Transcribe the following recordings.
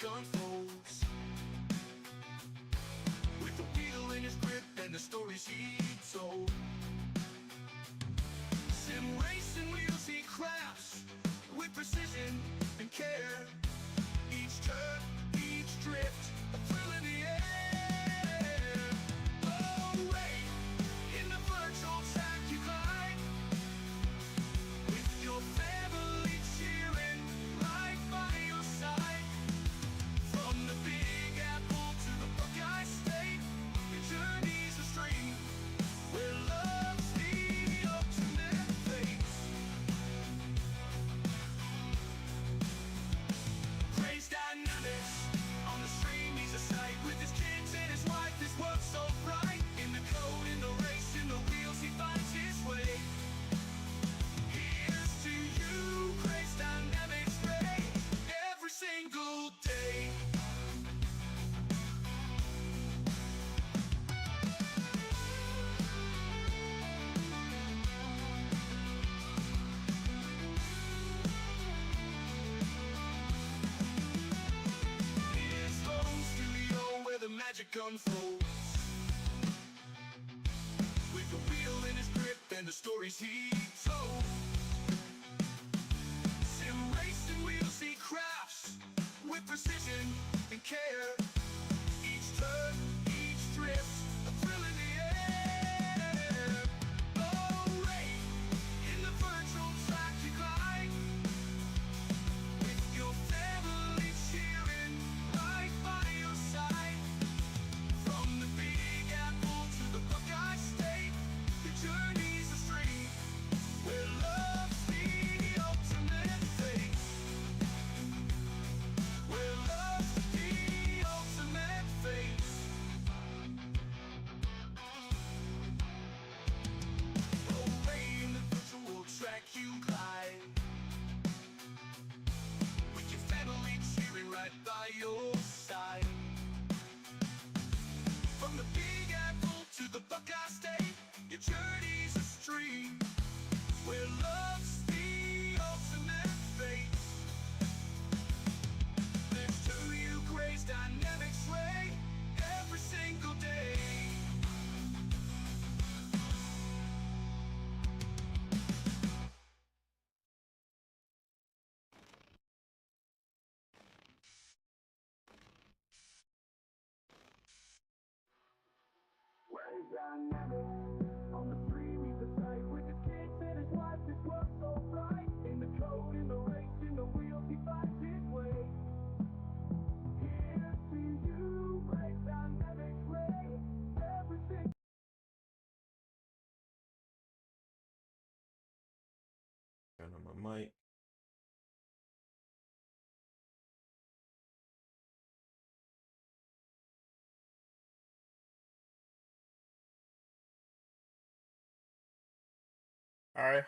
unfolds. With the wheel in his grip and the stories he told. Sim racing wheels he crafts with precision and care. Each turn, each drift, a thrill in the air. Away in the virtual track you glide, with your family cheering right by your side. From the Big Apple to the Buckeye State, your journey's a stream where love's the ultimate face. Grayze dynamics on the stream, he's a sight. With his kids and his wife, his work so bright. In the code, in the race, in the wheels, he finds his way. Here's to you, Grayze dynamics Ray, every single day. His home studio where the magic unfolds. With the wheel in his grip and the stories he told. Sim racing wheels he crafts with precision and care. Each turn, each drift, a thrill in the air. Away in the virtual track you glide, with your family cheering right by your side. From the Big Apple to the Buckeye State, your journey's a stream where love's the ultimate face. Where love's the ultimate face. Away in the virtual track you glide, with your family cheering right by your side. From the Big Apple to the Buckeye State, your journey's a stream where love's the ultimate face. There's to you, Grayze dynamics Ray, every single day. Grayze dynamics on the stream, he's a sight. With his kids and his wife, his work so bright. In the code, in the race, in the wheels, he finds his way. Here's to you, Grayze dynamics Ray, everything. Turn on my mic. Hi,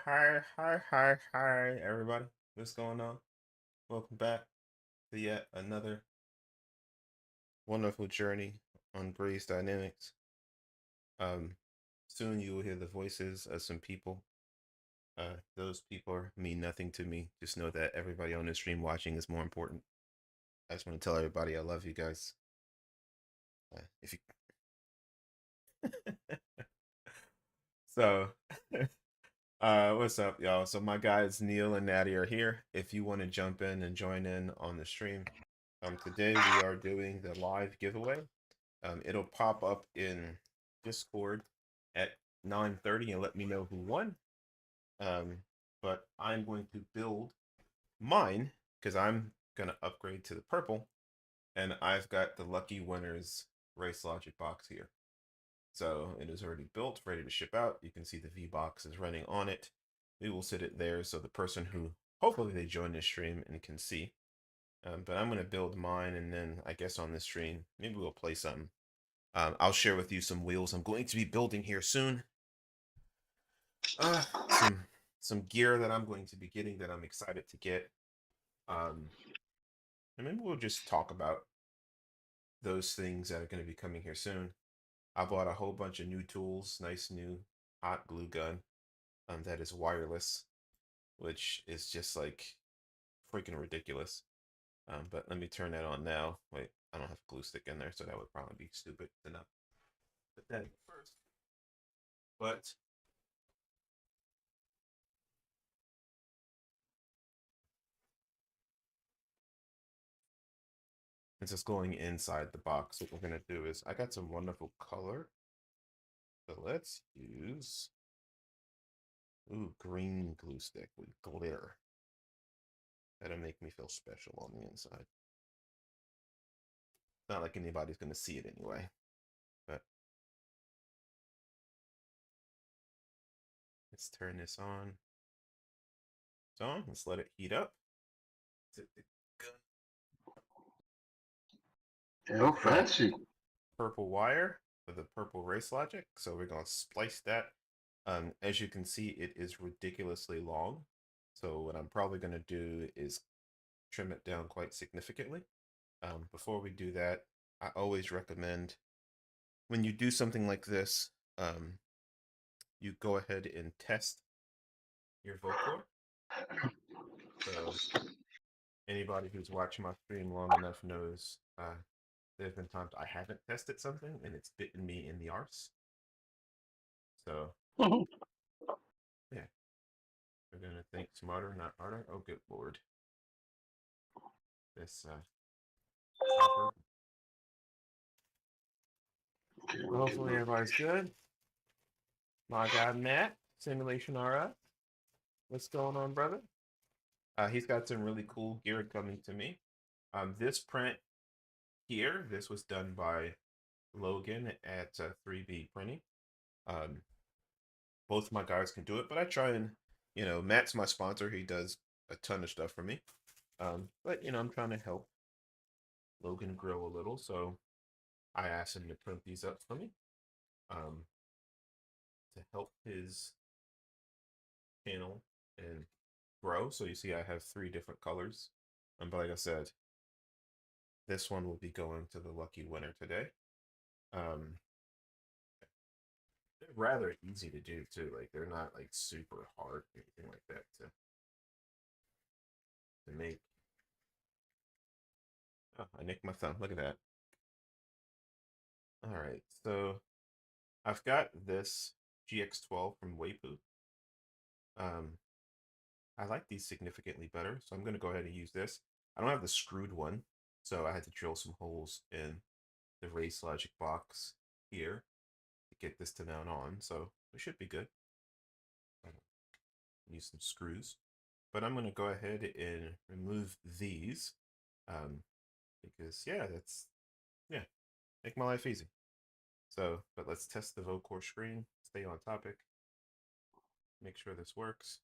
everybody. What's going on? Welcome back to yet another wonderful journey on Grayze Dynamics. Soon you will hear the voices of some people. Those people mean nothing to me. Just know that everybody on the stream watching is more important. I just want to tell everybody I love you guys. If you so what's up, y'all? So my guys Neil and Natty are here. If you want to jump in and join in on the stream, today we are doing the live giveaway. It'll pop up in Discord at 9:30 and let me know who won. But I'm going to build mine because I'm gonna upgrade to the purple, and I've got the lucky winners Racelogic box here. So it is already built, ready to ship out. You can see the V box is running on it. We will sit it there so the person who hopefully they join this stream and can see. But I'm gonna build mine, and then I guess on this stream maybe we'll play something. I'll share with you some wheels I'm going to be building here soon. Some gear that I'm going to be getting that I'm excited to get. And maybe we'll just talk about those things that are going to be coming here soon. I bought a whole bunch of new tools, nice new hot glue gun that is wireless, which is just like freaking ridiculous. But let me turn that on now. Wait, I don't have a glue stick in there, so that would probably be stupid enough. Put that in first. But since it's going inside the box, what we're gonna do is I got some wonderful color. So let's use green glue stick with glitter. That'll make me feel special on the inside. Not like anybody's gonna see it anyway. But let's turn this on. It's on. Let's let it heat up. Oh, fancy. Purple wire with a purple Racelogic. So we're gonna splice that. As you can see, it is ridiculously long. So what I'm probably gonna do is trim it down quite significantly. Before we do that, I always recommend when you do something like this, you go ahead and test your Vocore. So anybody who's watched my stream long enough knows there's been times I haven't tested something and it's bitten me in the arse. So yeah, we're gonna think smarter, not harder. Oh, good lord! This hopefully everybody's good. My guy Matt, Simulation RF. What's going on, brother? He's got some really cool gear coming to me. This print here, this was done by Logan at 3B Printing. Both my guys can do it, but I try and, Matt's my sponsor. He does a ton of stuff for me. But, I'm trying to help Logan grow a little, so I asked him to print these up for me to help his channel and grow. So you see I have 3 different colors. But like I said, this one will be going to the lucky winner today. They're rather easy to do too. Like they're not like super hard or anything like that to make. Oh, I nicked my thumb. Look at that. All right, so I've got this GX12 from Waypoo. I like these significantly better, so I'm going to go ahead and use this. I don't have the screwed one, so I had to drill some holes in the Racelogic box here to get this to mount on, so it should be good. Use some screws, but I'm going to go ahead and remove these because make my life easy. So, but let's test the Vocore screen, stay on topic, make sure this works.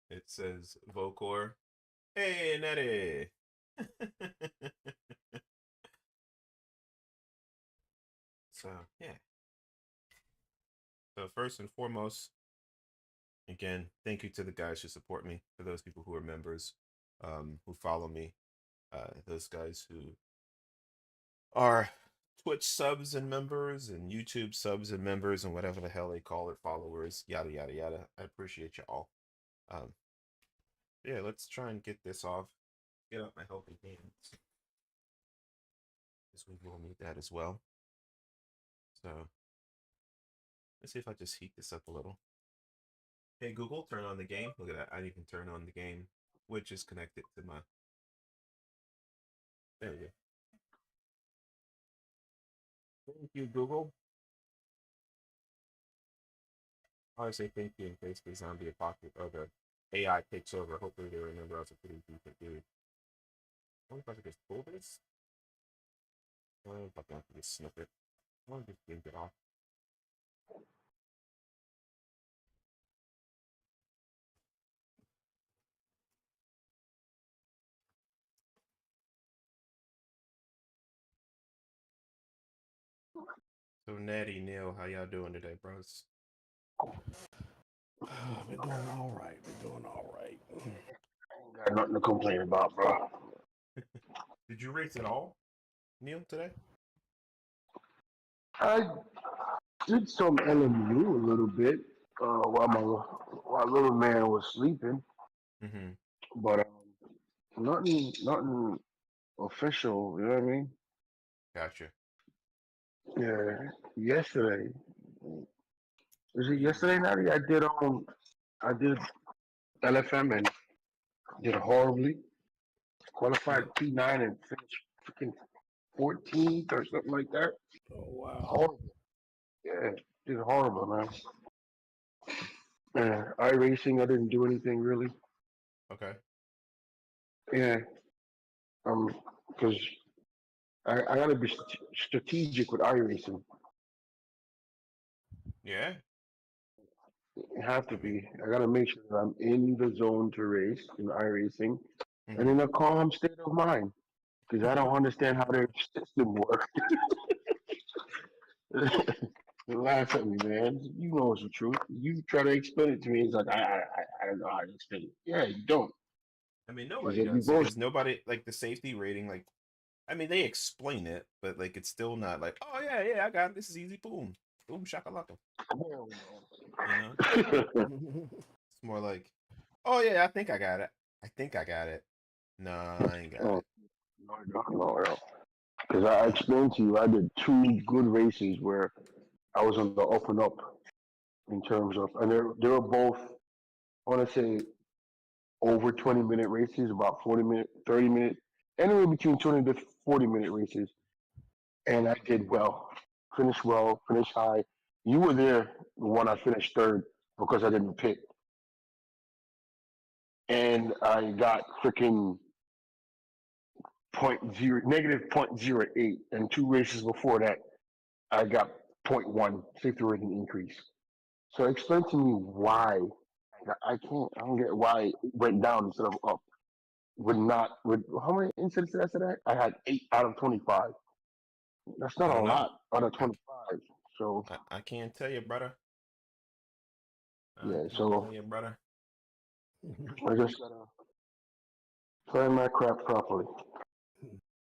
It says Vocore. Hey, Nettie! So, yeah. So first and foremost, again, thank you to the guys who support me, for those people who are members, who follow me, those guys who are Twitch subs and members and YouTube subs and members and whatever the hell they call it, followers, yada, yada, yada. I appreciate you all. Yeah, let's try and get this off. Get out my helping hands, because we will need that as well. So let's see if I just heat this up a little. Hey Google, turn on the game. Look at that. I even turn on the game, which is connected to my. There we go. Thank you, Google. I always say thank you in case the zombie apocalypse or the AI takes over. Hopefully they remember I was a pretty decent dude. I wonder if I could just pull this. I don't know if I can just snip it. I want to just yank it off. So Natty, Neil, how y'all doing today, bros? We're doing all right. We're doing all right. Got nothing to complain about, bro. Did you race at all, Neil, today? I did some LMU a little bit while little man was sleeping. Mm-hmm. But Nothing official. You know what I mean? Gotcha. Yeah. Yesterday. Was it Mm. yesterday, Natty? I did LFM and did horribly. Qualified What? P9 and finished freaking 14th or something like that. Oh wow. Horrible. Yeah, did horrible, man. Yeah, iRacing, I didn't do anything really. Okay. Yeah, because I gotta be strategic with iRacing. Yeah. You have I to mean. be. I gotta make sure that I'm in the zone to race in iRacing and Hmm. in a calm state of mind. Because I don't understand how their system works. You laugh at me, man. You know it's the truth. You try to explain it to me. It's like I don't know how to explain it. Yeah, you don't. I mean, Because nobody if you does both, because nobody like the safety rating. Like, I mean, they explain it, but like it's still not like, oh yeah, yeah, I got it. This is easy. Boom, boom, shakalaka. You know, it's more like, oh yeah, I think I got it. I think I got it. No, I ain't got oh, it. no. Because I Uh, explained to you, I did two good races where I was on the up and up in terms of, and they were both, I want to say, over 20-minute races, about 40-minute, 30-minute, anywhere between 20 to 40-minute races. And I did well, finished high. You were there when I finished third because I didn't pit. And I got freaking -0.08. And two races before that, I got .1 safety rating increase. So explain to me why. I don't get why it went down instead of up. Would not, would, how many incidents did I say that? I had 8 out of 25. That's not I a don't know. lot out of I, 25. So, I can't tell you, brother. I yeah, can't tell so you, brother. I just gotta plan my crap properly.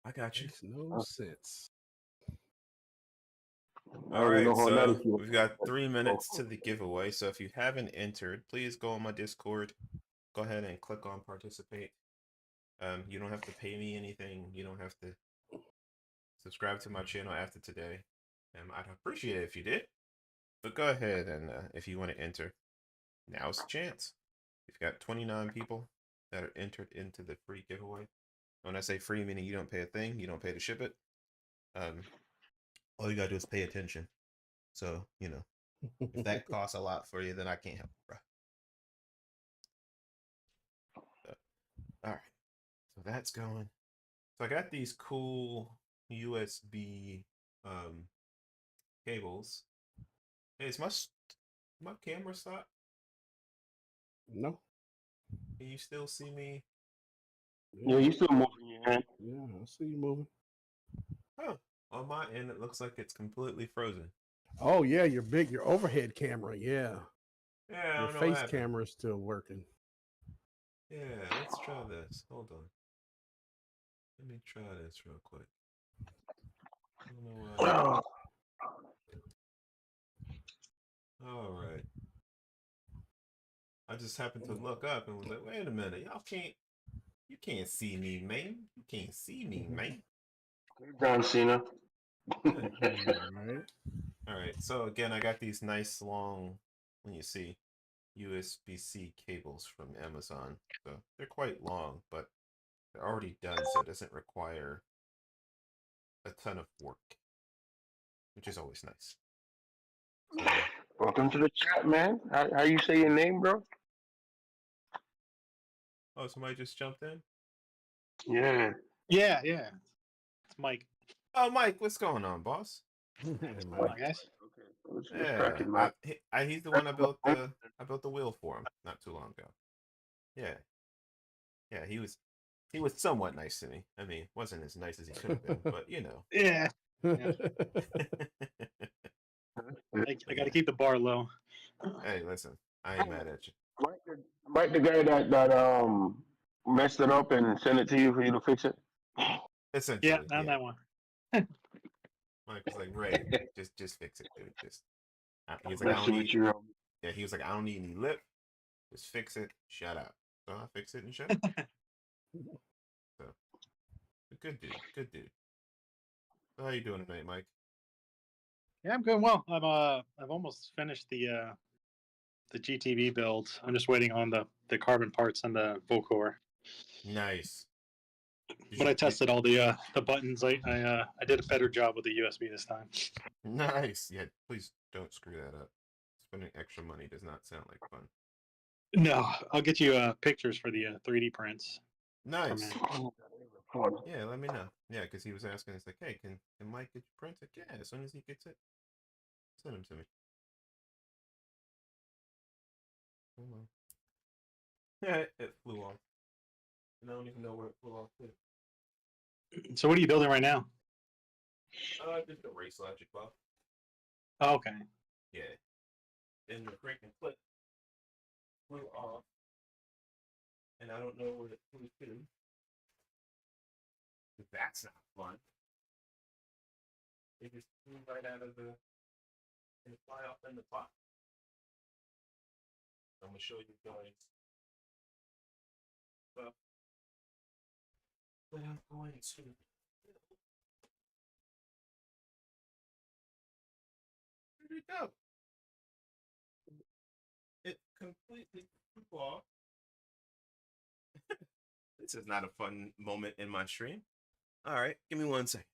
I got you. Makes no I sense. All already know right, how Natty so feels. we've got 3 minutes to So, the giveaway. So if you haven't entered, please go on my Discord. Go ahead and click on participate. You don't have to pay me anything. You don't have to subscribe to my channel after today. I'd appreciate it if you did. But go ahead and if you want to enter, now's the chance. We've got 29 people that are entered into the free giveaway. When I say free, meaning you don't pay a thing, you don't pay to ship it. All you gotta do is pay attention. So, you know, if that costs a lot for you, then I can't help you, bro. All right, so that's going. So I got these cool USB cables. Hey, is my camera stop? No. Can you still see me? yeah, Yeah. you still moving your hand. Yeah. I see you moving. Oh, on my end, it looks like it's completely frozen. Oh yeah, your overhead camera. Yeah. Yeah, I Your don't know what face happened. camera is still working. Yeah, let's try this. Hold on. Let me try this real quick. I don't know what happened. Oh, All right. I just happened to look up and was like, wait a minute, you can't see me, man. You can't see me, man. John Cena. Yeah. Right. All right. So again, I got these nice long, when you see USB-C cables from Amazon. So they're quite long, but they're already done, so it doesn't require a ton of work, which is always nice. So, Welcome to the chat, man. How you say your name, bro? oh, somebody just jumped in. Yeah. Yeah, yeah. It's Mike. Oh, Mike, what's going on, boss? Hey, Come Mike. on, guys. Okay. Let's crack Yeah, it, man. he's the one I built the wheel for him not too long ago. Yeah, yeah, he was somewhat nice to me. I mean, wasn't as nice as he could have been, but you know. Yeah. Yeah. I got to keep the bar low. Hey, listen, I ain't mad at you. Mike, the guy that messed it up and sent it to you for you to fix it. Yeah, Essentially, on yeah. that one. Mike was like, Ray, just fix it, dude. He's like, I don't Messing with need. you. Yeah, he was like, I don't need any lip. Just fix it. Shut up. So I fix it and shut up. So, a good dude, good dude. So how you doing tonight, Mike? Yeah, I'm doing well. I've almost finished the GTV build. I'm just waiting on the carbon parts and the Volcore. Nice. Did But you I tested all the buttons. I did a better job with the USB this time. Nice. Yeah, please don't screw that up. Spending extra money does not sound like fun. No, I'll get you pictures for the 3D prints from Nice. it. Fun. Yeah, let me know. Yeah, because he was asking, it's like, hey, can Mike get you prints? Like, yeah, as soon as he gets it, send them to me. Hold on. Yeah, it flew off. And I don't even know where it flew off to. So what are you building right now? Just a Racelogic buff. Oh, okay. Yeah. And the freaking clip flew off. And I don't know where it flew to. That's not fun. It just flew right out of the and fly off in the pot. I'm gonna show you guys stuff that I'm going to. Where did it go? It completely flew off. This is not a fun moment in my stream. All right, give me 1 second.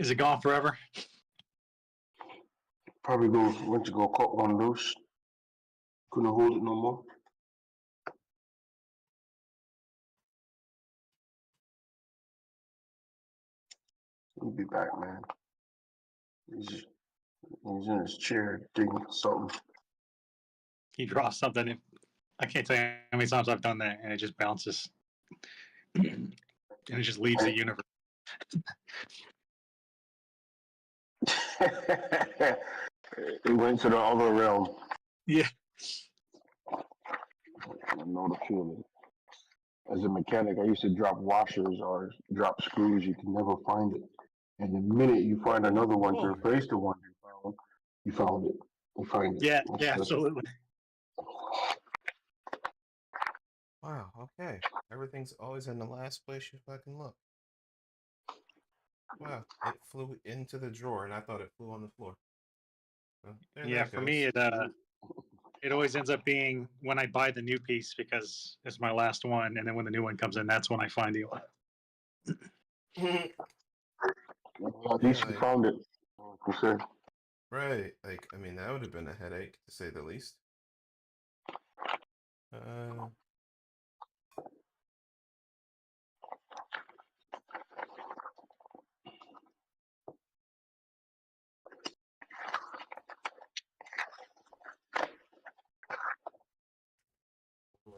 Is it gone forever? Probably went to go cut one loose. Couldn't hold it no more. He'll be back, man. He's in his chair digging something. He draws something. I can't tell you how many times I've done that, and it just bounces, and it just leaves the universe. It went to the other realm. Yeah. I know the feeling. As a mechanic, I used to drop washers or drop screws. You can never find it. And the minute you find another one to replace the one you found it. You find it. Yeah, That's yeah, absolutely. Wow, okay. Everything's always in the last place you fucking look. Wow, it flew into the drawer and I thought it flew on the floor. Well, Yeah, for me, it always ends up being when I buy the new piece because it's my last one, and then when the new one comes in, that's when I find the one. Well, at least you found it. For sure. Right, like, I mean, that would have been a headache, to say the least.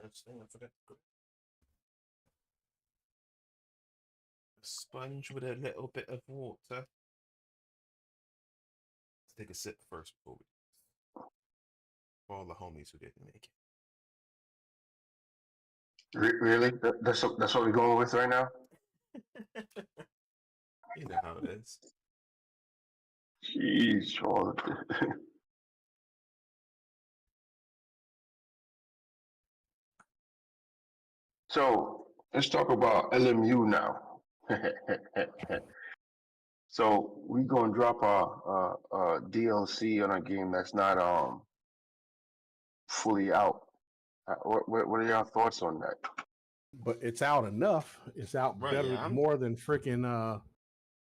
Last thing I forgot. A sponge with a little bit of water. Let's take a sip first before we... For all the homies who didn't make it. Really? That's what we're going with right now? You know how it is. Jeez, Charlotte. So let's talk about LMU now. So we gonna drop a DLC on a game that's not fully out. What are your thoughts on that? But it's out enough. It's out Right, better, yeah, more than freaking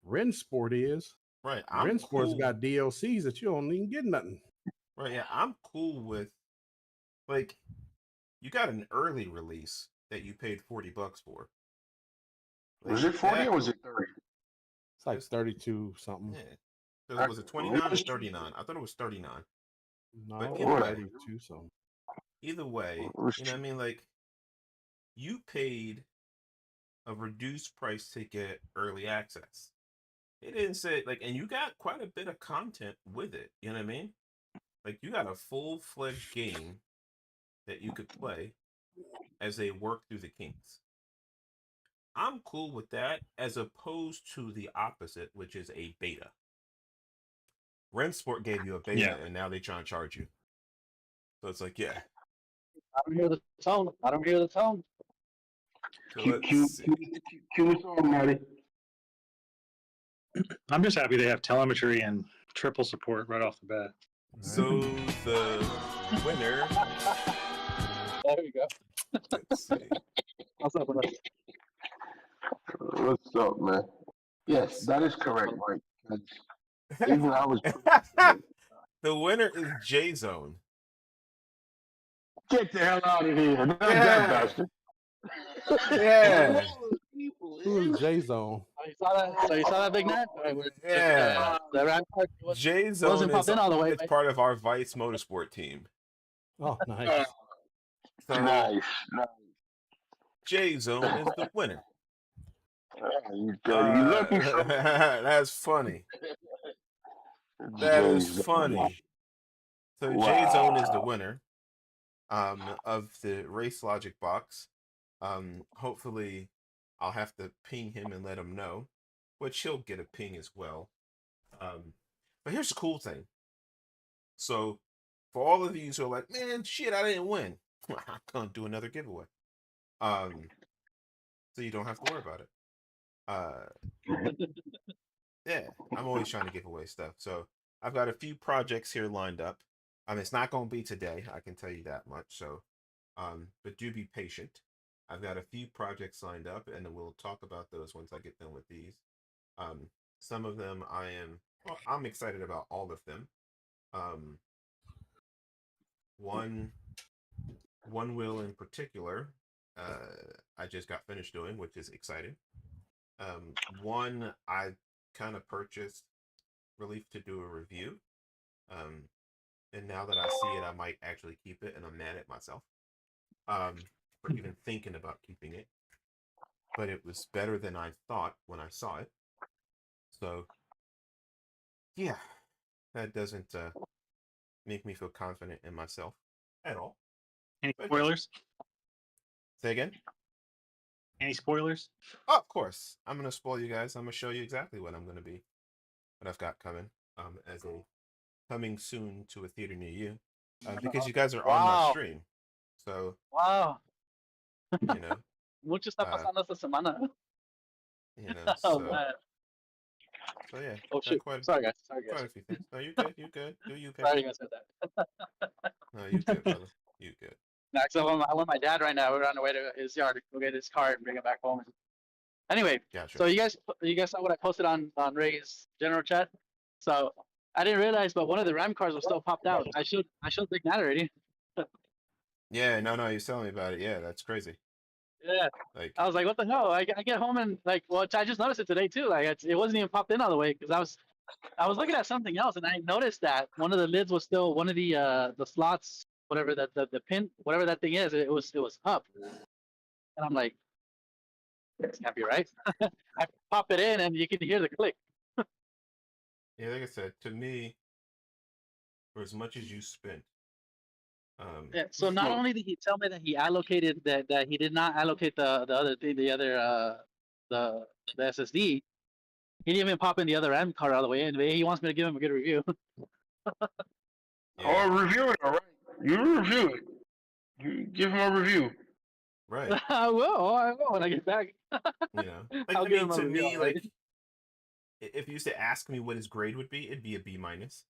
Rensport is. Right, Rensport's cool. got DLCs that you don't even get nothing. Right, yeah, I'm cool with, like, you got an early release that you paid $40 for. Like, was it 40 or was it 30? It's like 32 something. Yeah. Was it 29 or 39? I thought it was 39. No, But it either was way, 32 something. Either way, you know what I mean? Like, you paid a reduced price to get early access. It didn't say, like, and you got quite a bit of content with it. You know what I mean? Like, you got a full-fledged game that you could play as they work through the kinks. I'm cool with that, as opposed to the opposite, which is a beta. Rensport gave you a beta, and now they're trying to charge you. So it's like, yeah. I don't hear the tone. I don't hear the tone. So Cue the song, Maddie. I'm just happy they have telemetry and triple support right off the bat. So the winner. There we go. Let's see. What's up, brother? What's up, man? Yes, that is correct, Mike. Even I was. The winner is J Zone. Get the hell out of here! Not Yeah. that bastard. Yeah. Who's J Zone? So you saw that, Big Nat? Yeah. The ramp part J Zone wasn't is popped in all the way. it's part of our Vice Motorsport team. Oh, nice. So Nice. J Zone is the winner. You lucky. That's funny. That is funny. So J Zone is the winner of the Racelogic box. Hopefully I'll have to ping him and let him know, which he'll get a ping as well. But here's the cool thing. So for all of you who are like, man, shit, I didn't win. I'm gonna do another giveaway. So you don't have to worry about it. Yeah, I'm always trying to give away stuff. So I've got a few projects here lined up. It's not going to be today, I can tell you that much. So, but do be patient. I've got a few projects lined up, and we'll talk about those once I get done with these. some of them I'm excited about all of them. One wheel in particular, I just got finished doing, which is exciting. One I kind of purchased relief to do a review. And now that I see it, I might actually keep it, and I'm mad at myself for even thinking about keeping it. But it was better than I thought when I saw it. So, yeah, that doesn't make me feel confident in myself at all. Any But spoilers? say again? Any spoilers? Oh, of course. I'm gonna spoil you guys. I'm gonna show you exactly what I've got coming. As a coming soon to a theater near you, because you guys are on my Wow. stream. So, Wow. you know, Mucho está pasando esta semana. oh, Oh, so man. yeah. Oh, got shoot. quite Sorry, guys. a few things. No, you good. You good. Do you, Sorry Pepsi? you guys said that. No, you good, brother. You good. Next, I'm with my dad right now. We're on the way to his yard to go get his car and bring it back home. Anyway, Gotcha. so you guys saw what I posted on Ray's general chat. So I didn't realize, but one of the RAM cars was still popped out. I showed Big Nat already. Yeah, no, you're telling me about it. Yeah, that's crazy. Yeah, Like, I was like, what the hell? I get home and like, well, I just noticed it today too. Like, it wasn't even popped in all the way because I was looking at something else and I noticed that one of the lids was still one of the slots, whatever the pin, whatever that thing is, it was up. And I'm like, this can't be right. I pop it in and you can hear the click. yeah, like I said, to me, for as much as you spent, Yeah. So not only did he tell me that he allocated that he did not allocate the other thing, the SSD. He didn't even pop in the other RAM card all the way in. He wants me to give him a good review. yeah, Or review it, all right? You review it. You give him a review. right. I will when I get back. You know, like, I'll I give mean, him a to review, me, alright. like, if you used to ask me what his grade would be, it'd be a B minus.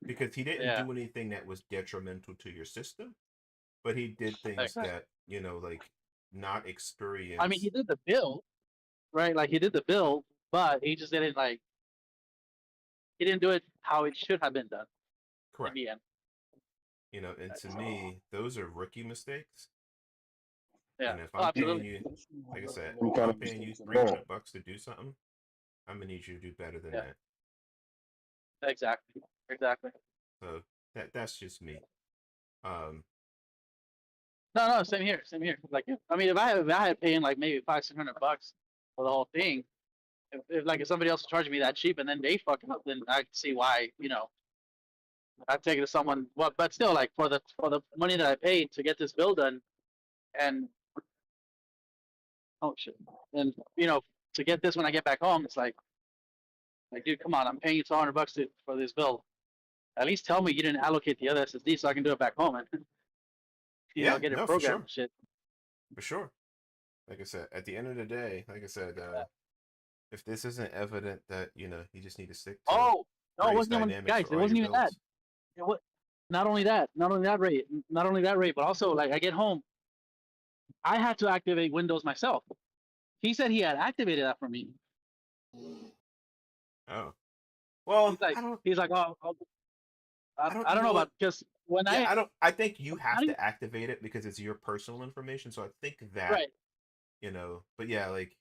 Because he didn't Yeah. do anything that was detrimental to your system, but he did things Exactly. that, you know, like, not experience. I mean, he did the build, right? Like he did the build, but he just didn't he didn't do it how it should have been done. Correct. In the end. You know, and to me, those are rookie mistakes. Yeah. And if Oh, I'm paying absolutely. you, like I said, Some if kind I'm of paying you mistake at all. $300 to do something, I'm gonna need you to do better than Yeah. that. Exactly. So that's just me. No, same here. Like, I mean, if I had paying like maybe $500-600 for the whole thing, if somebody else was charging me that cheap and then they fuck up, then I could see why, I'd take it to someone. Well, but still, like for the money that I paid to get this build done, and oh shit, and to get this when I get back home, it's like dude, come on, I'm paying you $200 for this build. At least tell me you didn't allocate the other SSD so I can do it back home and Yeah, get it no, for programmed sure. and shit. For sure. Like I said, at the end of the day, like I said, if this isn't evident that, you know, you just need to stick to Oh no, it Grayze wasn't even Dynamics guys. for It all wasn't your even that. builds. It was not only that rate, but also like I get home, I had to activate Windows myself. He said he had activated that for me. Oh. Well, He's like, oh, I don't know about because when I think you have I- to activate it because it's your personal information. So I think that, right. you know, but yeah, like,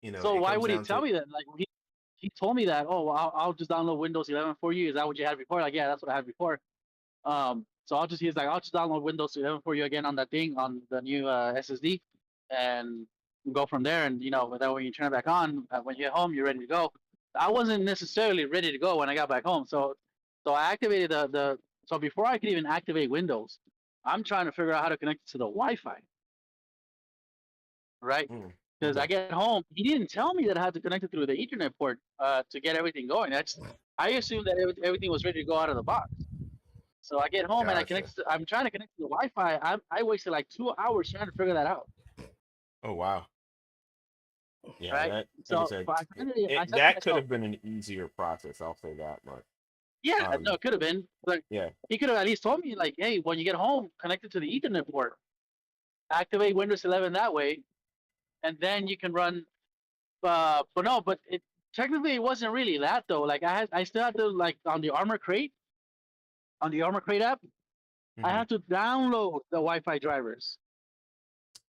you know. So it why comes would he down tell to- me that? Like he told me that. Oh, well, I'll just download Windows 11 for you. Is that what you had before? Like, yeah, that's what I had before. So he's like, I'll just download Windows 11 for you again on that thing on the new SSD, and go from there. And then when you turn it back on, when you get home, you're ready to go. I wasn't necessarily ready to go when I got back home. So I activated so before I could even activate Windows, I'm trying to figure out how to connect it to the Wi-Fi. Right? Because I get home, he didn't tell me that I had to connect it through the Ethernet port to get everything going. I assumed that everything was ready to go out of the box. So I get home and I'm trying to connect to the Wi-Fi. I wasted like 2 hours trying to figure that out. Oh wow. Yeah, right? that, So like I said, I said to that could myself, have been an easier process. I'll say that much. yeah, no, it could have been. But Yeah. he could have at least told me, like, hey, when you get home, connect it to the Ethernet port. Activate Windows 11 that way, and then you can run. But technically it wasn't really that though. Like I still had to like on the Armor Crate app, I Mhm. had to download the Wi-Fi drivers.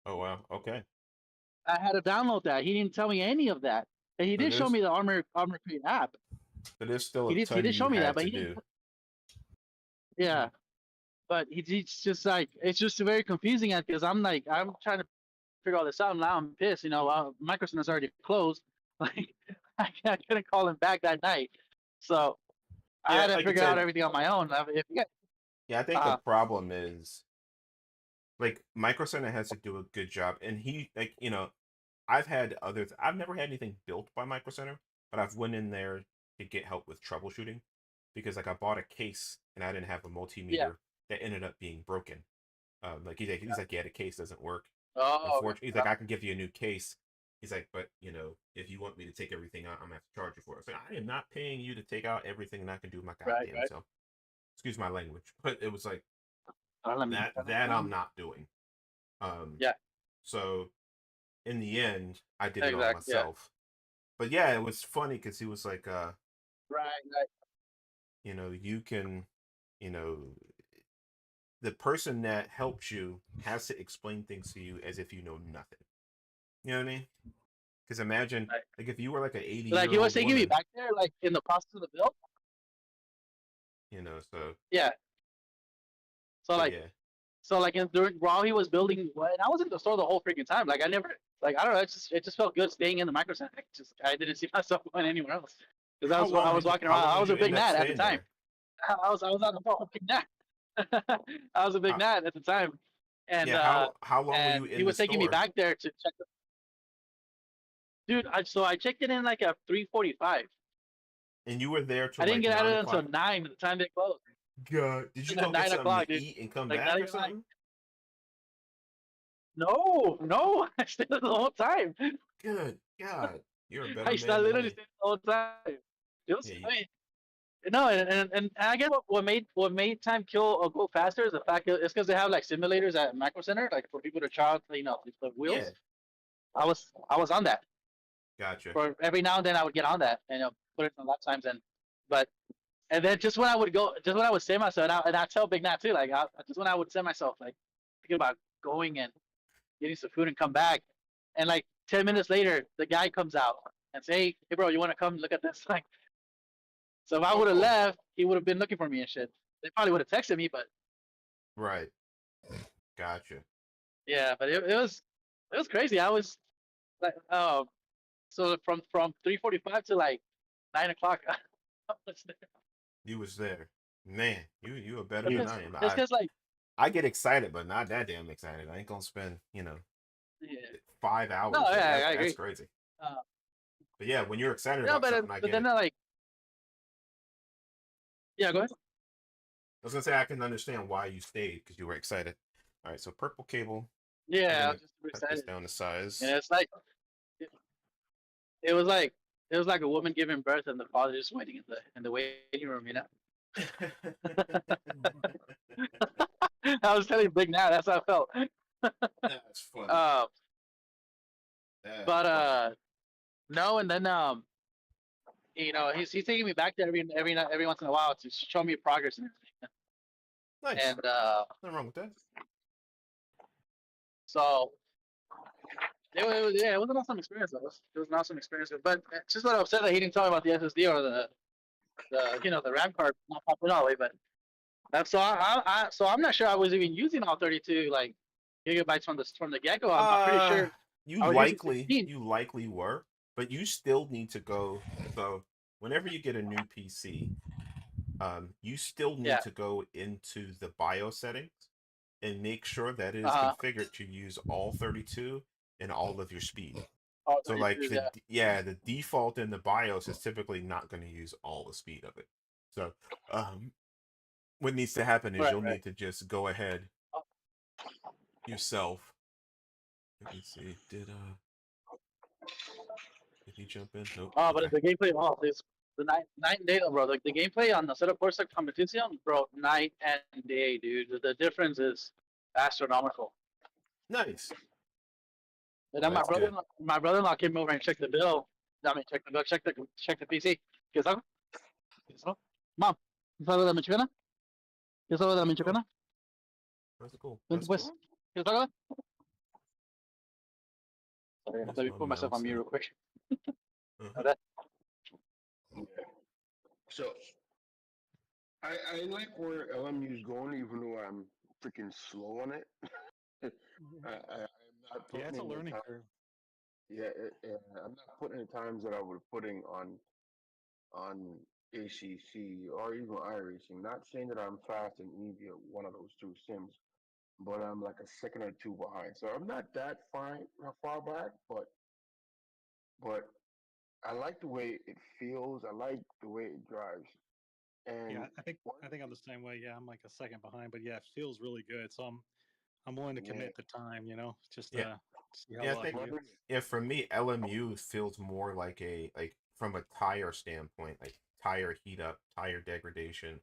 Oh wow. Okay. I had to download that. He didn't tell me any of that. And he So did show there's me the Armor Crate app. so there's still He a did ton show you me that, had but to he didn't. do. Yeah, but he's just like it's just very confusing because I'm like I'm trying to figure all this out. Now I'm pissed. You know, Microsoft's already closed. Like I couldn't call him back that night, so I Yeah, had to like you figure out said, everything on my own. If you yeah, I think the problem is like Micro Center has to do a good job, and he like I've had others. I've never had anything built by Micro Center, but I've went in there to get help with troubleshooting because like I bought a case and I didn't have a multimeter that ended up being broken. Like he's like yeah, the case doesn't work. oh Unfortunately, he's like I can give you a new case. He's like, but if you want me to take everything out, I'm gonna have to charge you for it. So I am not paying you to take out everything, and I can do my goddamn right. self. Excuse my language, but it was like Let me that I'm not doing. Yeah. So in the end, I did it all Exactly. Yeah. myself. But yeah, it was funny because he was like, Right. you can, you know, the person that helps you has to explain things to you as if you know nothing. You know what I mean? Because imagine, Right. like, if you were like an 80 Like he year was old taking me woman, back there, like in the process of the build. so Yeah. So like, yeah, so like while he was building, and I was in the store the whole freaking time. Like I never, like I don't know, it just felt good staying in the Micro Center. I didn't see myself going anywhere else because I was walking around. I was a big gnat at the time. I was on the phone, big gnat. I was a big gnat at the time, and Yeah, how long were you and he in the was taking me store? back there to check. Dude, I checked it in like at 3:45. And you were there till I didn't like get out of 9 it until o'clock. 9 at the time they closed. God, did you At go get 9 something o'clock, to dude. eat and come Like back not or even like something? no, I stayed there the whole time. Good God, you're a better I man than literally me. stayed the whole time. It was, Yeah, I mean, no, and I guess what made time kill or go faster is the fact that it's because they have like simulators at Macro Center, like for people to try out, the yeah, wheels. I was on that. gotcha. For every now and then I would get on that and put it in lap times but and then just when I would go, just when I would say myself, and I tell Big Nat too, like just when I would say myself, like thinking about going and getting some food and come back, and like 10 minutes later, the guy comes out and say, "Hey, bro, you want to come look at this?" Like, so if I Oh, would have cool. left, he would have been looking for me and shit. They probably would have texted me, but Right, gotcha. yeah, but it was crazy. I was like, so from 3:45 to like 9 o'clock, I was there. You was there, man. You are better than It's I am. because like I get excited, but not that damn excited. I ain't gonna spend yeah. 5 hours No, there. yeah, I That's agree. crazy. Uh, But yeah, when you're excited yeah, about something, I but get then it. like yeah, go ahead. I was gonna say I can understand why you stayed because you were excited. All right, so purple cable. I'm Yeah, I gonna was just super cut this excited, down to size. and it's like it, it was like a woman giving birth and the father just waiting in the waiting room, I was telling Big Nat, that's how I felt. That's funny. Uh, That's but funny. no, and then he's taking me back there every once in a while to show me progress and everything. Nice. And Nothing wrong with that. so it was an awesome experience. It was an awesome experience. But it's just what I upset that he didn't tell me about the SSD or the the RAM card not popping all the way. But that's so I'm not sure I was even using all 32 like gigabytes from the get go. I'm pretty sure You I was using 16. likely were, but you still need to go. So whenever you get a new PC, you still need Yeah. to go into the BIOS settings and make sure that it is Uh-huh. configured to use all 32 and all of your speed. All So 32, like the default in the BIOS is typically not going to use all the speed of it. So what needs to happen is you'll Right. need to just go ahead yourself. Let me see. Did he jump in? Nope. Oh, Okay. but the gameplay, it's the night and day, though, bro. Like the gameplay on the setup course like competition, bro, night and day, dude. The difference is astronomical. Nice. And then That's good. my brother-in-law came over and checked the bill, I mean, check the PC. ¿Qué sabes? ¿Qué sabes? Mom, ¿quieres algo de la Michoacana? ¿Quieres algo de la Cool. Michoacana? That's cool. Vente That's pues. cool. ¿Quieres algo? Sorry, Yes, let me my put myself on mouse mute there. real quick. Uh-huh. Okay. Yeah. So I like where LMU is going, even though I'm freaking slow on it. I'm not Yeah, putting it's a in the learning time. curve. Yeah, I'm not putting in the times that I was putting on ACC or even iRacing. Not saying that I'm fast in either one of those two sims, but I'm like a second or two behind. So I'm not that far back, but I like the way it feels. I like the way it drives. Yeah, And I think I'm the same way. Yeah, I'm like a second behind, but yeah, it feels really good. So I'm willing to yeah, commit the time, just Yeah. see how Yeah, I well I think can do. yeah, for me, LMU feels more like like from a tire standpoint, like tire heat up, tire degradation,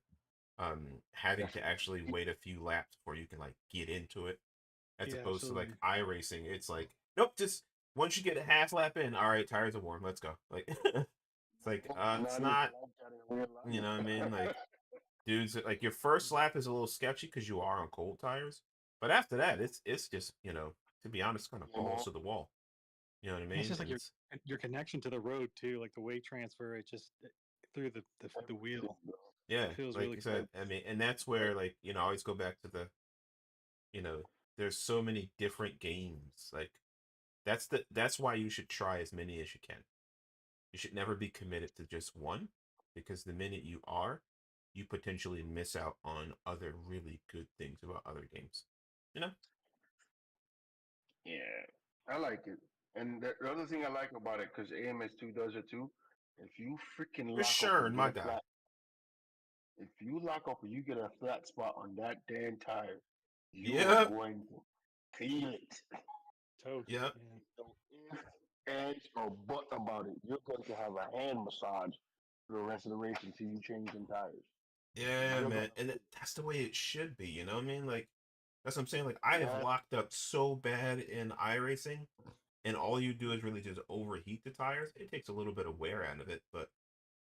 having that's to actually wait a few laps before you can like get into it, as Yeah, opposed to like absolutely. iRacing, it's like, nope, just once you get a half lap in, all right, tires are warm, let's go. Like it's like it's not even not, like that in real you know what I mean? life. Like dudes, like your first lap is a little sketchy because you are on cold tires, but after that, it's just, to be honest, kind of You balls know, to the wall. You know what I And it's mean? just like And it's your connection to the road too, like the weight transfer. It just through the everything, wheel bro. yeah, feels like really I good. said, I mean, and that's where like I always go back to the you know there's so many different games. Like that's why you should try as many as you can. You should never be committed to just one, because the minute you are, you potentially miss out on other really good things about other games. You know? Yeah, I like it. And the other thing I like about it, because AMS2 does it too, if you freaking For lock up sure, and my get a guy. flat, if you lock up and you get a flat spot on that damn tire, you are Yep. going to feel it. Totally. Yep. Yeah. So if ands or but about it, you're going to have a hand massage for the rest of the race until you change them tires. Yeah, You're man. gonna And that's the way it should be, you know what I mean? Like that's what I'm saying. Like I have that locked up so bad in iRacing, and all you do is really just overheat the tires. It takes a little bit of wear out of it, but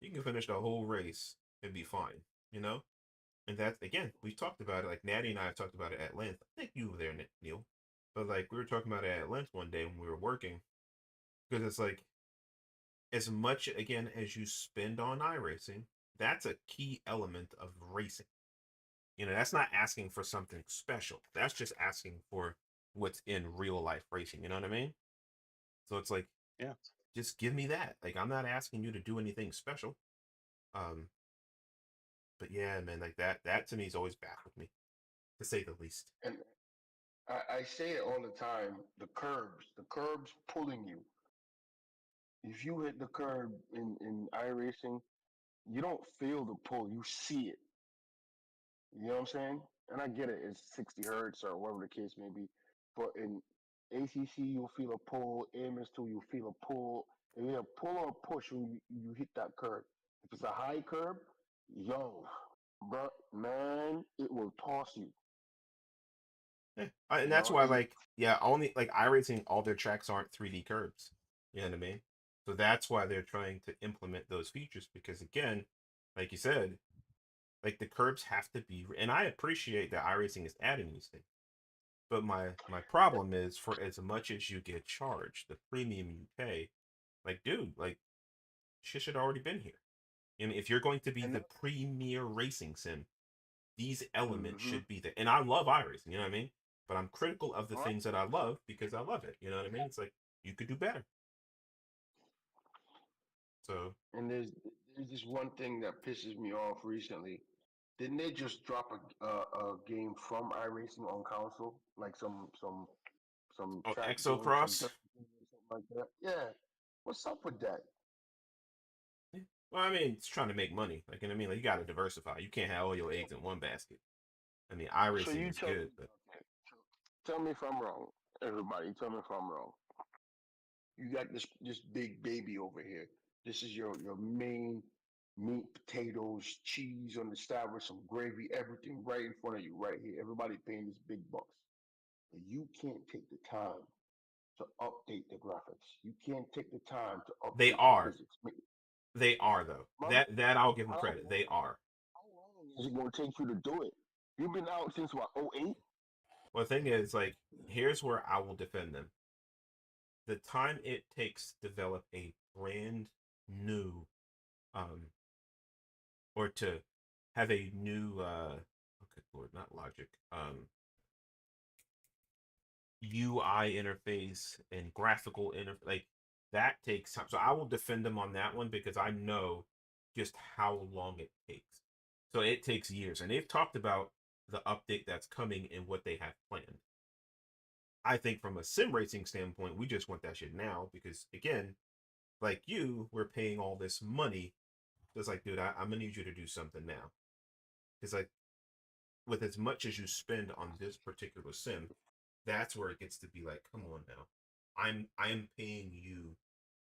you can finish the whole race and be fine, you know? And that's, again, we talked about it. Like Natty and I have talked about it at length. I think you were there, Neil. But like we were talking about it at length one day when we were working, because it's like as much again as you spend on iRacing, that's a key element of racing. That's not asking for something special. That's just asking for what's in real life racing. You know what I mean? So it's like, Yeah. just give me that. Like I'm not asking you to do anything special. Um, but yeah, man, like that to me has always baffled me, to say the least. and I say it all the time. The curbs pulling you. If you hit the curb in iRacing, you don't feel the pull. You see it. You know what I'm saying? And I get it. It's 60 hertz or whatever the case may be. But in ACC, you'll feel a pull. AMS2, you'll feel a pull. And you have a pull or a push when you hit that curb. If it's a high curb, yo, bro, man, it will toss you. Yeah. And You that's know, why, like, yeah, only like iRacing, all their tracks aren't 3D curbs. You know what I mean? So that's why they're trying to implement those features, because again, like you said, like the curbs have to be, and I appreciate that iRacing is adding these things. But my problem is, for as much as you get charged, the premium you pay, like, dude, like shit should already been here. I mean, if you're going to be and the premier racing sim, these elements mm-hmm. should be there. And I love iRacing, you know what I mean? But I'm critical of the All right. things that I love because I love it. You know what I mean? It's like you could do better. So And there's this one thing that pisses me off recently. Didn't they just drop a game from iRacing on console, like some oh, track game, some Exocross. dirt game or something like that? Yeah, what's up with that? Yeah. Well, I mean, it's trying to make money. Like, you know what I mean? Like, you got to diversify. You can't have all your eggs in one basket. I mean, So iRacing you is tell me, good, but okay, tell me if I'm wrong. Everybody, tell me if I'm wrong. You got this big baby over here. This is your main meat, potatoes, cheese on the side with some gravy, everything right in front of you, right here. Everybody paying these big bucks. And you can't take the time to update the graphics. You can't take the time to They update the are. physics. They are though. My That I'll give them how credit. They are. long is it going to take you to do it? You've been out since what, '08? Well, the thing is, like, here's where I will defend them. The time it takes to develop a brand new, or to have a new, okay, Lord, not logic, UI interface and graphical interface, like that takes time. So I will defend them on that one because I know just how long it takes. So it takes years, and they've talked about the update that's coming and what they have planned. I think from a sim racing standpoint, we just want that shit now because again, like you, we're paying all this money. It's like, dude, I'm gonna need you to do something now. Because like with as much as you spend on this particular sim, that's where it gets to be like, come on now. I'm paying you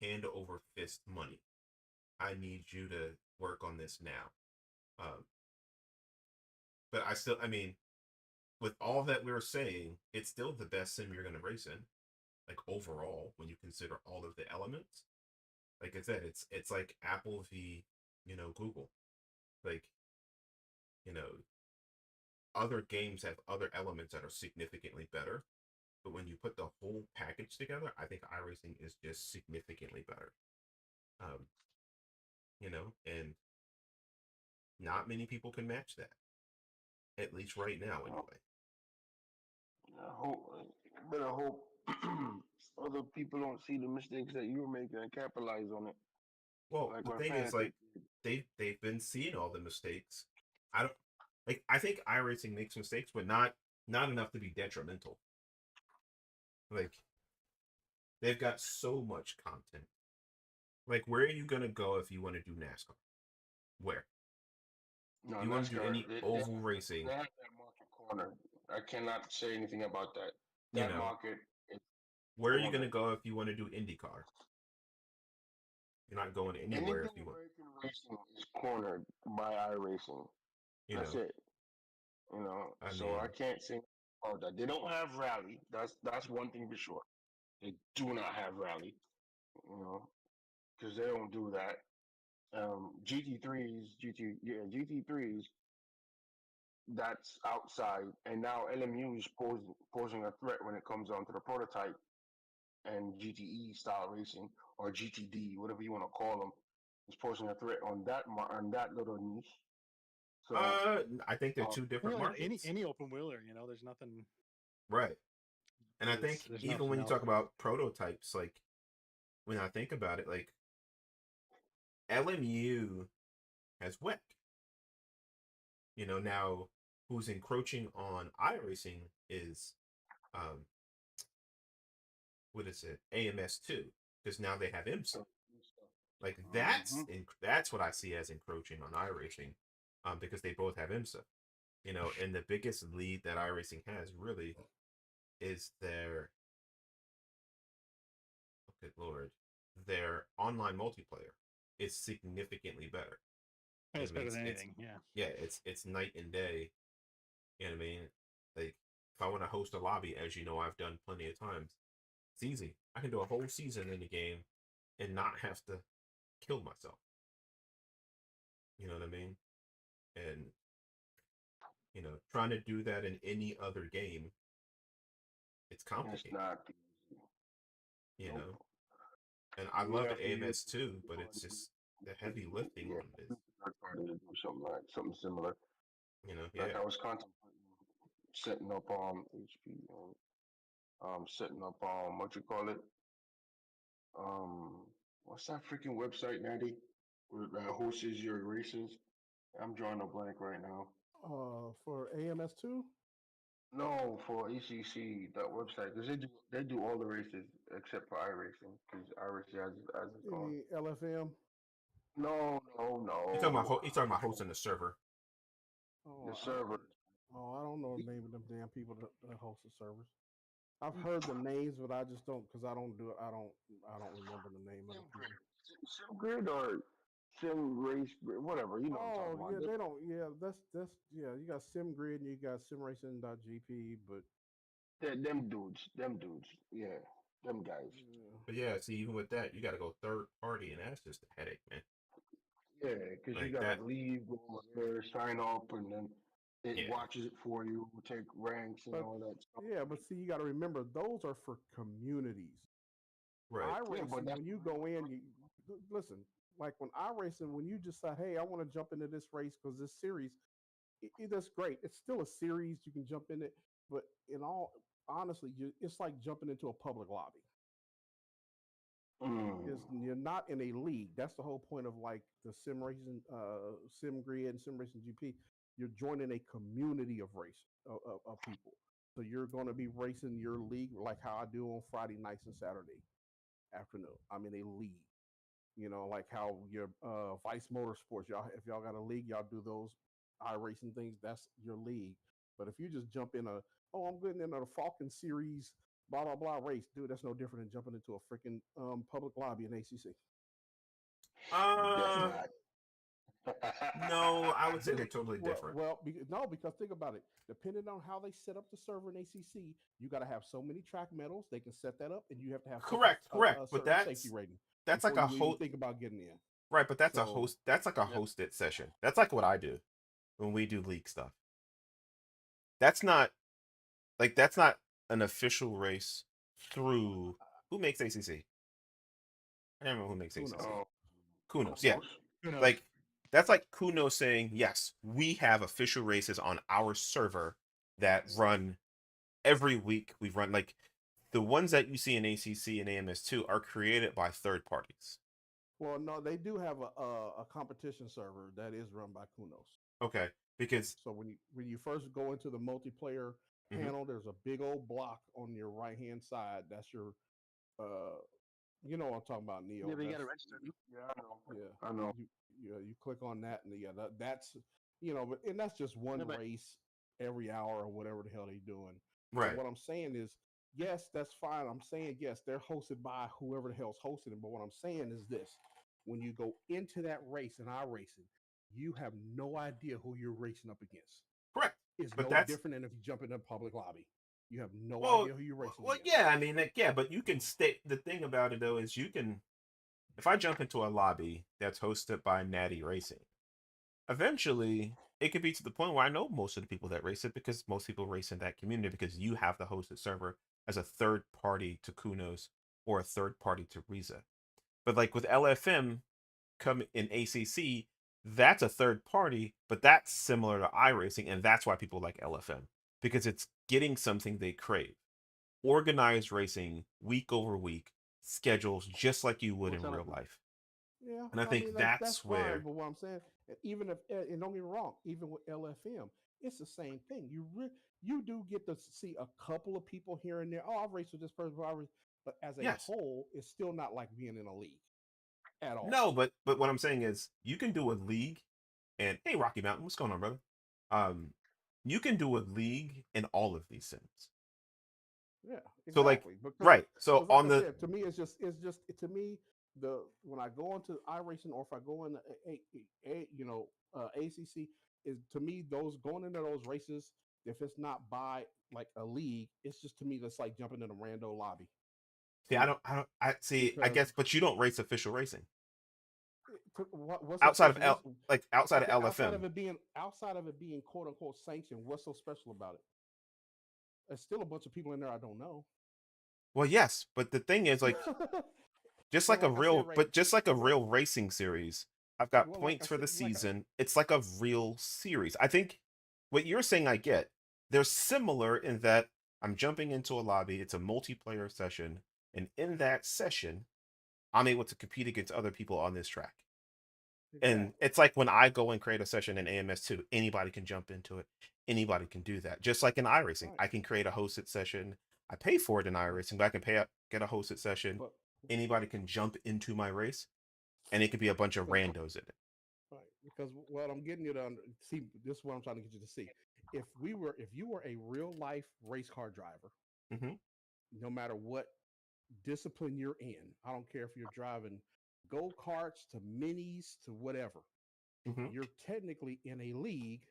hand over fist money. I need you to work on this now. But I mean, with all that we're saying, it's still the best sim you're gonna race in. Like overall, when you consider all of the elements. Like I said, it's like Apple v, Google. Like, you know, other games have other elements that are significantly better. But when you put the whole package together, I think iRacing is just significantly better. Um, and not many people can match that. At least right now, anyway. I hope other people don't see the mistakes that you're making and capitalize on it. Well, Like the when thing is, Fanatec like, they've been seeing all the mistakes. I don't like. I think iRacing makes mistakes, but not enough to be detrimental. Like, they've got so much content. Like, where are you gonna go if you want to do NASCAR? Where? no, You want to do NASCAR, any oval racing? they have that market corner. I cannot say anything about that. You That know, market is where are you gonna cornered. go if you want to do IndyCar? You're not going anywhere Anything if you want. American racing is cornered by iRacing. You That's know, it. I So I mean, can't say about that. They don't have rally. That's one thing for sure. They do not have rally. You know, because they don't do that. GT3s, that's outside, and now LMU is posing a threat when it comes down to the prototype and GTE style racing or GTD, whatever you want to call them, is posing a threat on that little niche. So, I think they're uh, two different Well, markets, any open wheeler, there's nothing. right? And I think There's even nothing when you else. talk about prototypes, like when I think about it, like LMU has WEC. Now who's encroaching on iRacing is um what is it? AMS2 because now they have IMSA. Like mhm. that's what I see as encroaching on iRacing, because they both have IMSA. And the biggest lead that iRacing has really is their, oh, good lord, their online multiplayer is significantly better. It's I mean, better than it's anything. Yeah. yeah, it's night and day. You know what I mean? Like if I want to host a lobby, as you know, I've done plenty of times. It's easy. I can do a whole season in the game and not have to kill myself. You know what I mean? And trying to do that in any other game, it's It's complicated. not. You Nope. know, and I You love have to use AMS too, but it's just the heavy lifting yeah, on it is, third party to do something similar. Like yeah. I was contemplating setting up HP, setting up what you call it, um, what's that freaking website, Natty, where that hosts your races? I'm drawing a blank right now. For AMS2, No, for ECC, that website, because they do all the races except for iRacing, because iRacing has its you own. mean LFM? No, no, You no. talking about hosting the server? The Oh, server. I don't know the name of them damn people that host the servers. I've heard the names, but I just don't because I don't do it. I don't remember the name of the people. Simgrid or Sim Race, whatever. You know what I'm Oh talking about. yeah, they don't. Yeah, that's yeah. You got SimGrid and you got SimRacing.gp, but Them dudes. Yeah. them guys. But yeah, see, even with that, you got to go third party, and that's just a headache, man. Yeah, because you Like that. gotta leave, go over there, sign up, and then it Yeah. watches it for you, take ranks and But all that stuff. yeah, but see, you got to remember those are for communities. Right. Yeah, but iRacing, that's when you go in, you listen. Like when iRacing, when you decide, hey, I want to jump into this race because this series, that's great. It's still a series. You can jump in it, but in all honestly, it's like jumping into a public lobby. mm, You're not in a league. That's the whole point of like the sim racing, Simgrid and sim racing GP. You're joining a community of race of people. So you're going to be racing your league like how I do on Friday nights and Saturday afternoon. I'm in a league. You know, like how your Vice Motorsports, y'all, if y'all got a league, y'all do those iRacing things. That's your league. But if you just jump in I'm getting in a Falcon Series, blah blah blah race, dude, that's no different than jumping into a freaking public lobby in ACC. guess Uh, not. no, I would say they're totally different. No, because think about it. Depending on how they set up the server in ACC, you got to have so many track medals. They can set that up, and you have to have such Correct, correct. a But certain safety rating that's like before a you even host, think about getting in. right? But that's a So host. That's like a Yep. hosted session. That's like what I do when we do league stuff. That's not that's not an official race through who makes ACC. I don't remember who makes who ACC. knows? Oh, Kunos, yeah. Who knows? Like that's like Kunos saying, yes, we have official races on our server that run every week. We run like the ones that you see in ACC and AMS2 are created by third parties. Well, no, they do have a competition server that is run by Kunos. Okay, because So when you first go into the multiplayer Mhm. panel, there's a big old block on your right hand side. That's your you know what I'm talking about, Neo. Yeah, but you got to That's register. yeah, I know. yeah. I know. You click on that and that's but and that's just one Yeah, but race every hour or whatever the hell they're doing. But right. what I'm saying is, yes, that's fine. I'm saying yes, they're hosted by whoever the hell's hosting it. But what I'm saying is this: when you go into that race in iRacing, you have no idea who you're racing up against. Correct. It's But no that's different than if you jump in a public lobby. You have no well, idea who you're racing well, against. yeah. I mean, yeah, but you can stay. The thing about it though is you can. If I jump into a lobby that's hosted by Natty Racing, eventually it could be to the point where I know most of the people that race it because most people race in that community because you have the hosted server as a third party to Kunos or a third party to Riza. But like with LFM come in ACC, that's a third party, but that's similar to iRacing, and that's why people like LFM because it's getting something they crave. Organized racing week over week, schedules just like you would we'll in tell real them. life. Yeah, And I I mean think that's that's fine. where But what I'm saying, even if and don't get me wrong, even with LFM, it's the same thing. You do get to see a couple of people here and there. Oh, I've raced with this person, but as a yes. whole, it's still not like being in a league at all. No, but what I'm saying is you can do a league and hey Rocky Mountain, what's going on, brother? Um you can do a league in all of these sims. Yeah, So like exactly. right. So Because like on I the said, to me, it's just to me the when I go into iRacing or if I go into ACC is to me those going into those races. If it's not by like a league, it's just to me that's like jumping in a rando lobby see to me I see I because guess but you don't race official racing. what's so Outside of special? L like outside of Okay, LFM. outside of it being quote unquote sanctioned, what's so special about it? There's still a bunch of people in there I don't know. Well, yes, but the thing is like just And like a like I said, real Ray, but just like a well, real racing series. I've got well, like I points for said, the season. It's like a real series. I think what you're saying I get. They're similar in that I'm jumping into a lobby, it's a multiplayer session, and in that session, I'm able to compete against other people on this track. And exactly. it's like when I go and create a session in AMS2, anybody can jump into it. Anybody can do that. Just like in iRacing, Right. I can create a hosted session. I pay for it in But iRacing, but I can pay up, get a hosted session. but Anybody can jump into my race, and it could be a bunch of because randos in it. right because what I'm getting you to see this is what I'm trying to get you to see. If you were a real life race car driver, Hmm. no matter what discipline you're in, I don't care if you're driving go karts to minis to whatever, Hmm. you're technically in a league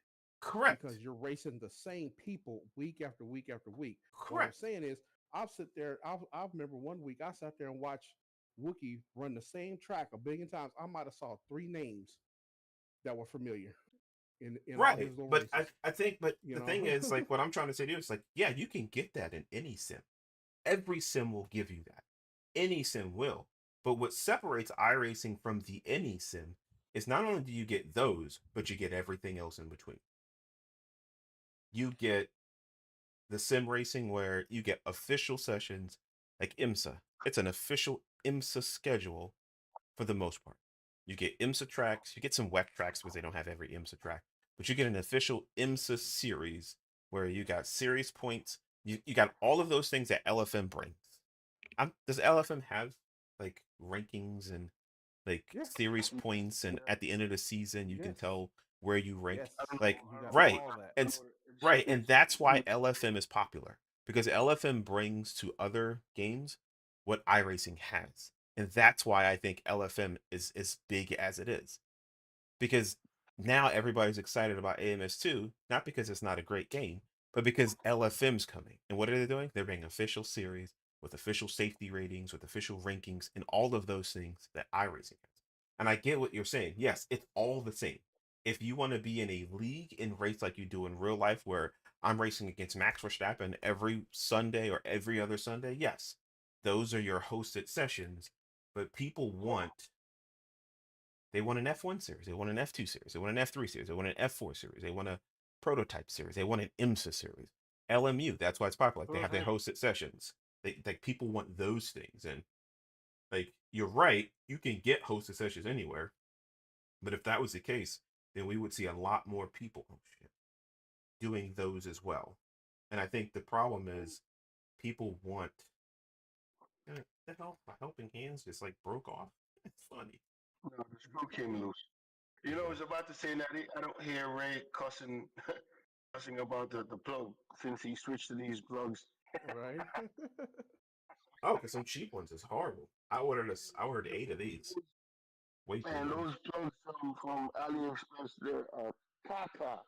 Correct. because you're racing the same people week after week after week. What I'm Correct. saying is I'll sit there. I remember one week I sat there and watched Wookie run the same track a billion times. I might have saw 3 names that were familiar in all Right. his little But races. I think, but You the know, thing is, like, what I'm trying to say to you is like, yeah, you can get that in any sim. Every sim will give you that. Any sim will. But what separates iRacing from the any sim is not only do you get those, but you get everything else in between. You get the sim racing where you get official sessions like IMSA. It's an official IMSA schedule for the most part. You get IMSA tracks, you get some WEC tracks because they don't have every IMSA track, but you get an official IMSA series where you got series points. You got all of those things that LFM brings. Does LFM have like rankings and like yeah, series points, and at the end of the season you can yes, tell where you rank? yes, Like, you got right. all that. And right, and that's why LFM is popular, because LFM brings to other games what iRacing has. And that's why I think LFM is as big as it is. Because now everybody's excited about AMS2, not because it's not a great game, but because LFM's coming. And what are they doing? They're bringing official series with official safety ratings, with official rankings, and all of those things that iRacing has. And I get what you're saying. Yes, it's all the same. If you want to be in a league and race like you do in real life, where I'm racing against Max Verstappen every Sunday or every other Sunday, yes, those are your hosted sessions. But people want they want an F1 series. They want an F2 series. They want an F3 series. They want an F4 series. They want a prototype series. They want an IMSA series. LMU, that's why it's popular. Like, they have their hosted sessions. Like, people want those things. And like, you're right, you can get hosted sessions anywhere. But if that was the case, then we would see a lot more people doing those as well. And I think the problem is people want the hell, my helping hands just like broke off. It's funny. No, the screw came loose. You know, I was about to say that I don't hear Ray cussing, cussing about the plug since he switched to these plugs. Right? Oh, because some cheap ones is horrible. I ordered 8 of these. Way too Man, many. those plugs from AliExpress, they're a papa.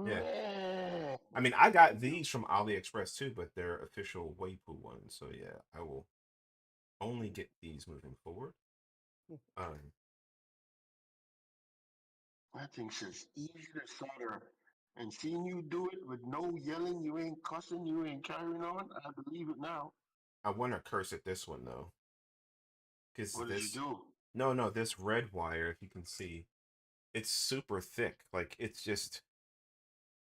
Yeah. Man. I mean, I got these from AliExpress too, but they're official Waypoo ones. So yeah, I will only get these moving forward. Um, That thing says easy to solder. And seeing you do it with no yelling, you ain't cussing, you ain't carrying on, I believe it now. I want to curse at this one though, because What did you this do? no, this red wire, if you can see, it's super thick. Like, it's just,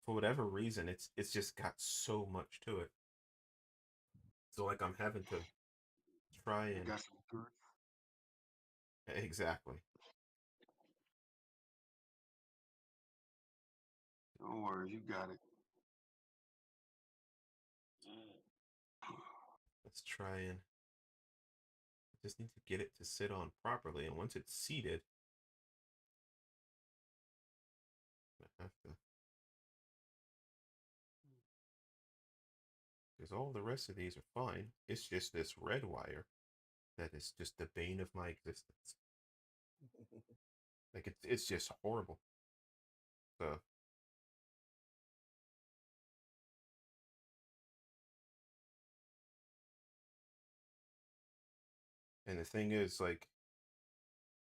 for whatever reason, it's just got so much to it. So like, I'm having to try You and got some good. exactly. Don't worry, you got it. Let's try and just need to get it to sit on properly, and once it's seated, I have to, because all the rest of these are fine. It's just this red wire that is just the bane of my existence. Like, it's just horrible. So and the thing is, like,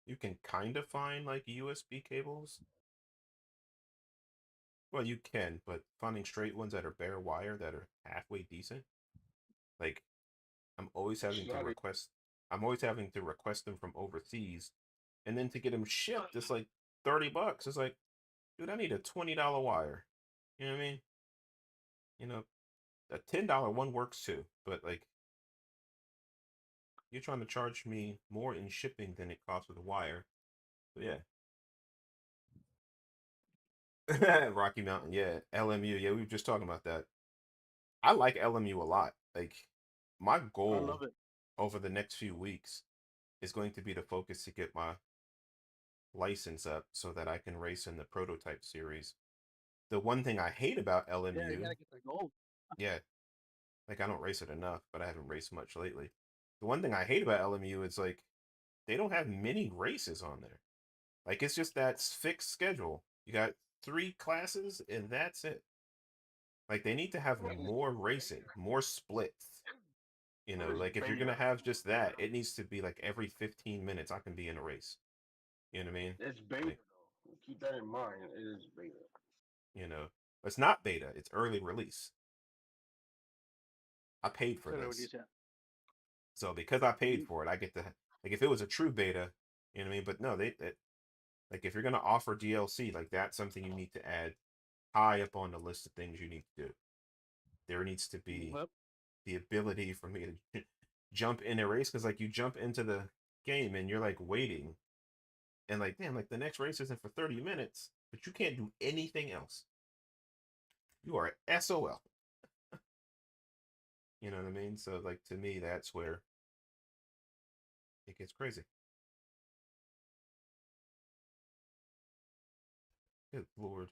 you can kind of find like USB cables. Well, you can, but finding straight ones that are bare wire that are halfway decent, like, I'm always having to Sorry. request I'm always having to request them from overseas, and then to get them shipped, it's like $30. It's like, dude, I need a $20 wire. You know what I mean? You know, a $10 one works too, but like, you're trying to charge me more in shipping than it costs with a wire. So yeah. Rocky Mountain, yeah. LMU, yeah, we were just talking about that. I like LMU a lot. Like, my I goal love it. over the next few weeks is going to be to focus to get my license up so that I can race in the prototype series. The one thing I hate about Yeah, you LMU, gotta get the gold. yeah, like, I don't race it enough, but I haven't raced much lately. The one thing I hate about LMU is like, they don't have many races on there. Like, it's just that fixed schedule. You got 3 classes and that's it. Like they need to have more racing, more splits. You know, like if you're gonna have just that, it needs to be like every 15 minutes I can be in a race. You know what I mean? It's beta Like, though. Keep that in mind. It is beta. you know, it's not beta, it's early release. I paid for So what this. you said. So because I paid for it, I get to like if it was a true beta, you know what I mean? But no, they like if you're gonna offer DLC, like that's something you need to add high up on the list of things you need to do. There needs to be Yep. the ability for me to jump in a race because like you jump into the game and you're like waiting and like damn like the next race isn't for 30 minutes but you can't do anything else. You are SOL. You know what I mean? So like to me that's where it gets crazy. Good lord.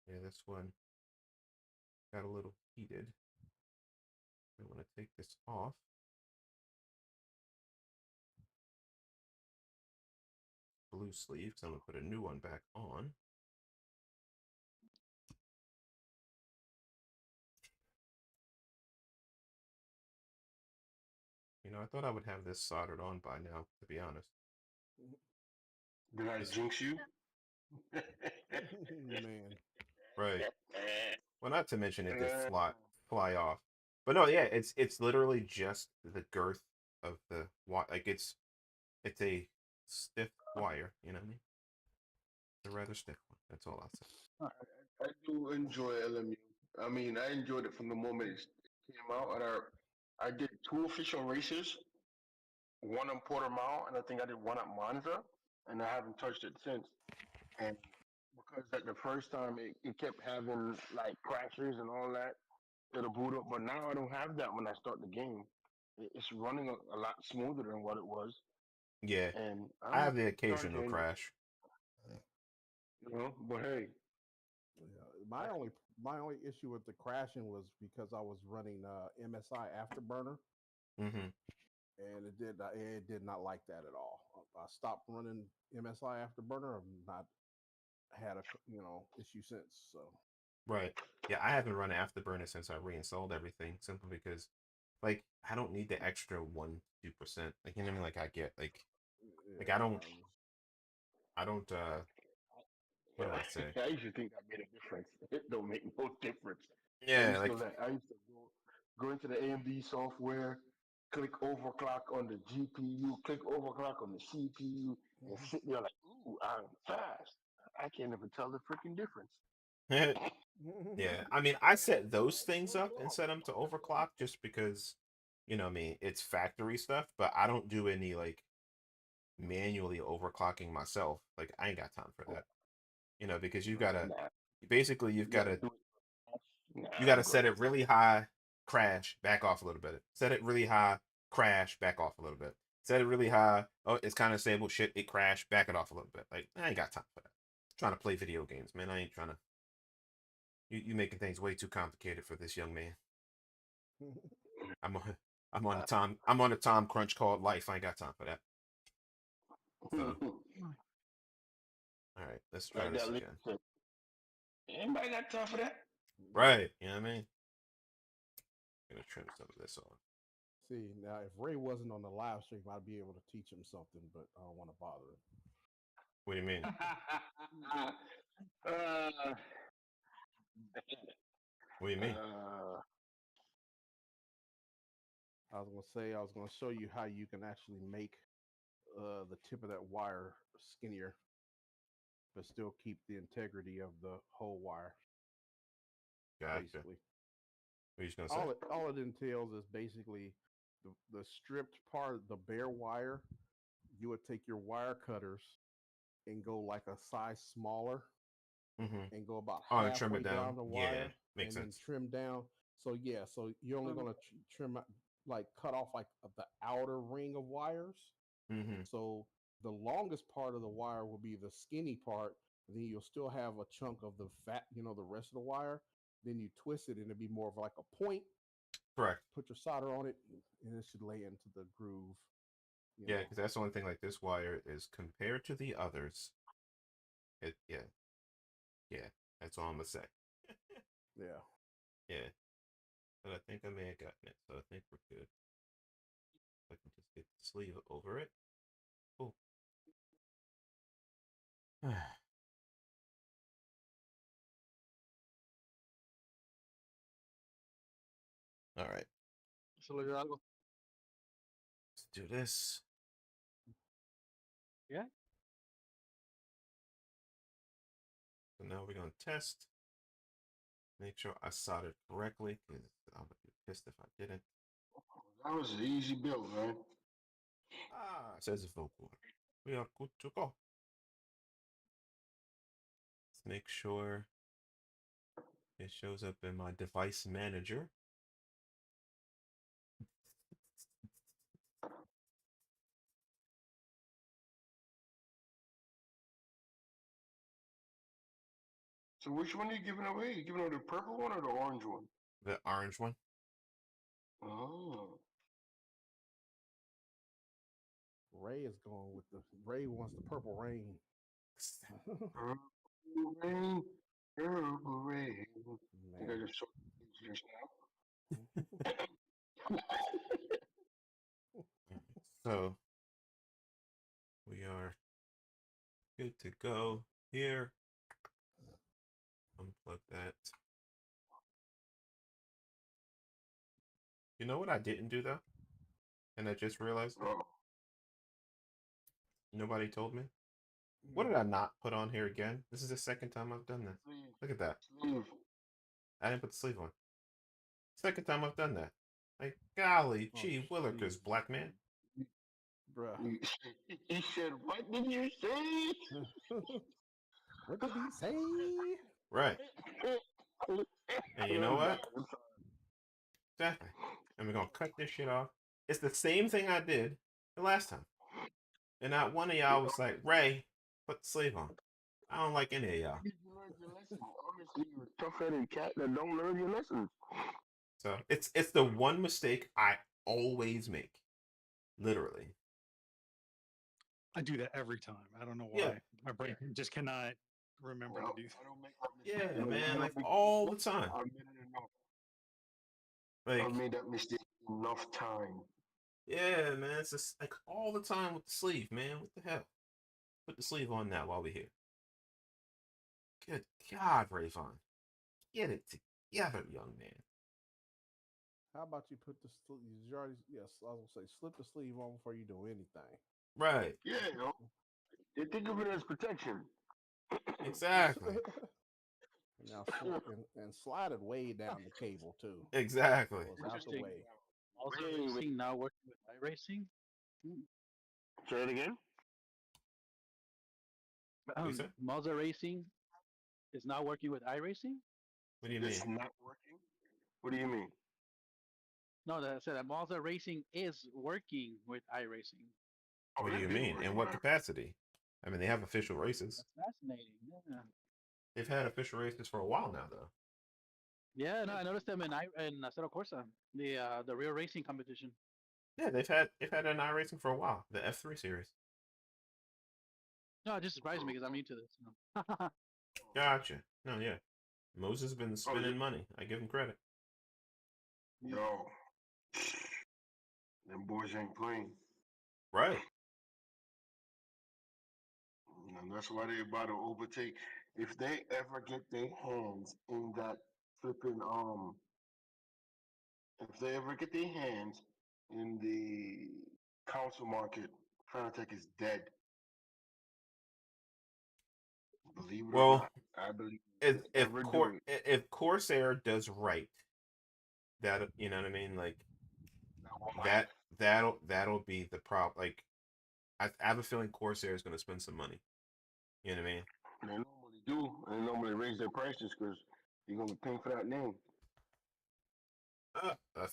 Yeah, this one got a little heated. I want to take this off. Blue sleeve because I'm gonna put a new one back on. You know, I thought I would have this soldered on by now, to be honest. Did I jinx you? Man, Right. Well, not to mention it did fly off. But no, yeah, it's literally just the girth of the wire. Like it's a stiff wire. You know what I mean? It's a rather stiff one. That's all I'll say. I do enjoy LMU. I mean, I enjoyed it from the moment it came out. And I did 2 official races, one on Portimao, and I think I did one at Monza, and I haven't touched it since. And because at the first time it kept having like crashes and all that, it'll boot up. But now I don't have that when I start the game. It's running a lot smoother than what it was, Yeah, and I I'm have the starting to occasional enjoy crash. it, you know. But hey, yeah, my only issue with the crashing was because I was running MSI Afterburner, Mm-hmm. and it did not like that at all. I stopped running MSI Afterburner. I've not had a issue since. So Right. Yeah, I haven't run Afterburner since I reinstalled everything, simply because, like, I don't need the extra 1-2%. Like, you know what I mean? Like, I get like yeah, I don't. What do I say? I used to think that made a difference. It don't make no difference. Yeah, like I used to go into the AMD software, click overclock on the GPU, click overclock on the CPU, and sit there like, ooh, I'm fast. I can't even tell the freaking difference. yeah. I mean, I set those things up and set them to overclock just because, you know, what I mean, it's factory stuff, but I don't do any like manually overclocking myself. Like, I ain't got time for that. You know, because you gotta Nah, basically you gotta do it. Nah, you I'm gotta good. set it really high, crash, back off a little bit. Set it really high, crash, back off a little bit. Set it really high. Oh, it's kind of stable. Shit, it crashed. Back it off a little bit. Like I ain't got time for that. I'm trying to play video games, man. I ain't trying to. You making things way too complicated for this young man. I'm on, I'm on a time crunch called life. I ain't got time for that. So, all right, let's try Like this that lady again. said, anybody got time for that? Right, you know what I mean? I'm gonna trim some of this off. see now if Ray wasn't on the live stream, I'd be able to teach him something, but I don't want to bother him. What do you mean? uh, What do you mean? I was gonna show you how you can actually make the tip of that wire skinnier, but still keep the integrity of the whole wire. Gotcha. Basically, What are you just gonna say? all it entails is basically the stripped part, the bare wire. You would take your wire cutters and go like a size smaller Mm-hmm. and go about Oh, and trim halfway it down. down the Yeah, wire makes and then sense. trim down. So yeah, so you're only going to trim like cut off like the outer ring of wires. Mm-hmm. So the longest part of the wire will be the skinny part. Then you'll still have a chunk of the fat, the rest of the wire. Then you twist it and it'll be more of like a point. Correct. Put your solder on it and it should lay into the groove. You Yeah, know. because that's the one thing. Like this wire is compared to the others. Yeah. That's all I'm gonna say. Yeah. Yeah, but I think I may have gotten it, so I think we're good. I can just get the sleeve over it. Oh. All right, Solo yo algo. let's do this. Yeah. So now we're gonna test. Make sure I soldered correctly, because I would be pissed if I didn't. That was an easy build, man. Says vocal. We are good to go. Let's make sure it shows up in my device manager. So which one are you giving away? You giving away the purple one or the orange one? The orange one. Oh. Ray is going with the Ray wants the purple rain. Purple rain, purple rain. I think I Man. just saw it just now. So we are good to go here. Unplug that. You know what I didn't do though? And I just realized it. Oh. Nobody told me. What did I not put on here again? This is the second time I've done this. Sleeve. Look at that. Sleeve. I didn't put the sleeve on. Second time I've done that. Like, golly, Oh, gee willikers, black man. Bruh. He said, "What did you say?" What did he say? Right. And you know what? Exactly. And we're going to cut this shit off. It's the same thing I did the last time. And not one of y'all was like, Ray, put the sleeve on. I don't like any of y'all. You learned your lesson. Honestly, you're a tough-headed cat that don't learn your lessons. So it's the one mistake I always make. Literally. I do that every time. I don't know why. Yeah. My brain just cannot remember Well, to do I that. don't make that mistake. Yeah, man, I like make- all the time. I've made it enough. Like, I've made that mistake enough time. yeah, man, it's just like all the time with the sleeve, man. What the hell? Put the sleeve on now while we're here. Good God, Rayvon. Get it together, young man. How about you put the sleeve? You already, yes, I was gonna say, slip the sleeve on before you do anything. Right. Yeah, you know, they think of it as protection. Exactly. Now and slide it way down the cable too. Exactly. So it's out the Interesting. way. Also Wait. racing now working with iRacing. Say it again. What you say? Mazda Racing is now working with iRacing. What do you mean? It's not working. What do you mean? No, that said that Mazda Racing is working with iRacing. What do you they've been mean? In working what on it. capacity? I mean, they have official races. That's fascinating. Yeah. They've had official races for a while now, though. Yeah, no, I noticed them in Assetto Corsa, the real racing competition. Yeah, they've had an iRacing for a while. The F3 series. No, it just surprised me because I'm new to this. You Gotcha. No, yeah. Moses has been spending yeah. money. I give him credit. Yo, them boys ain't playing. Right. And that's why they about to overtake. If they ever get their hands in that flipping if they ever get their hands in the console market, Fanatec is dead. Believe it or Well, not, I believe if they ever do it. if Corsair does right, that, you know what I mean, like that'll be the problem. Like, I have a feeling Corsair is going to spend some money. You know what I mean? They normally do, and they normally raise their prices because you're gonna be paying for that name.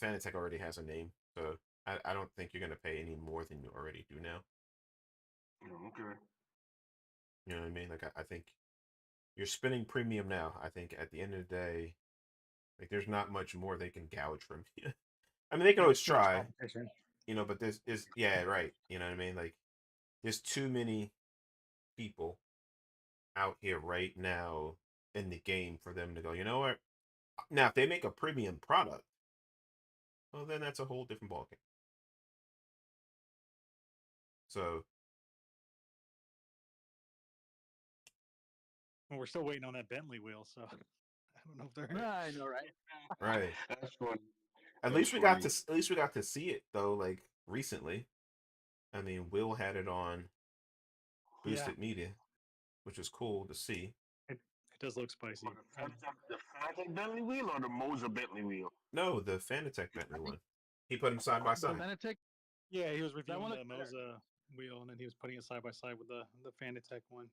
Fanatec already has a name, so I don't think you're going to pay any more than you already do now. Okay. You know what I mean? Like, I think you're spending premium now. I think at the end of the day, like, there's not much more they can gouge from you. I mean, they can always try. you know, but there's is yeah, right. You know what I mean? Like, there's too many people out here right now in the game for them to go, you know what? Now, if they make a premium product, well, then that's a whole different ballgame. So, Well, we're still waiting on that Bentley wheel, so I don't know if they're. I know, right? right. That's funny. At That's least we got funny. to at least we got to see it though, like recently. I mean, Will had it on Yeah, Boosted Media, which was cool to see. it does look spicy. What, the Fanatec Bentley wheel or the Moser Bentley wheel? No, the Fanatec Bentley one. He put them side by The side. Fanatec, Yeah, he was that reviewing one the looks better. Moza wheel, and then he was putting it side by side with the Fanatec one.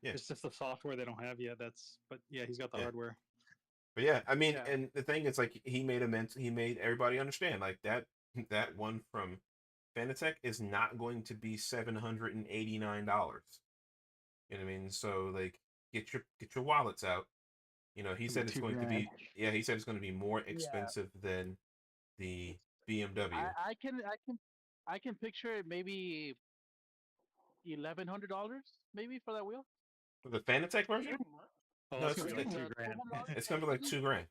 Yeah. It's just the software they don't have yet. But yeah, he's got the Yeah. hardware. But yeah, I mean, Yeah. and the thing is, like, he made everybody understand, like that one from Fanatec is not going to be $789. You know what I mean? So like, get your wallets out. You know, he It'll said be it's $2 going to grand. be he said it's going to be more Yeah. expensive than the BMW. I can picture it maybe $1,100 maybe for that wheel. For the Fanatec version? Oh, No, that's it's gonna be like it's, $2 grand. it's going to be like $2 grand.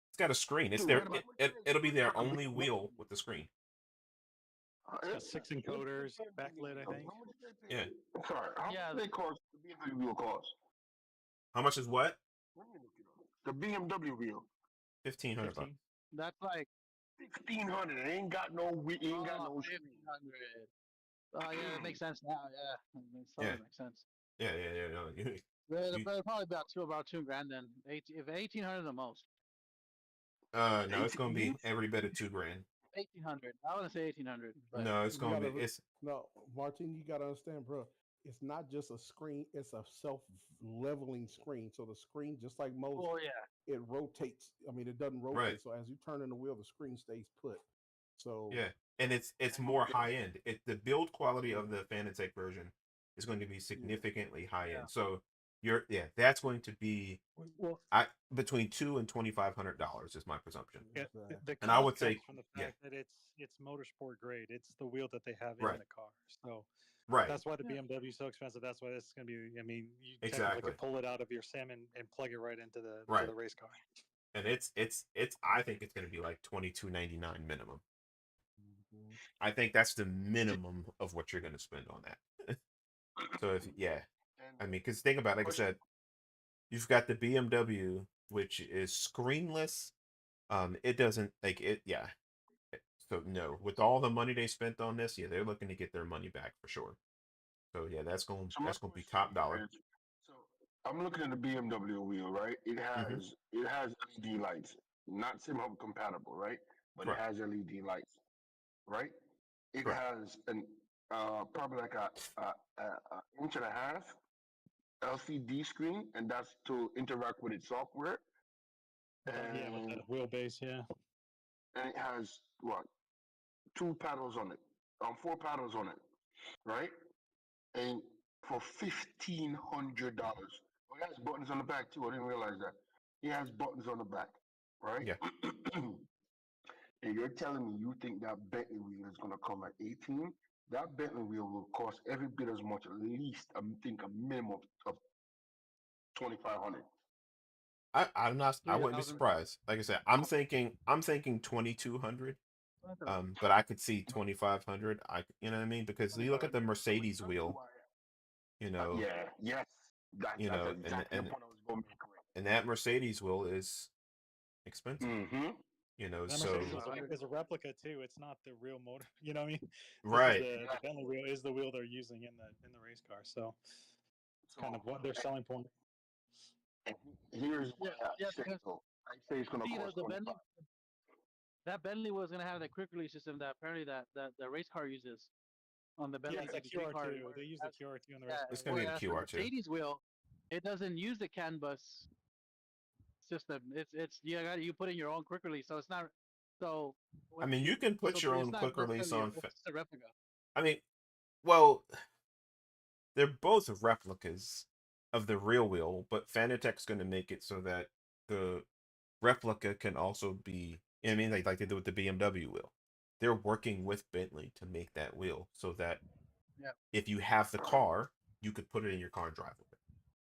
It's got a screen. It's Dude, their what it'll be their only wheel with the screen. It's got 6 encoders, backlit, I think. Yeah. Sorry, how Yeah. much they cost? The BMW wheel cost? How much is what? The BMW wheel. $1,500. 15. That's like 1,500. It ain't got no. It ain't got no. 1,500. Oh yeah, that makes sense now. Yeah, that makes sense. Yeah. No, But probably about $2 then. If 1,800 the most. no, it's gonna be every bit of $2 grand. 1,800. I want to say 1,800. But No, it's You gonna be gotta- No, Martin, you got to understand, bro. It's not just a screen; it's a self-leveling screen. So the screen, just like most, oh yeah, it rotates. I mean, it doesn't rotate. Right. So as you turn in the wheel, the screen stays put. So yeah, and it's more high end. The build quality of the Fanatec version is going to be significantly high end. So that's going to be Well, between $200 and $2,500 is my presumption. yeah, Exactly. the And I cost would say- comes from the yeah. fact that it's motorsport grade. It's the wheel that they have Right. in the car. So Right. that's why the Yeah. BMW is so expensive. That's why this is going to be. I mean, you technically Exactly. could pull it out of your sim and plug it right into the Right. to the race car. And it's I think it's going to be like $2,299 minimum. Mhm. I think that's the minimum of what you're going to spend on that. So I mean, because think about it, like I said, you've got the BMW, which is screenless. It doesn't like it. Yeah. So no, with all the money they spent on this, they're looking to get their money back for sure. So yeah, that's going So my to be question top dollar. is, So I'm looking at the BMW wheel, right? It has LED lights, not SimHub compatible, right? But Correct. it has LED lights, right? It Correct. has an probably like a inch and a half LCD screen, and that's to interact with its software. Yeah, with And, the wheelbase. Yeah. and it has what 4 paddles on it, right? And for $1,500. Well, it has buttons on the back too. I didn't realize that. It has buttons on the back, right? Yeah. And you're telling me you think that Bentley wheel is gonna come at 18? That Bentley wheel will cost every bit as much, at least I think a minimum of 2,500. I'm not. I wouldn't be 3,000. surprised. Like I said, I'm thinking 2,200. But I could see 2,500. You know what I mean? Because you look at the Mercedes wheel, you know, Yes. That's You know, exactly and- the point I was going to make. and that Mercedes wheel is expensive. Mm-hmm. You know, That so Mercedes is a replica too. It's not the real motor. You know what I mean? right. The Bentley wheel is the wheel they're using in the race car. So it's kind of what their selling point. Here's Yeah, why yeah, I say because- so. I say it's gonna See, cost the 25. Bentley, that Bentley was gonna have the quick release system that apparently that the race car uses on the Bentley Yeah, it's a 53 car. QR2. They use the QR2 on the race Yeah, car. It's gonna be the whereas QR2. Mercedes wheel, it doesn't use the CAN bus system. It's you put in your own quick release, so it's not. So I mean, you can put your it's own not quick release necessarily on. It's just a replica. I mean, well, they're both replicas of the real wheel, but Fanatec's going to make it so that the replica can also be. I mean, like they do with the BMW wheel. they're working with Bentley to make that wheel so that Yeah. if you have the car, you could put it in your car and drive with it.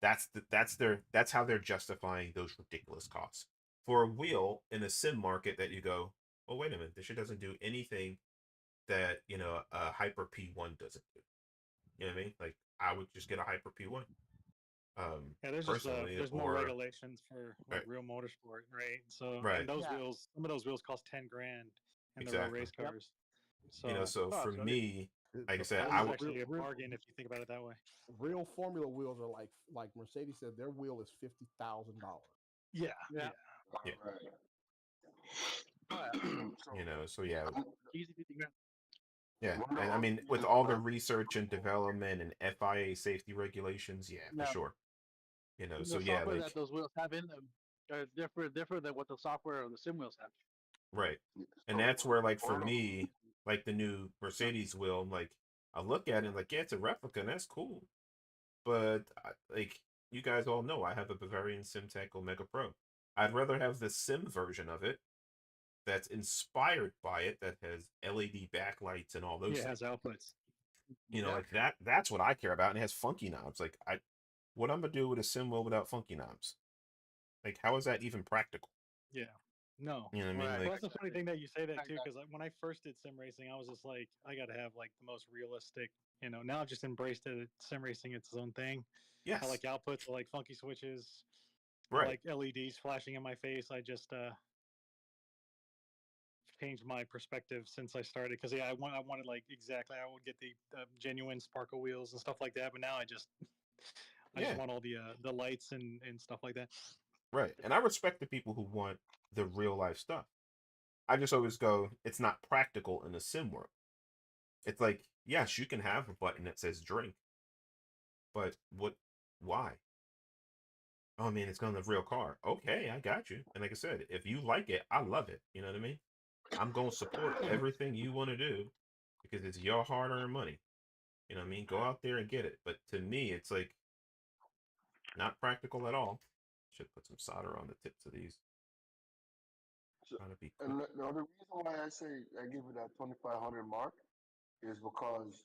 That's how they're justifying those ridiculous costs for a wheel in a sim market that you go, oh wait a minute, this shit doesn't do anything that a Hyper P1 doesn't do. You know what I mean? Like I would just get a Hyper P1. Yeah, there's just Personally, there's more regulations for like right, real motorsport, right? So right, and those Yeah. wheels, some of those wheels cost 10 grand in the real exactly. race Yep. cars. So So Oh, for so me, like I the said, this I is would, actually a real, bargain if you think about it that way. real Formula wheels are like Mercedes said, their wheel is $50,000. Yeah, Yeah. yeah, Oh, yeah. so yeah, Easy 50 grand. yeah, one of the and I other mean with reasons all why the I think research and development and FIA safety regulations, yeah, for Yeah. sure. So The yeah, software like that those wheels have in them are different than what the software or the sim wheels have. right, and so that's where like for one of the me, like the new Mercedes wheel, I'm like I look at it and like yeah, it's a replica and that's cool, but like you guys all know, I have a Bavarian Simtec Omega Pro. I'd rather have the sim version of it that's inspired by it that has LED backlights and all those yeah, it things. has outputs. Yeah. Like that's what I care about, and it has funky knobs. Like what I'm gonna do with a sim wheel without funky knobs? Like how is that even practical? Yeah, no. You know what I mean? Right. Well, Like that's the funny thing that you say that too, Exactly. because when I first did sim racing, I was just like, I got to have like the most realistic. Now I've just embraced it. Sim racing, it's its own thing. I yes, like outputs. I like funky switches. I right, like LEDs flashing in my face. I just changed my perspective since I started because yeah, I wanted like exactly. I would get the genuine sparkle wheels and stuff like that, but now I just yeah, want all the lights and stuff like that. right. And I respect the people who want the real life stuff. I just always go, it's not practical in a sim world. It's like, yes, you can have a button that says drink, but what? Why? Oh man, it's on the real car. Okay, I got you. And like I said, if you like it, I love it. You know what I mean? I'm going to support everything you want to do because it's your hard-earned money. You know what I mean? Go out there and get it. But to me, it's like not practical at all. Should put some solder on the tips of these. So, Trying to be quick. and the other reason why I say I give it that 2,500 mark is because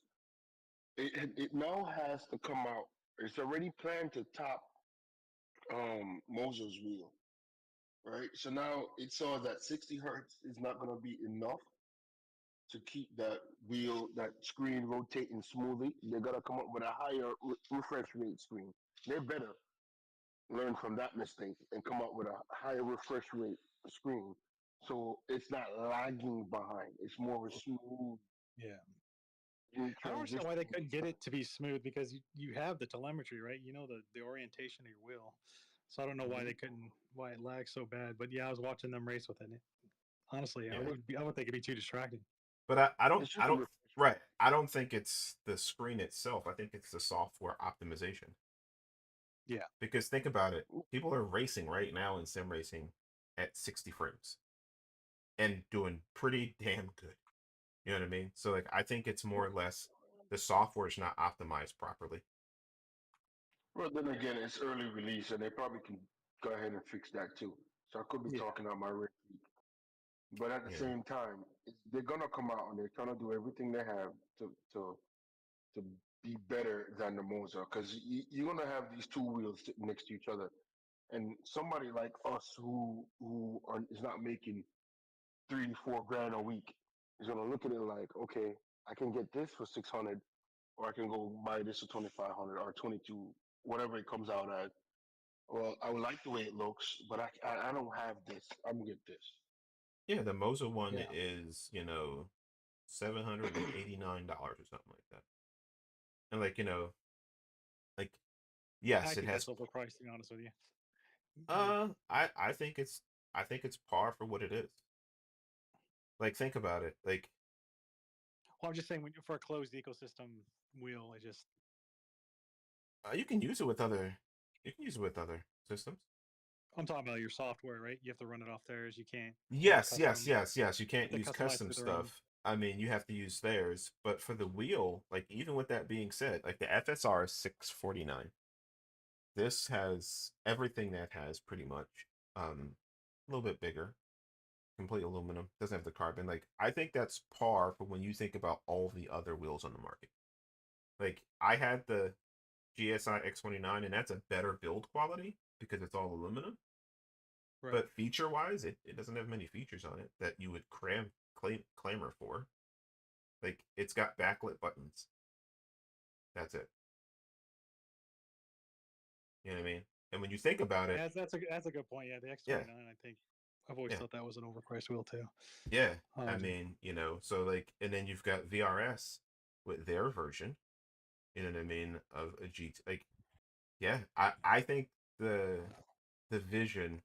it now has to come out. It's already planned to top Moser's wheel, right? So now it saw that 60 hertz is not going to be enough to keep that wheel, that screen rotating smoothly. They got to come up with a higher refresh rate screen. They better learn from that mistake and come up with a higher refresh rate screen. So it's not lagging behind. It's more of a smooth Yeah. I don't understand transition. why they couldn't get it to be smooth because you have the telemetry, right? You know the orientation of your wheel. So I don't know why they couldn't why it lags so bad. But yeah, I was watching them race with it. Honestly, Yeah. I would think it'd be too distracting. But It's just a refresh right. I don't think it's the screen itself. I think it's the software optimization. Yeah. Because think about it. People are racing right now in sim racing at 60 frames and doing pretty damn good. You know what I mean? So like I think it's more or less the software is not optimized properly. Well, then again, it's early release, and they probably can go ahead and fix that too. So I could be Yeah. talking out my rear feet. But at the Yeah. same time, they're gonna come out and they're trying to do everything they have to be better than the Moza, because you're gonna have these two wheels sitting next to each other, and somebody like us is not making 3 to 4 grand a week is gonna look at it like, okay, I can get this for 600, or I can go buy this for 2,500 or 22, whatever it comes out at. Well, I would like the way it looks, but I don't have this. I'm gonna get this. Yeah, the Moza one Yeah. is, $789 or something like that. And like, like I yes, it think has that's overpriced, to be honest with you. I think it's par for what it is. Like think about it. Like Well, I'm just saying for a closed ecosystem wheel, it just you can use it with other systems. I'm talking about your software, right? You have to run it off theirs. You can't Yes, yes, custom yes, yes. You can't to use customize custom to their own. stuff. I mean, you have to use theirs. But for the wheel, like even with that being said, like the FSR is 649. This has everything that has pretty much. A little bit bigger. complete aluminum. Doesn't have the carbon. Like I think that's par for when you think about all the other wheels on the market. Like I had the GSI X29, and that's a better build quality because it's all aluminum. Right. But feature wise, it doesn't have many features on it that you would clamor for. Like it's got backlit buttons. That's it. You know what I mean? And when you think about it, Yeah, that's a good point. Yeah, the X29, I think I've always thought that was an overpriced wheel too. yeah, I mean, you know, so like, and then you've got VRS with their version, you know what I mean, of a GT. Like, yeah, I think the vision,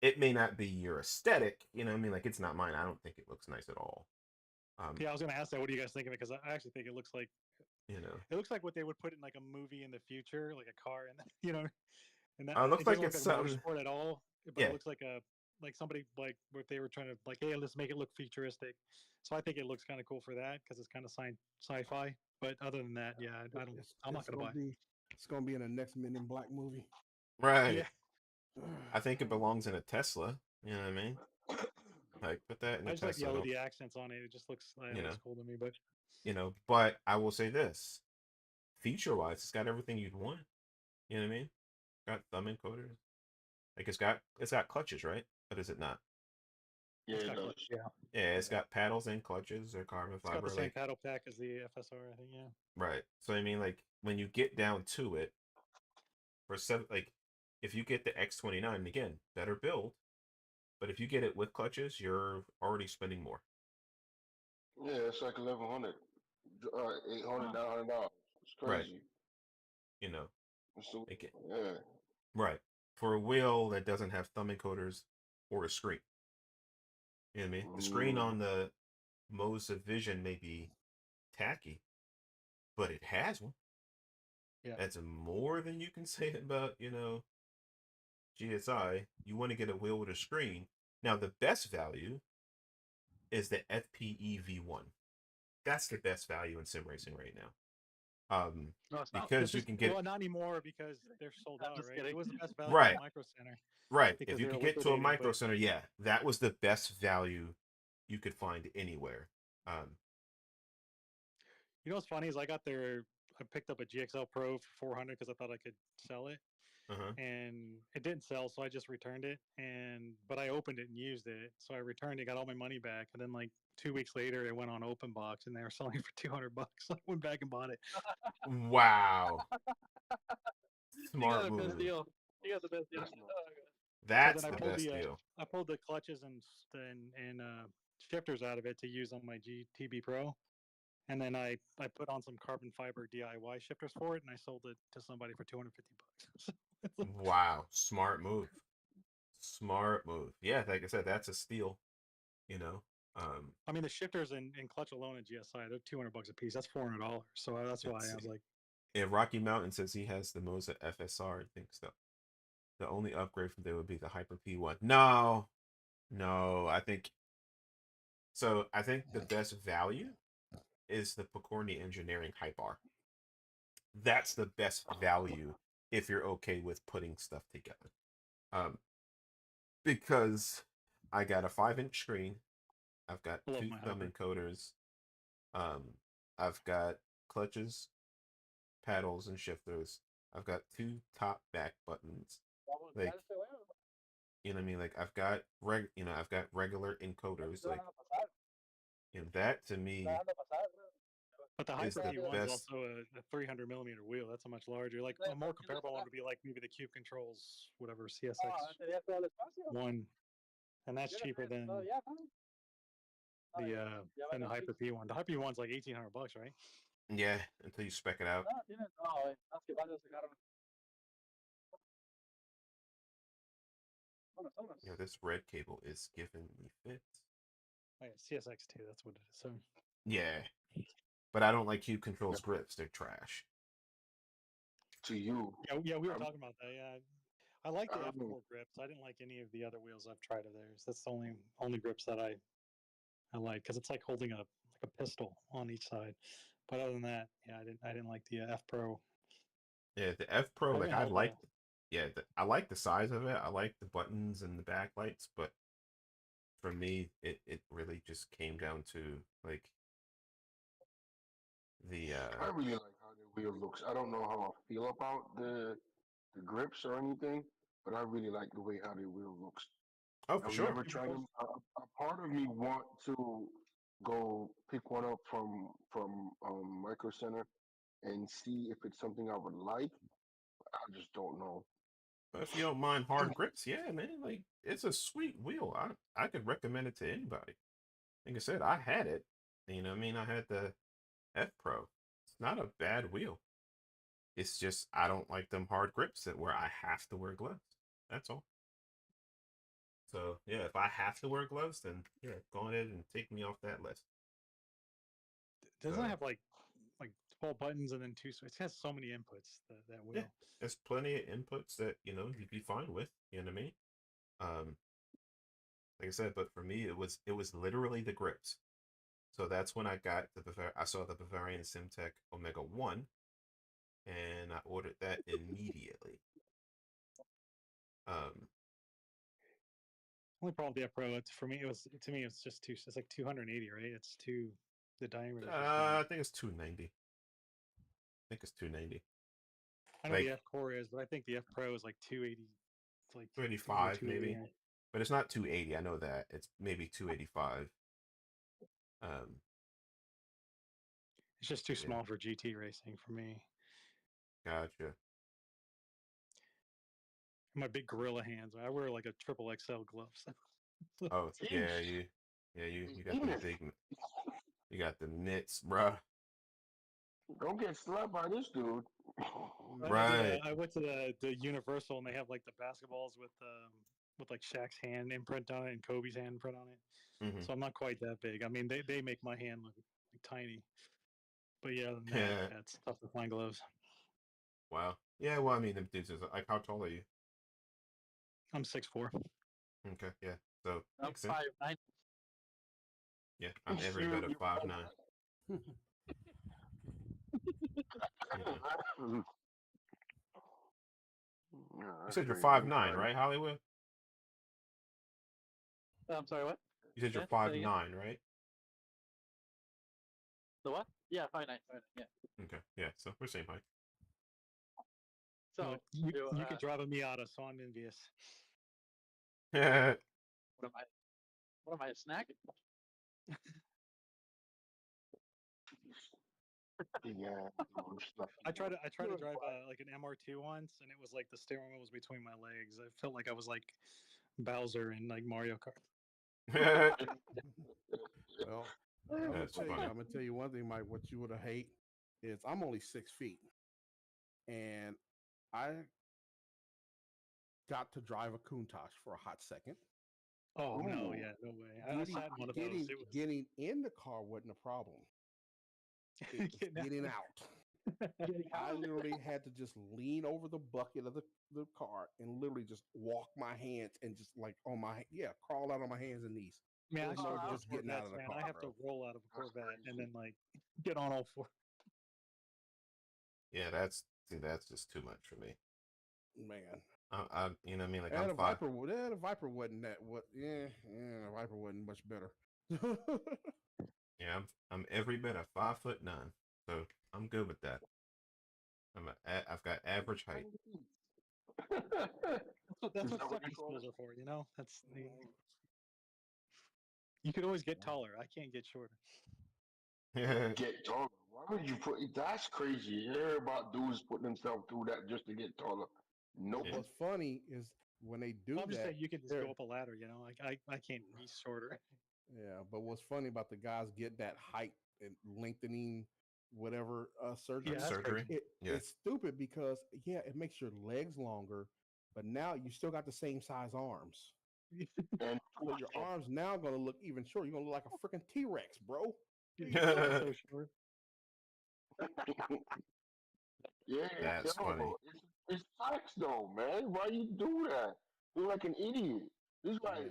it may not be your aesthetic, you know what I mean? Like, it's not mine. I don't think it looks nice at all. Yeah, I was gonna ask that. What do you guys think of it? Because I actually think it looks like, you know, it looks like what they would put in like a movie in the future, like a car, and you know, and that it looks it like doesn't look it's like something. motorsport at all. But Yeah, it looks like somebody like if they were trying to like, hey, let's make it look futuristic. So I think it looks kind of cool for that because it's kind of sci-fi. But other than that, yeah, I don't. I'm not gonna buy it. It's gonna be in the next Men in Black movie. right. Yeah, I think it belongs in a Tesla. You know what I mean? Like, put that in I a just like the Tesla. LED accents on it. It just looks You looks know, cool to me. But but I will say this: feature wise, it's got everything you'd want. You know what I mean? Got thumb encoders. Like it's got clutches, right? But is it not? Yeah, it's it got does. clutch. Yeah, Yeah, it's got paddles and clutches. They're carbon it's got fiber. the same Like paddle pack as the FSR. I think. Yeah. right. So I mean, like when you get down to it, for seven, like if you get the X29 again, better build. But if you get it with clutches, you're already spending more. Yeah, it's like 1100, 800, $900. It's Right. crazy. You know, It's the, like it, yeah. right for a wheel that doesn't have thumb encoders or a screen. You know what I mean? The screen Mm, on the Moza Vision may be tacky, but it has one. Yeah. That's more than you can say about, GSI. You want to get a wheel with a screen. Now, the best value is the FPE V1. That's the best value in sim racing right now. No, it's not. Because you can get Well, not anymore because they're sold I'm out, just right? kidding. It was the best value right, at Micro Center right. If because you they were could get to a liquidating. micro But center, yeah, that was the best value you could find anywhere. you know what's funny is I picked up a GXL Pro for 400 because I thought I could sell it, Uh-huh. and it didn't sell, so I just returned it. But I opened it and used it, so I returned it, got all my money back, and then like 2 weeks later, it went on open box and they were selling it for $200. So I went back and bought it. Wow. You got Smart the best move. deal. You got the best deal. that's not. So That's then the best deal. I pulled the clutches and shifters out of it to use on my GTB Pro. And then I put on some carbon fiber DIY shifters for it, and I sold it to somebody for $250. Wow. Smart move. Smart move. Yeah, like I said, that's a steal, you know. I mean, the shifters and clutch alone at GSI, they're $200 a piece. That's $400. So that's why Let's I was see. like, And Rocky Mountain says he has the Moza FSR. I think so. The only upgrade from there would be the Hyper P1. No, no. I think so. I think the best value is the Pokorny Engineering Hyper. That's the best value if you're okay with putting stuff together. Um, because I got a 5-inch screen. I've got I love two my thumb Hyper. encoders. I've got clutches, paddles, and shifters. I've got 2 top back buttons. Like, you know what I mean? Like I've got I've got regular encoders. Like, that to me But the is Hyper the P1 is best. also a 300 millimeter wheel. That's a much larger. Like a more comparable one would be like maybe the Cube Controls, whatever CSX one, and that's cheaper than the Hyper P1. The Hyper P1's like $1,800, right? Yeah, until you spec it out. This red cable is giving me fits. Oh, yeah, CSX2, that's what it is. So Yeah, but I don't like Cube Controls grips. They're trash. To you. yeah, we were I'm, talking about that. Yeah, I like the I'm, F4 grips. I didn't like any of the other wheels I've tried of theirs. That's the only grips that I like because it's like holding a pistol on each side. But other than that, yeah, I didn't like the F Pro. Yeah, the F Pro, I like even I held like. Yeah, I like the size of it. I like the buttons and the backlights, but for me, it really just came down to like the I really like how the wheel looks. I don't know how I feel about the grips or anything, but I really like the way how the wheel looks. oh, for I've sure. never tried them. A part of me want to go pick one up from Micro Center and see if it's something I would like. I just don't know. If you don't mind hard grips, yeah, man, like it's a sweet wheel. I could recommend it to anybody. Like I said, I had it. You know, what I mean, I had the F Pro. It's not a bad wheel. It's just I don't like them hard grips that where I have to wear gloves. That's all. So yeah, if I have to wear gloves, then yeah, go ahead and take me off that list. Doesn't So it have like 12 buttons and then two? It has so many inputs. That yeah, wheel. there's plenty of inputs that you'd be fine with. You know what I mean? Um, like I said, but for me, it was literally the grips. So that's when I got I saw the Bavarian Simtec Omega 1, and I ordered that immediately. Um, Only problem with the F Pro, it's for me. It was to me. It's just too. It's like 280, right? It's too. The diameter is just I wrong. think it's 290. I think it's 290. I know Like the F Core is, but I think the F Pro is like 280. It's like 285 280. maybe, but it's not 280. I know that it's maybe 285. Um, It's just too yeah, small for GT racing for me. gotcha. My big gorilla hands. I wear like a triple XL gloves. Oh yeah, Jeez. you got Even them if big, you got the knits, bruh. don't get slapped by this dude. Right. I went to the Universal and they have like the basketballs with like Shaq's hand imprint on it and Kobe's hand imprint on it. Mm-hmm. So I'm not quite that big. I mean, they make my hand look like tiny. But yeah, other than that, Yeah. yeah, it's tough to find gloves. Wow. Yeah. Well, I mean, them dudes is like, how tall are you? I'm 6'4". Okay. Yeah. So I'm makes sense. 5'9". Yeah. I'm every bit of 5'9". Yeah. Yeah, You that's said you're crazy. 5'9", right, Hollywood? I'm sorry, what? You said you're Yeah, say five it again. nine, right? The what? Yeah, 5'9", 5'9", yeah. Okay. Yeah. So we're same height. So, You could drive a Miata, so I'm envious. Yeah. what am I? What am I, a snack? Yeah, I tried to drive like an MR2 once, and it was like the steering wheel was between my legs. I felt like I was like Bowser in like Mario Kart. Well, That's funny. I'm gonna tell you one thing, Mike. What you would have hate is I'm only 6 feet, and I got to drive a Countach for a hot second. Oh no, Ooh. yeah, no way. I sat in one of those. It was Getting in the car wasn't a problem. It was getting out. I literally had to just lean over the bucket of the car and literally just walk my hands and just like on my crawl out on my hands and knees. Man, I There's no struggle with just getting out Corvettes, of the man. car, I have bro. to roll out of a That's Corvette and crazy. then like get on all four. Yeah. That's just too much for me. Man. You know what I mean? Like And I'm a five. Viper, a Viper wasn't that. What? Yeah, a Viper wasn't much better. Yeah. I'm every bit of 5'9", so I'm good with that. I've got average height. That's Is what that what they stepping call stools it? are for, you know. You could always get taller. I can't get shorter. Get taller. Why would you put? That's crazy. You hear about dudes putting themselves through that just to get taller? Nope. Yeah. What's funny is when they do I'm just that. saying you can just they're- go up a ladder, you know. Like I can't be shorter. Yeah, but what's funny about the guys get that height and lengthening, whatever surgery. Yeah, that's Surgery. crazy. Yeah. It's stupid because it makes your legs longer, but now you still got the same size arms. And So your arms now gonna look even shorter. You're gonna look like a freaking T-Rex, bro. That's so short. yeah, That's funny. yo, it's facts though, man. Why you do that? You're like an idiot. It's like Yeah.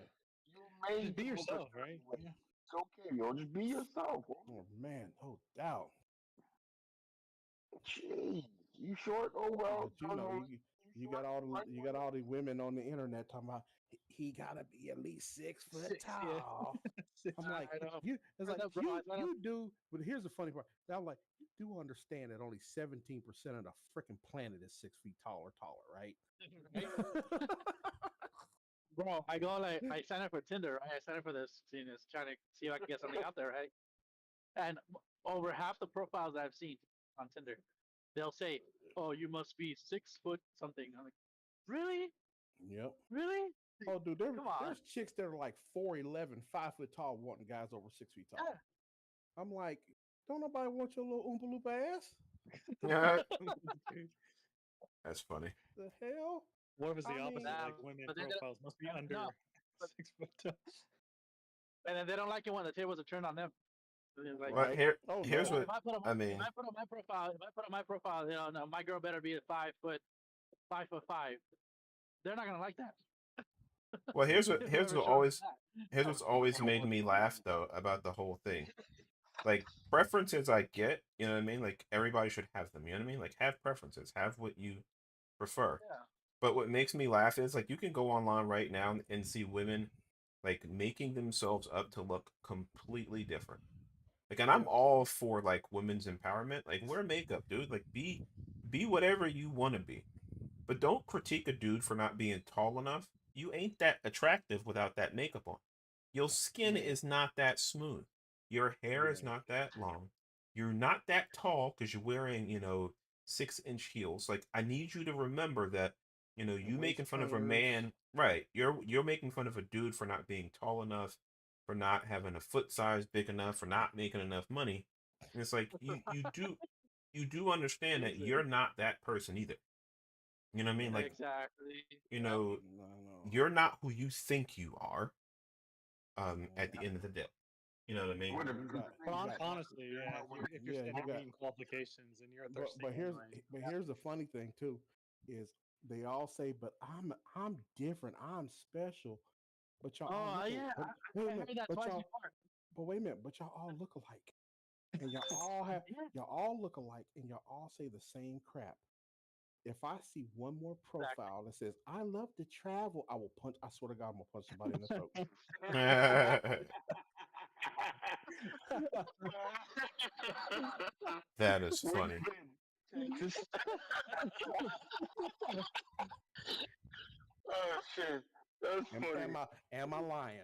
you're made Just be to look a yourself, certain right? way. Yeah. It's okay, yo. Just be yourself. Oh man, no doubt. Jeez, you short? Oh well. But you know, you got all the women on the internet talking about he gotta be at least 6 foot 6, yeah. tall. I'm like, I know. you. It's I like know, bro, I know. you do. But here's the funny part. I'm like, you do understand that only 17% of the freaking planet is 6 feet tall or taller, right? Right? Bro, I go like I sign up for Tinder, right? I sign up for this, trying to see if I can get something out there, right? And over half the profiles I've seen on Tinder, they'll say, "Oh, you must be 6 foot something." I'm like, really, Yep. really? Oh, dude, Come on. there's chicks that are like 4'11", 5 foot tall, wanting guys over 6 feet tall. Yeah. I'm like, don't nobody want your little Oompa Loompa ass? Yeah, that's funny. The hell? What if it's the I opposite? mean- Like women But then profiles must be under no, but- 6 foot tall. and then they don't like it when the tables are turned on them. It's like, Well, Oh, here's no. what if I put on I my, mean. if I put on my profile, you know, no, my girl better be at 5'5". They're not gonna like that. Well, here's what Whoever shows always that. here's what's always made me laugh though about the whole thing. Like preferences I get, you know what I mean? Like everybody should have them, you know what I mean? Like have preferences, have what you prefer. Yeah. But what makes me laugh is like you can go online right now and see women like making themselves up to look completely different. Like, and I'm all for like women's empowerment. Like wear makeup, dude. Like be whatever you want to be. But don't critique a dude for not being tall enough. You ain't that attractive without that makeup on. Your skin is not that smooth. Your hair is not that long. You're not that tall because you're wearing, 6-inch heels. Like I need you to remember that, you making fun of a man, right? You're making fun of a dude for not being tall enough, for not having a foot size big enough, for not making enough money. And it's like you do understand that you're not that person either. You know what I mean? Like, Exactly. know, No. you're not who you think you are. At the end of the day, you know what I mean? Honestly, yeah. If you're saying you're meeting qualifications and you're a third But here's the funny thing too, is they all say, but I'm different, I'm special, but y'all all Oh look yeah, but, I wait a heard minute, that but twice y'all, before. but wait a minute, but y'all all look alike, and y'all all look alike, and y'all all say the same crap. If I see one more profile that says I love to travel, I will punch. I swear to God, I'm gonna punch somebody in the throat. That is funny. Oh shit, that's funny. Am I lying?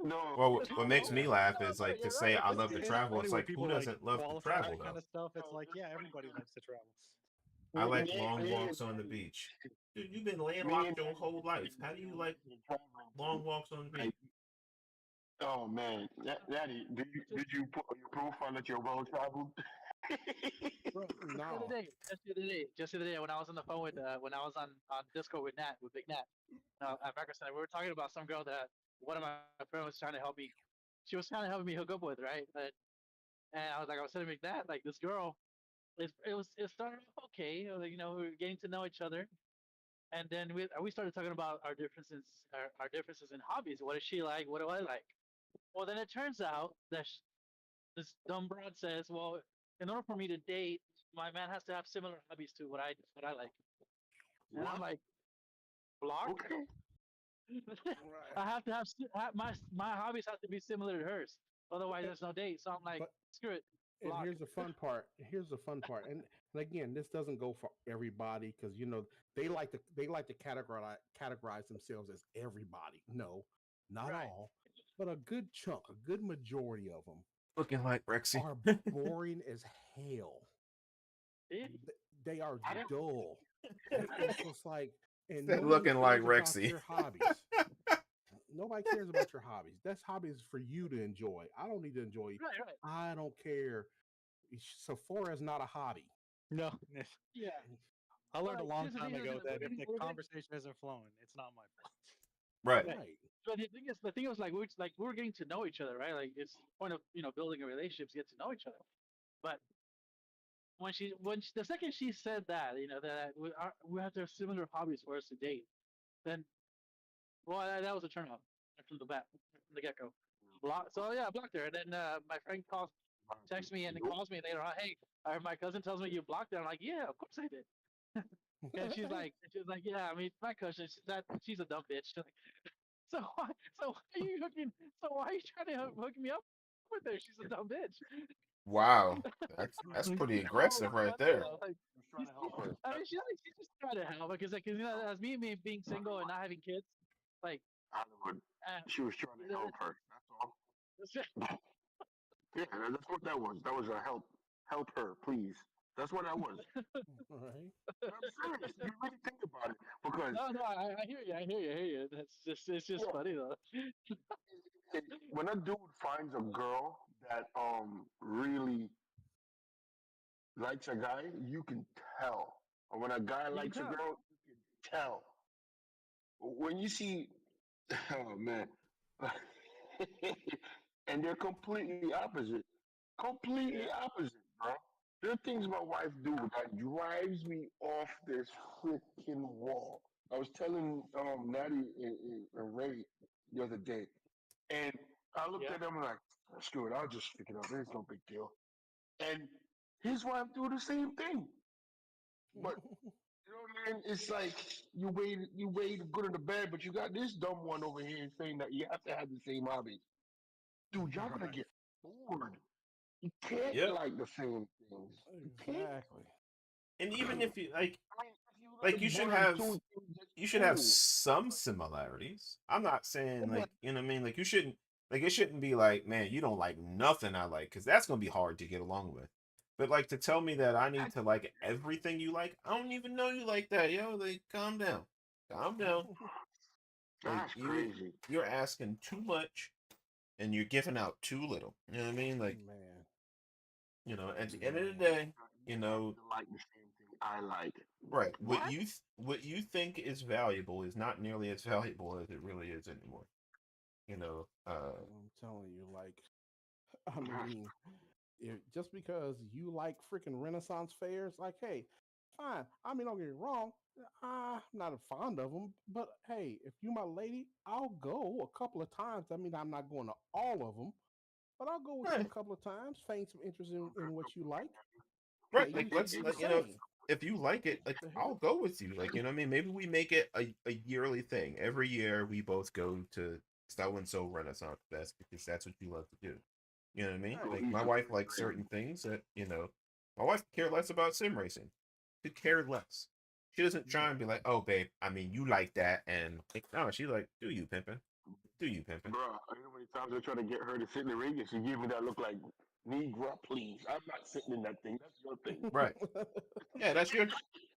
No. Well, what makes me laugh is like to You're say right. I love to travel. funny It's when like who people like doesn't love to qualify travel that kind though? of stuff. It's like, yeah, everybody likes to travel. I like long walks on the beach. Dude, you've been landlocked your whole life. How do you like long walks on the beach? Oh man, Daddy, did you put on your profile that you're well traveled? Bro, no. Just the other day, when I was on the phone with, when I was on Discord with Big Nat, at Microsoft, we were talking about some girl that one of my friends was trying to help me. She was trying to help me hook up with, right? And I was telling Big Nat, like this girl, it started off okay. Like, we were getting to know each other, and then we started talking about our differences in hobbies. What does she like? What do I like? Well, then it turns out that this dumb broad says, well, in order for me to date, my man has to have similar hobbies to what I like. And I'm like, block. Okay. I have to my hobbies have to be similar to hers. Otherwise, there's no date. So I'm like, But screw it. and Block. here's the fun part. And again, this doesn't go for everybody because they like to categorize themselves as everybody. No, not Right. all, but a good chunk, a good majority of them Looking like Rexy. are boring as hell. Yeah. They are dull. It's just like, and They're nobody looking like cares about Rexy. your hobbies. Nobody cares about your hobbies. That's hobbies for you to enjoy. I don't need to enjoy. Right. I don't care. Sephora is not a hobby. No. Yeah. I learned a Well, long here's the time thing, ago is that we're if the getting- conversation isn't flowing, it's not my fault. Right. Right. But the thing is, like we're getting to know each other, right? Like it's the point of building a relationship is get to know each other. But the second she said that that we have to have similar hobbies for us to date, then well that was a turn off from the get go. So yeah, I blocked her, and then my friend texts me and calls me later on. Hey, my cousin tells me you blocked her. I'm like, yeah, of course I did. And she's like, yeah, I mean, my cousin, she's a dumb bitch. Like, so why are you hooking? So why are you trying to hook me up with her? She's a dumb bitch. Wow, that's pretty Oh, aggressive it's right funny there. though. Like, He was trying to help her. I mean, she's just trying to help because, like, you know, as me being single and not having kids, like, Hollywood. uh, She was trying to help her. That's all. Yeah, that's what that was. That was a help her, please. That's what that was. Right. I'm serious. You really think about it, because no, I hear you, I hear you. It's just yeah, funny though. when a dude finds a girl that really likes a guy, you can tell. Or when a guy You can likes a tell. girl, you can tell. When you see, oh man, and they're completely opposite. Completely Yeah, opposite, bro. There are things my wife do that drives me off this freaking wall. I was telling Natty and Ray the other day, and I looked yeah. at them like, screw it, I'll just pick it up. It's no big deal. And his wife do the same thing. But you know what I mean? It's like you weighed good in the bed, but you got this dumb one over here saying that you have to have the same hobby. Dude, y'all gonna Right. get bored. You can't Yep. like the same things. You can't. Exactly. And even if you like, I mean, if you like like you should one or have two things, it's you should have cool. some similarities. I'm not saying But like, you know what I mean, like you shouldn't, like it shouldn't be like, man, you don't like nothing I like, because that's gonna be hard to get along with. But like to tell me that I need to like everything you like, I don't even know you like that, yo. Like, calm down, calm down. Like that's crazy. you're asking too much, and you're giving out too little. You know what I mean? Like, Man. at the end of the Man. day, You have to like the same thing I like. right? What? What you think is valuable is not nearly as valuable as it really is anymore. You know, I'm telling you, like, I mean, just because you like freaking Renaissance fairs, like, hey, fine. I mean, don't get me wrong. I'm not fond of them, but hey, if you my lady, I'll go a couple of times. I mean, I'm not going to all of them, but I'll go with you right, a couple of times. Feign some interest in what you like. right. Hey, Like, you should let's do the like, same. if you like it, like The I'll hell? go with you. Like, you know what I mean? Maybe we make it a yearly thing. Every year we both go to so and so Renaissance Fest because that's what you love to do. You know what I mean? Right. Like my wife likes certain things that, my wife could care less about sim racing. Could care less. She doesn't try and be like, oh babe, I mean you like that, and like, no, she's like, do you pimping? Do you pimping? Bro, I know how many times I try to get her to sit in the ring and she give me that look like, Negro, please. I'm not sitting in that thing. That's your thing. Right. Yeah, that's your.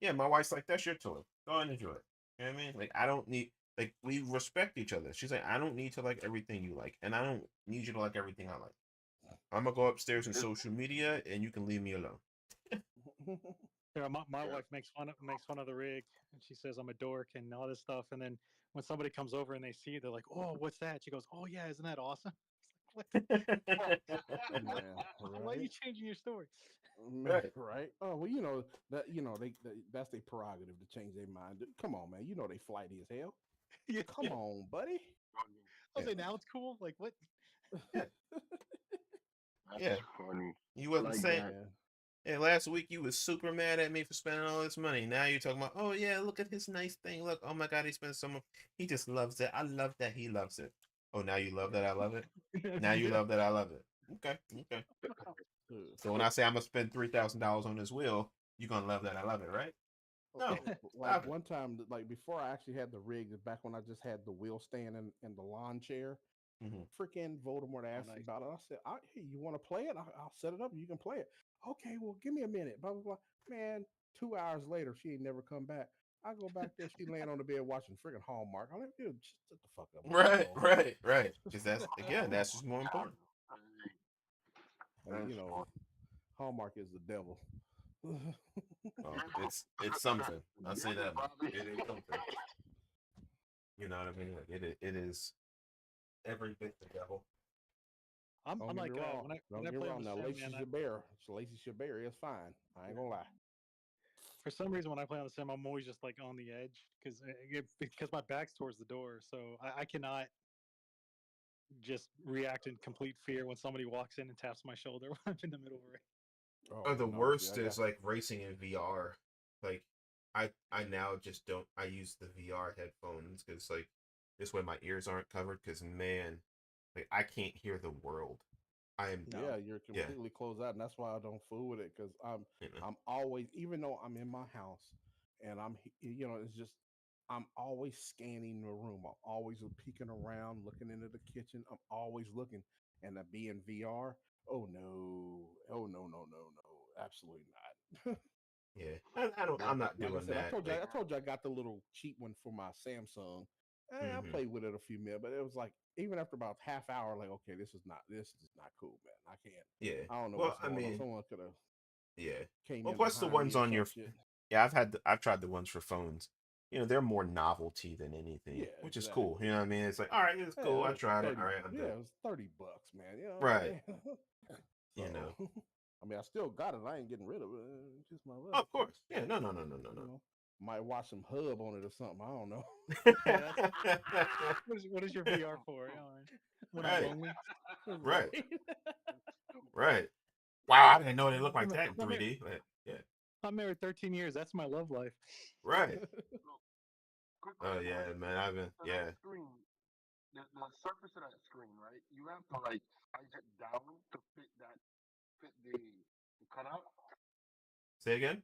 Yeah, my wife's like, that's your toy. Go and enjoy it. You know what I mean? Like, I don't need. Like, we respect each other. She's like, I don't need to like everything you like, and I don't need you to like everything I like. I'm gonna go upstairs in social media, and you can leave me alone. Yeah, my wife makes fun of the rig, and she says I'm a dork and all this stuff. And then when somebody comes over and they see it, they're like, "Oh, what's that?" She goes, "Oh yeah, isn't that awesome?" It's like, Man, why are you right? changing your story? Man, Right. right? Oh well, that that's their prerogative to change their mind. Come on, man. You know they flighty as hell. Yeah, Come on, buddy. I was Yeah. like, now it's cool. Like what? Yeah. That's Yeah. funny. You I wasn't like saying. that. Man. Hey, last week you was super mad at me for spending all this money. Now you're talking about, oh yeah, look at his nice thing. Look, oh my God, he spent so much. He just loves it. I love that he loves it. Oh, now you love that I love it. Now you Yeah. love that I love it. Okay, okay. Ugh. So when I say I'm gonna spend $3,000 on this wheel, you're gonna love that I love it, right? No, Like stop it. one time, like before I actually had the rig, back when I just had the wheel stand and the lawn chair, Hmm. freaking Voldemort asked me nice. about it. I said, hey, you want to play it? I'll set it up. You can play it. Okay, well, give me a minute. Blah, blah, blah. Man, 2 hours later, she ain't never come back. I go back there. She laying on the bed watching freaking Hallmark. I'm like, dude, just shut the fuck up and let me Right, go. right, right. Because that's again, that's just more important. Hey, That's funny. Hallmark is the devil. Oh, it's something. I'll say that much. Bobby. It is something. You know what I mean? Like, it is every bit the devil. I'm Don't get me like wrong. when Don't I get me play on wrong. the Now, sim, Lacey man. Chabert is fine. I ain't gonna lie. For some reason, when I play on the sim, I'm always just like on the edge because my back's towards the door, so I cannot just react in complete fear when somebody walks in and taps my shoulder when I'm in the middle of a race. Oh Or the no, see, worst I got is like racing in VR. Like I now just don't. I use the VR headphones because like this way my ears aren't covered. Because man, like I can't hear the world. I am Yeah, you're yeah. completely closed out, and that's why I don't fool with it because You know, I'm always, even though I'm in my house and it's just I'm always scanning the room. I'm always peeking around, looking into the kitchen. I'm always looking, and to be in VR, oh no, oh no, absolutely not. yeah. I don't. Yeah, I'm not like I doing said, that. Like, I told you I got the little cheap one for my Samsung. I hmm played with it a few minutes, but it was like even after about half hour, like okay, this is not cool, man. I can't. yeah. I don't know Well, what's I going on. mean, Someone could have yeah. came Well, in plus the behind me ones or on some your. shit. Yeah, I've tried the ones for phones. You know, they're more novelty than anything, Yeah, which is cool. You exactly. know what I mean? It's like, all right, it's Yeah, cool. it I was tried it. 30. All right, I'm Yeah, done. it was $30, man. You know what I'm Right. saying? You So, know. I mean, I still got it. I ain't getting rid of it. It's just my Oh, love. of course. Yeah. No. No. No. No. No. You know, might watch some Hub on it or something. I don't know. Yeah, that's No. what is your VR for? You know, when I'm Right. lonely. Right. Right. Right. Wow, I didn't know they looked like I'm, that in I'm, married, 3D. But yeah. I'm married 13 years. That's my love life. Right. Quick Oh question. yeah, man. I've been. So that Yeah. screen, the surface of that screen, right? You have to like size it down to fit the cutout. Say again.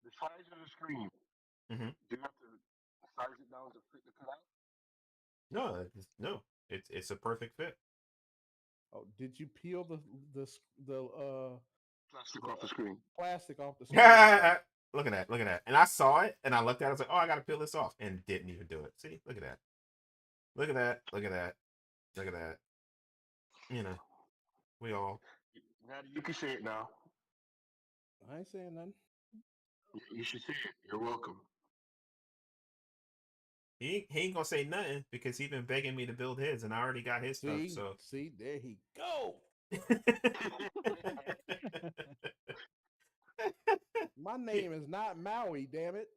The size of the screen. Mm-hmm. Do you have to size it down to fit the cutout? No. No. It's a perfect fit. Oh, did you peel the the uh Plastic the off the screen. plastic off the screen, sir? Look at that. Look at that. And I saw it, and I looked at it. I was like, oh, I gotta peel this off, and didn't even do it. See, look at that. Look at that. Look at that. Look at that. You know, we all. Now you can say it now. I ain't saying nothing. You should say it. You're welcome. He ain't gonna say nothing because he been begging me to build his, and I already got his stuff. So. See, there he go. My He- name is not Maui, damn it.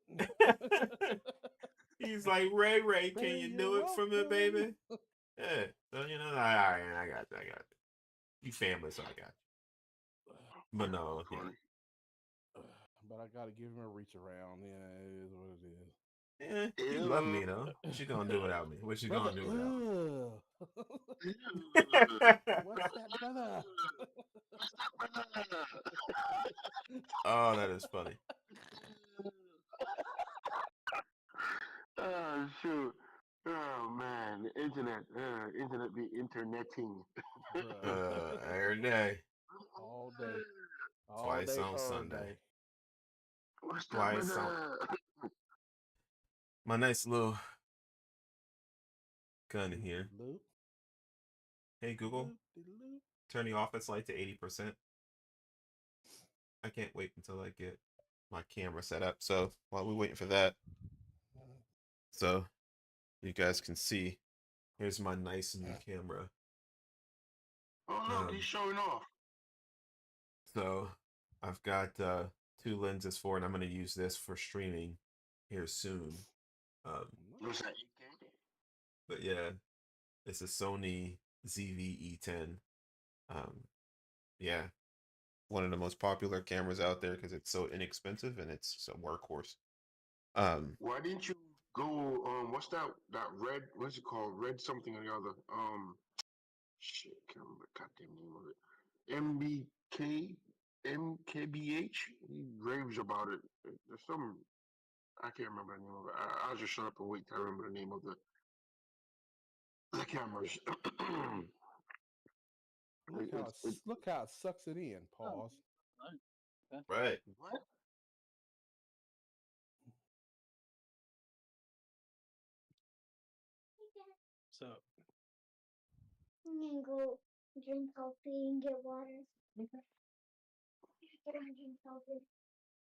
He's like, Ray, can Hey, you you're do it for me, welcome. baby? Yeah. So all right, I got you. I got you. You family, so I got you. But no, yeah. Funny. But I gotta give him a reach around. Yeah, it is what it is. Yeah, you love me though. What you gonna do without me? What you Brother, gonna do without what's that, brother? Oh, that is funny. Oh shoot. Oh man, the internet be interneting. Bruh. Every day, All day, all twice day, on all Sunday, day. What's that, twice on brother? my nice little gun here. Loop, Hey Google, loop, loop. turn the office light to 80%. I can't wait until I get my camera set up. So while we're waiting for that, so you guys can see, here's my nice new camera. Oh look, he's showing off. So I've got 2 lenses for it. I'm going to use this for streaming here soon. What's that? 8K? But yeah, it's a Sony ZV-E10. Yeah, one of the most popular cameras out there because it's so inexpensive and it's a workhorse. Why didn't you go? What's that red? What's it called? Red something or the other. Shit, can't remember the goddamn name of it. MBK, MKBH. He raves about it. There's some. I can't remember the name of it. I'll just shut up and wait till I remember the name of the cameras. Look how it sucks it in. Pause. Right. What? So I'm gonna go drink coffee and get water. okay, Get on drink coffee.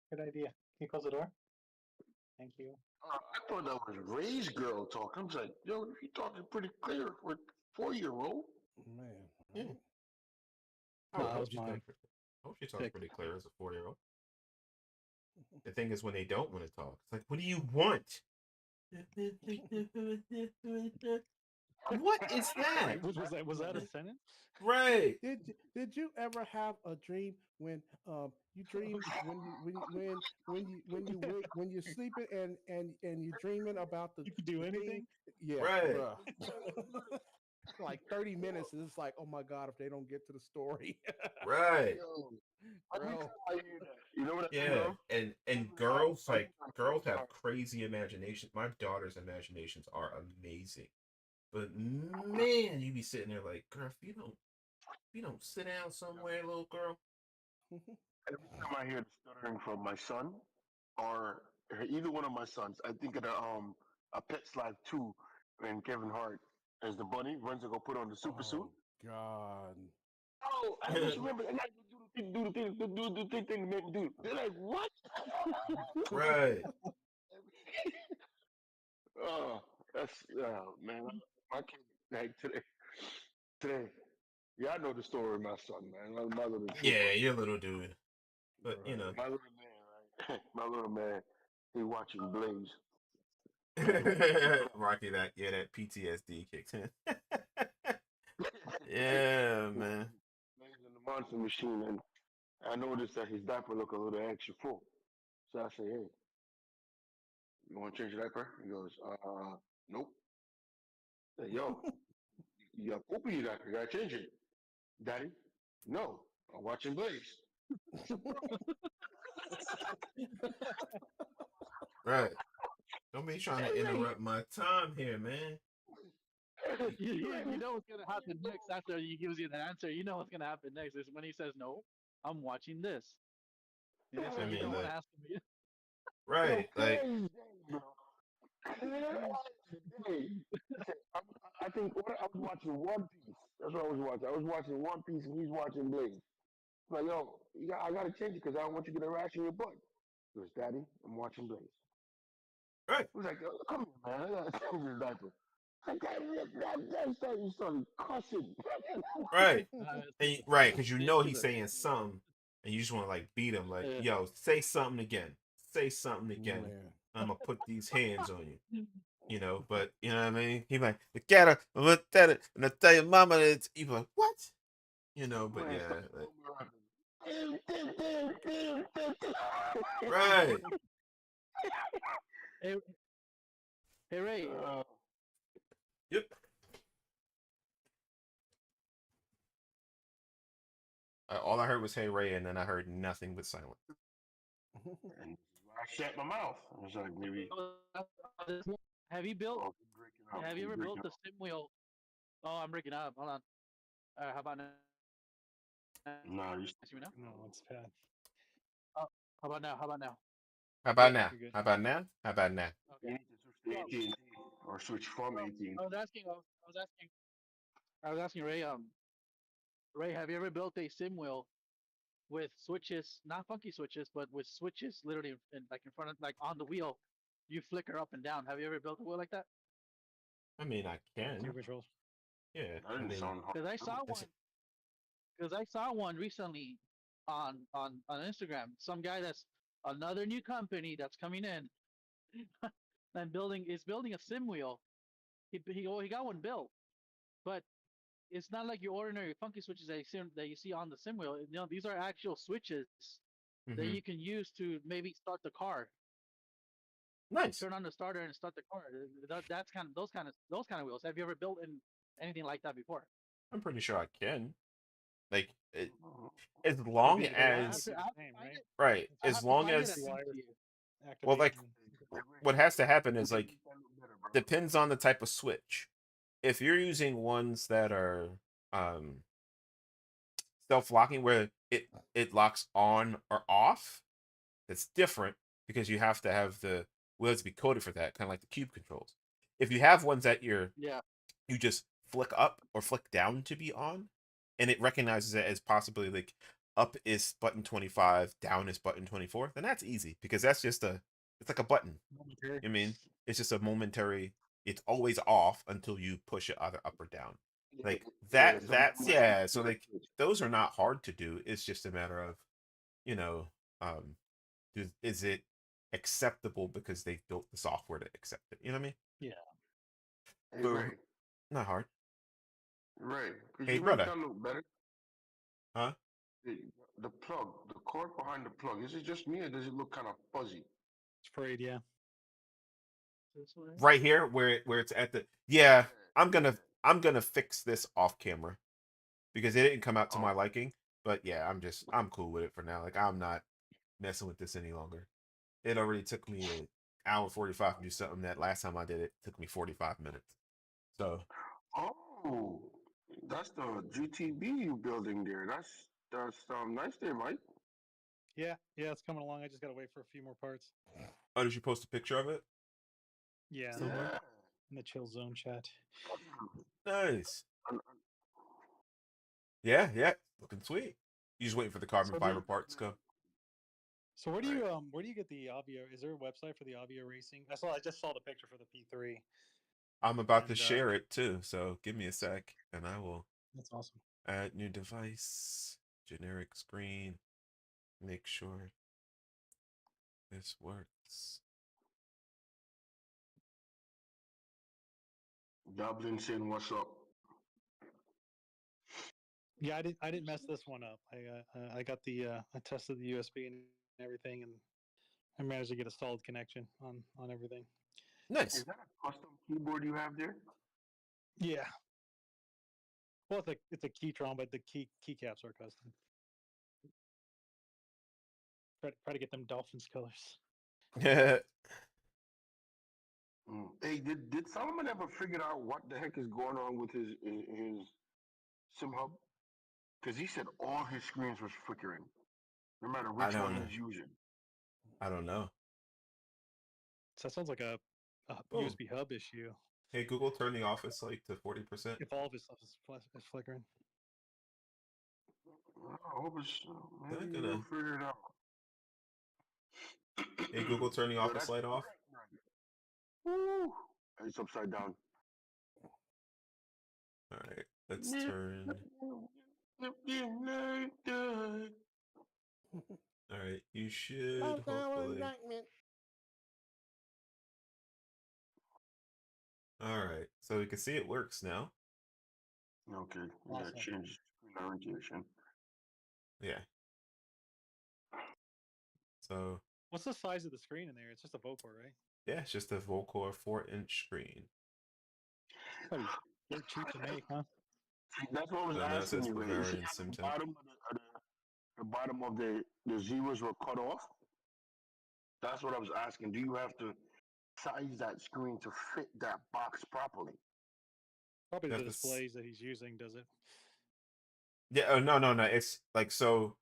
good idea. Can you close the door? Thank you. I thought that was Ray's girl talking. I was like, yo, you talking pretty clear for a 4-year-old. Man, Yeah. right? I No, would that hope was she's mine. I hope she talks Pick. pretty clear as a 4-year-old. The thing is, when they don't want to talk, it's like, what do you want? What is that? Was that a sentence? Right. Did you ever have a dream when you dream when you're sleeping and you're dreaming about the You could do thing? anything. Yeah, Right. bruh. Like 30 minutes, and it's like, oh my god, if they don't get to the story, Right. Yo, every bro. time I hear that, you know what I do, Yeah. bro? And Every girls time girls have crazy imagination. My daughter's imaginations are amazing. But man, you be sitting there like, girl, if you don't sit down somewhere, little girl. every time I hear the stuttering from my son or either one of my sons, I think of the a Pet's Life 2 when Kevin Hart as the bunny runs to go put on the super suit. Oh god. Oh, I just remember and I do the thing, do the thing, make me do. They're like, what? Right. Oh, that's man. My kid like today. Yeah, I know the story of my son, man. My little trooper, Yeah, you're a little dude. But you know. Right. my little man, right? My little man, he watching Blaze. Right? Rocky, that PTSD kicks in. Yeah, man. Blaze in the monster machine, and I noticed that his diaper look a little extra full. So I say, hey, you want to change your diaper? He goes, nope. I say, yo, you got poop in your diaper. You gotta change it. Daddy, no, I'm watching Blaze. Right. Don't be trying to interrupt my time here, man. You know what's gonna happen next after he gives you the answer. You know what's gonna happen next is when he says no. I'm watching this. Yeah, so I you mean, don't want like, to ask him. right, like, Crazy, bro. Crazy. I think I was watching One Piece. That's what I was watching. I was watching One Piece and he's watching Blaze. Like, yo, I gotta change it because I don't want you to get a rash in your butt. He goes, Daddy, I'm watching Blaze. right, I was like, oh, come here, man. I gotta change this diaper. Like, that you started cussing. right, right, because you See, know to he's the saying something, and you just want to like beat him, like, uh, yo, say something again, say something again. Man. I'm gonna put these hands on you, you know. But you know what I mean? He like, get her, I'm gonna tell it, and I tell your mama it's. You like, what? You know? But Man, yeah, stop like, rapping. right. hey, hey Ray, Yep. All I heard was "Hey Ray," and then I heard nothing but silence. And I shut my mouth. I was like, maybe. have you built? Oh, keep breaking up. Have you Keep ever breaking built the up. sim wheel? Oh, I'm breaking up. Hold on. How about now? No, you. See me now? No, it's bad. Oh, how about now? How about now? How about Yeah, now? you're good. How about now? How about now? You Okay. need to switch to So, AT&T or switch from AT&T. I was asking Ray. Ray, have you ever built a sim wheel with switches, not funky switches, but with switches literally like in front of, like on the wheel, you flicker up and down. Have you ever built a wheel like that? I mean, I can. Two controls. Yeah. That I didn't mean, sound hard. Because I saw it's, one. Because I saw one recently on Instagram. Some guy that's another new company that's coming in and building a sim wheel. He got one built, but it's not like your ordinary funky switches that you see on the sim wheel. You know, these are actual switches that mhm. you can use to maybe start the car. Nice. Turn on the starter and start the car. That's kind of those kind of wheels. Have you ever built anything like that before? I'm pretty sure I can. Like, Oh, as It'd long be Okay, I have as to, the I have to same, find right? it. right, I as have to long find it and as send it Wires to you. well, like activation. what has to happen you is can like make that look better, bro. depends on the type of switch. If you're using ones that are um self-locking where it locks on or off, that's different because you have to have the wheels be coded for that, kind of like the cube controls. If you have ones that Yeah. you just flick up or flick down to be on, and it recognizes it as possibly like up is button 25, down is button 24, then that's easy because that's just it's like a button. Momentary. I mean, it's just a momentary. It's always off until you push it either up or down. Like Yeah, that's yeah. So like switch. those are not hard to do. It's just a matter of, you know, um, is it acceptable because they've built the software to accept it? You know what I mean? Yeah. Hey, But Ray. Not hard. Right. Could Hey, you make brother. that look better? Huh? The plug, the cord behind the plug, is it just me or does it look kind of fuzzy? Sprayed, yeah. This way. Right here, where it's at the. Yeah, I'm gonna fix this off camera because it didn't come out to my Oh, liking. But yeah, I'm cool with it for now. Like I'm not messing with this any longer. It already took me an hour 45 to do something that last time I did it took me 45 minutes. So oh, that's the GTB you building there. That's nice there, Mike. Yeah, it's coming along. I just gotta wait for a few more parts. oh, did you post a picture of it Yeah, somewhere? Yeah. in the chill zone chat. Nice. And- Yeah, looking sweet. You just waiting for the carbon So fiber the parts to come. so Right. where do you get the Avia? Is there a website for the Avia racing? I just saw the picture for the P3. I'm about to And share it too, so give me a sec, and I will that's awesome. add new device, generic screen. Make sure this works. Dublin saying what's up. Yeah, I didn't mess this one up. I got the I tested the USB and everything, and I managed to get a solid connection on everything. Nice. Is that a custom keyboard you have there? Yeah. Well, it's a Keytron, but the keycaps are custom. Try to get them Dolphins colors. Hey, did Solomon ever figure out what the heck is going on with his sim hub? Because he said all his screens was flickering, no matter I which one don't know. he's using. I don't know. So that sounds like a Oh, USB hub issue. hey Google, turn the office light to 40%. If all of his stuff is flickering. I hope it's They're maybe gonna. you'll figure it out. Hey Google, turn the Yo, office that's light off. woo. It's upside down. All right, let's turn. All right, you should hopefully. All right, so you can see it works now. Okay, we gotta Awesome. change screen orientation. Yeah. So What's the size of the screen in there? It's just a Vocor, right? yeah, it's just a Volcore 4-inch screen. Probably dirt cheap to make, huh? See, that's what I was So now it asking says you. Right? You see, Bavarian at the Simtec. bottom the bottom of the zeros were cut off. That's what I was asking. Do you have to size that screen to fit that box properly? Probably the That's displays that he's using does it. Yeah. Oh no. It's like so.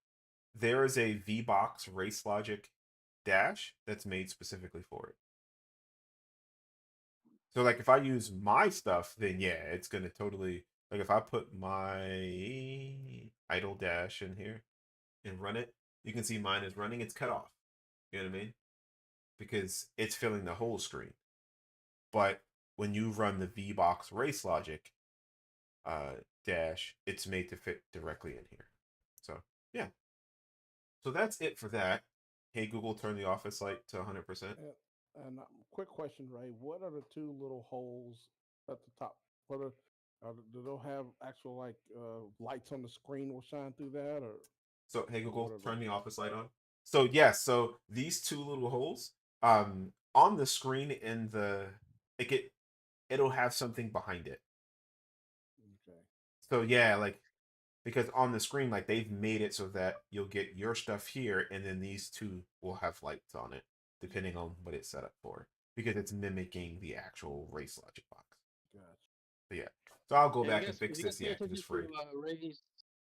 There is a V-Box Racelogic dash that's made specifically for it. So like if I use my stuff, then yeah, it's gonna totally like if I put my idle dash in here and run it, you can see mine is running, it's cut off. You know what I mean? Because it's filling the whole screen. But when you run the V-Box Racelogic dash, it's made to fit directly in here. So yeah. So that's it for that. Hey Google, turn the office light to 100%. And quick question, Ray. What are the two little holes at the top? What do they have actual like lights on the screen will shine through that, So hey or what Google, are turn those? the office light on. So yes, so these two little holes, on the screen in the it'll have something behind it. Okay. So yeah, like because on the screen, like they've made it so that you'll get your stuff here, and then these two will have lights on it, depending on what it's set up for. Because it's mimicking the actual Racelogic box. Gotcha. But yeah. So I'll go Yeah, back and if fix you guys this, pay yeah, because attention it's to free. Ray's,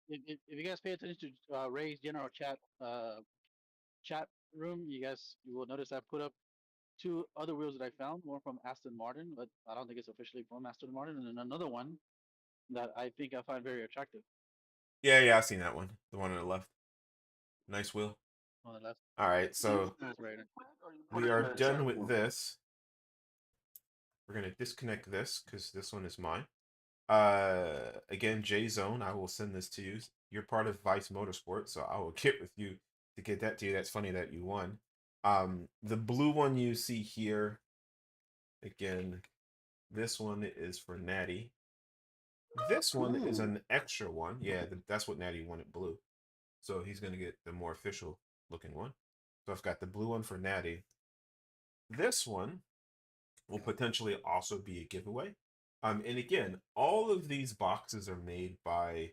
if you guys pay attention to Ray's general chat room, you will notice I put up two other wheels that I found. One from Aston Martin, but I don't think it's officially from Aston Martin, and then another one that I think I find very attractive Yeah, I've seen that one. The one on the left. Nice wheel. on the left. All right, so That's right. we are done with this. We're gonna disconnect this because this one is mine. Again, J Zone, I will send this to you. You're part of Vice Motorsport, so I will get with you to get that to you. That's funny that you won. The blue one you see here, again, this one is for Natty. This one is Ooh. an extra one. Yeah, that's what Natty wanted, blue. So he's gonna get the more official looking one. So I've got the blue one for Natty. This one will potentially also be a giveaway. And again, all of these boxes are made by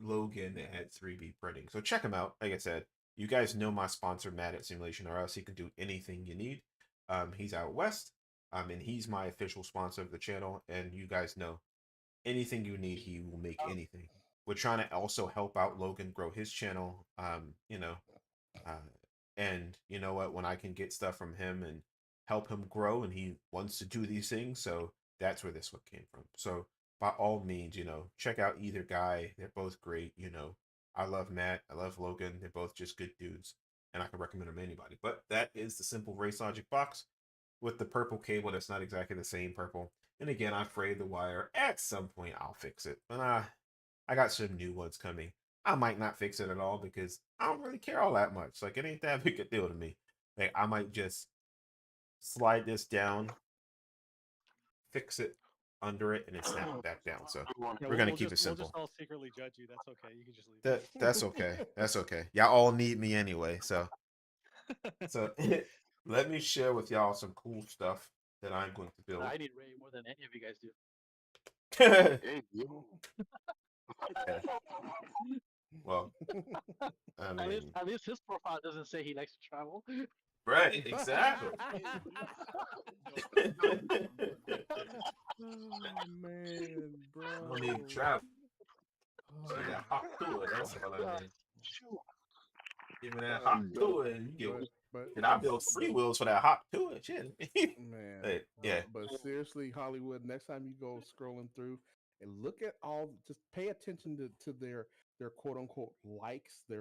Logan at 3B Printing. So check him out. Like I said, you guys know my sponsor, Matt at Simulation, or else he can do anything you need. He's out west, and he's my official sponsor of the channel. And you guys know anything you need, he will make anything. We're trying to also help out Logan grow his channel. Uh, and you know what? When I can get stuff from him and help him grow, and he wants to do these things, so that's where this one came from. So by all means, check out either guy. They're both great. I love Matt. I love Logan. They're both just good dudes, and I can recommend them to anybody. But that is the simple Racelogic box with the purple cable. That's not exactly the same purple. And again, I frayed the wire. At some point, I'll fix it. But I got some new ones coming. I might not fix it at all because I don't really care all that much. Like, it ain't that big a deal to me. Like, I might just slide this down, fix it under it, and then snap it back down. So Yeah, we're gonna we'll keep just, it we'll simple. just all secretly judge you. That's okay. You can just leave. That's okay. That's okay. Y'all all need me anyway. So let me share with y'all some cool stuff that I'm going to build. I need Ray more than any of you guys do. Hey, yo. Yeah. Well, I At mean, least his profile doesn't say he likes to travel. right, exactly. Oh man, bro. I don't need to travel. So that hot to it, that's all I need. Give me that hot to it, and you get. And I build free wheels for that hot to it, shit. man, Hey, yeah. but seriously, Hollywood, next time you go scrolling through and look at just pay attention to their quote unquote likes, they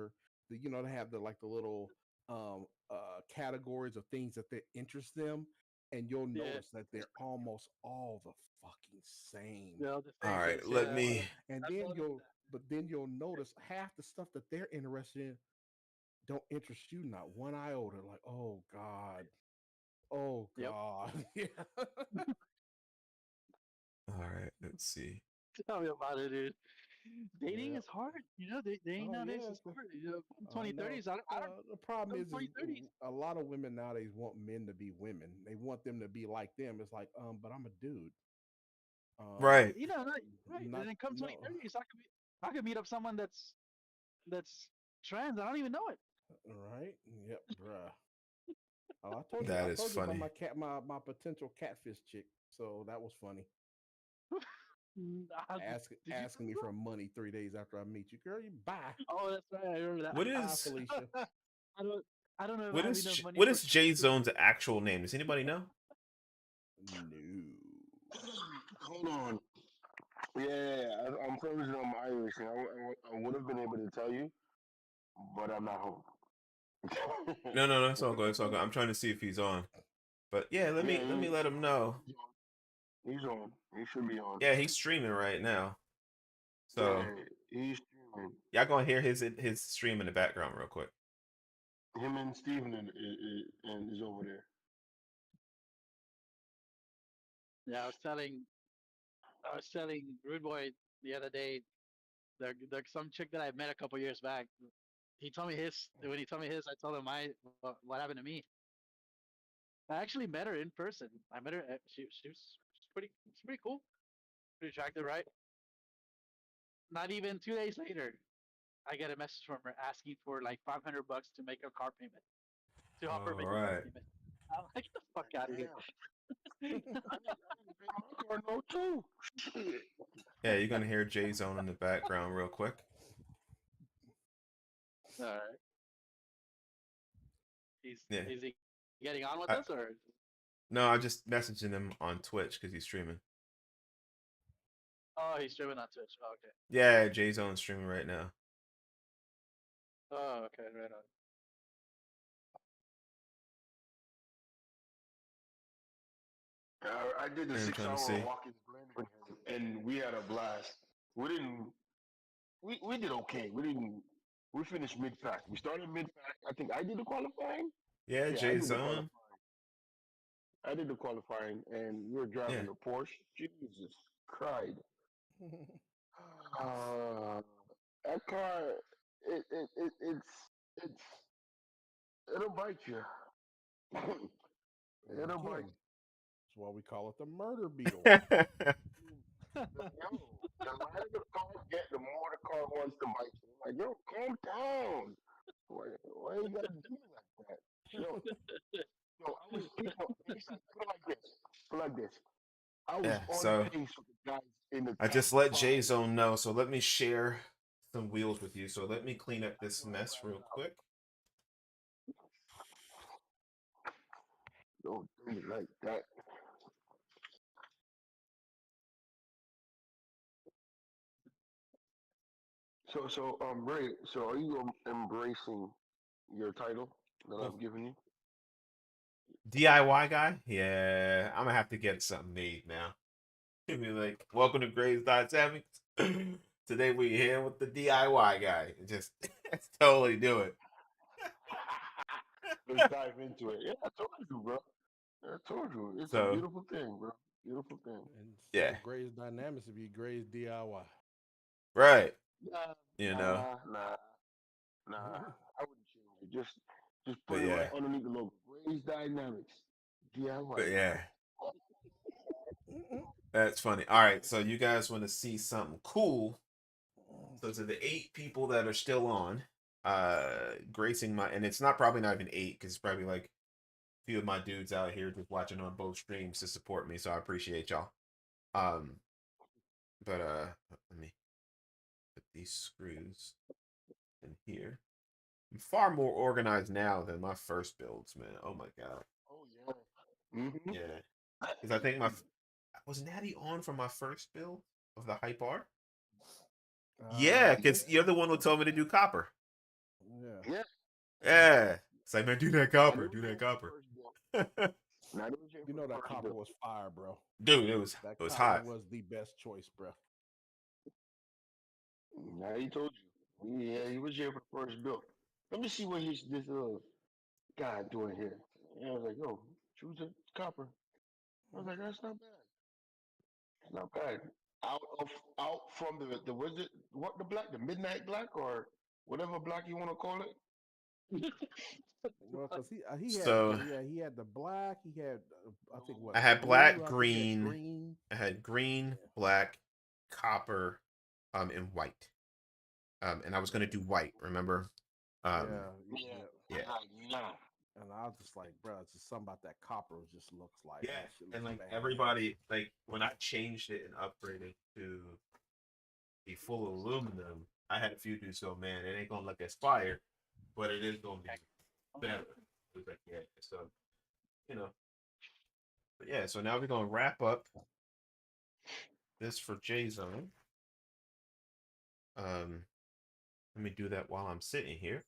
have the little categories of things that interest them, and you'll Yeah. notice that they're almost all the fucking same. You know, the All same right, things, let yeah. me. And That's then all- you'll notice half the stuff that they're interested in don't interest you not one iota. Like, oh God. Oh Yep. God. Yeah. All right, let's see. Tell me about it, dude. Dating Yeah. is hard. Dating Oh nowadays yeah. is hard. You know, I know. 2030s. I don't. The problem is 2030s. a lot of women nowadays want men to be women. They want them to be like them. It's like, but I'm a dude. Right. You know, right? Not And then come no. 2030s, I could meet up someone that's trans. I don't even know it. Right? Yep, bruh. Oh, That I is told you about funny. my potential catfish chick. So that was funny. Did you? Asking me for money 3 days after I meet you, girl. You bye. Oh, that's right. I remember that. What Bye, is Felicia. I don't know if I have enough money what for. is Jay Zone's actual name? Does anybody know? No. Hold on. Yeah, I'm frozen. I'm Irish, and I would have been able to tell you, but I'm not home. No, it's all good. It's all good. I'm trying to see if he's on. But yeah, let me let him know. He's on. He should be on. Yeah, he's streaming right now. So Yeah, he's streaming. y'all gonna hear his stream in the background real quick. Him and Steven is over there. Yeah, I was telling Rude Boy the other day. There's some chick that I met a couple years back. He told me his. When he told me his, I told him what happened to me. I actually met her in person. I met her. She's pretty cool, pretty attractive, right? Not even 2 days later, I get a message from her asking for like $500 to make a car payment. To help her All make a car right. payment. I'm like, get the fuck out of here. I need to pay my car note too. Shit. Yeah, you're gonna hear Jay Zone in the background real quick. All right. Yeah. Is he getting on with I- us or? No, I'm just messaging him on Twitch because he's streaming. Oh, he's streaming on Twitch. Oh, okay. Yeah, Jay Zone's streaming right now. Oh, okay, right on. I did the I'm 6 trying hour to see. walk-in blend with him, and we had a blast. We didn't. We did okay. We didn't. We finished mid pack. We started mid pack. I think I did the qualifying. Yeah, Yeah, I Jay did the Zone. qualifying. I did the qualifying, and we were driving Yeah. the Porsche. Jesus cried. That car, it's it'll bite you. And It'll bite. again, that's why we call it the murder beetle. Yo, the louder the car get, the more the car wants to bite you. Like, yo, calm down. Why you gotta do me like that? Yo, I was people. Listen, put it like this. Put it like this. I was Yeah, on so pace with the guys in the I top just let 5. J-Zone know, so let me share some wheels with you. So let me clean up this mess real quick. Don't do me like that. Ray. So, are you embracing your title that Well, I've given you? DIY guy? Yeah, I'm gonna have to get something made now. Be like, welcome to Grayze Dynamics. Today we're here with the DIY guy. Just totally do it. Let's dive into it. Yeah, I told you, bro. I told you. It's a So beautiful thing, bro. Beautiful thing. Instead yeah, of Grayze Dynamics, it'd be Grayze DIY. right. Nah, You know, nah. I wouldn't change it. Just but put it yeah, right underneath the logo. Raise Dynamics. DIY but guy. yeah, that's funny. All right, so you guys want to see something cool? So to the 8 people that are still on, gracing my, and it's not probably not even 8 because it's probably like a few of my dudes out here just watching on both streams to support me. So I appreciate y'all. Um, but let me put these screws in here. I'm far more organized now than my first builds, man. Oh my god. Oh yeah. Mm-hmm. Yeah, because I think my was Natty on for my first build of the Hype R. Yeah, I think because you're the one who told me to do copper. yeah. Yeah. Yeah, it's like, man, do that Now copper, it was do your that copper. first build. Now it was your You know that first copper build. was fire, bro. Dude, That it was copper hot. was the best choice, bro. Now he told you. Yeah, he was here for the first build. Let me see what this guy doing here. And I was like, yo, choose a copper. I was like, that's not bad. It's not bad. Out from the was it what the black, the midnight black or whatever black you want to call it. Well, because he had So he had the black, he had I think what I had blue, black, I think he had green. green. I had green, black, copper, and white. And I was gonna do white. Remember? Um, Yeah. yeah, Nah. And I was just like, bro, it's just something about that copper just looks like yeah. that shit And looks like bad. everybody, like when I changed it and upgraded to the full aluminum, I had a few dudes go, man, it ain't gonna look as fire, but it is gonna be better. It was like, yeah. So you know, but yeah. So now we're gonna wrap up this for J Zone. Let me do that while I'm sitting here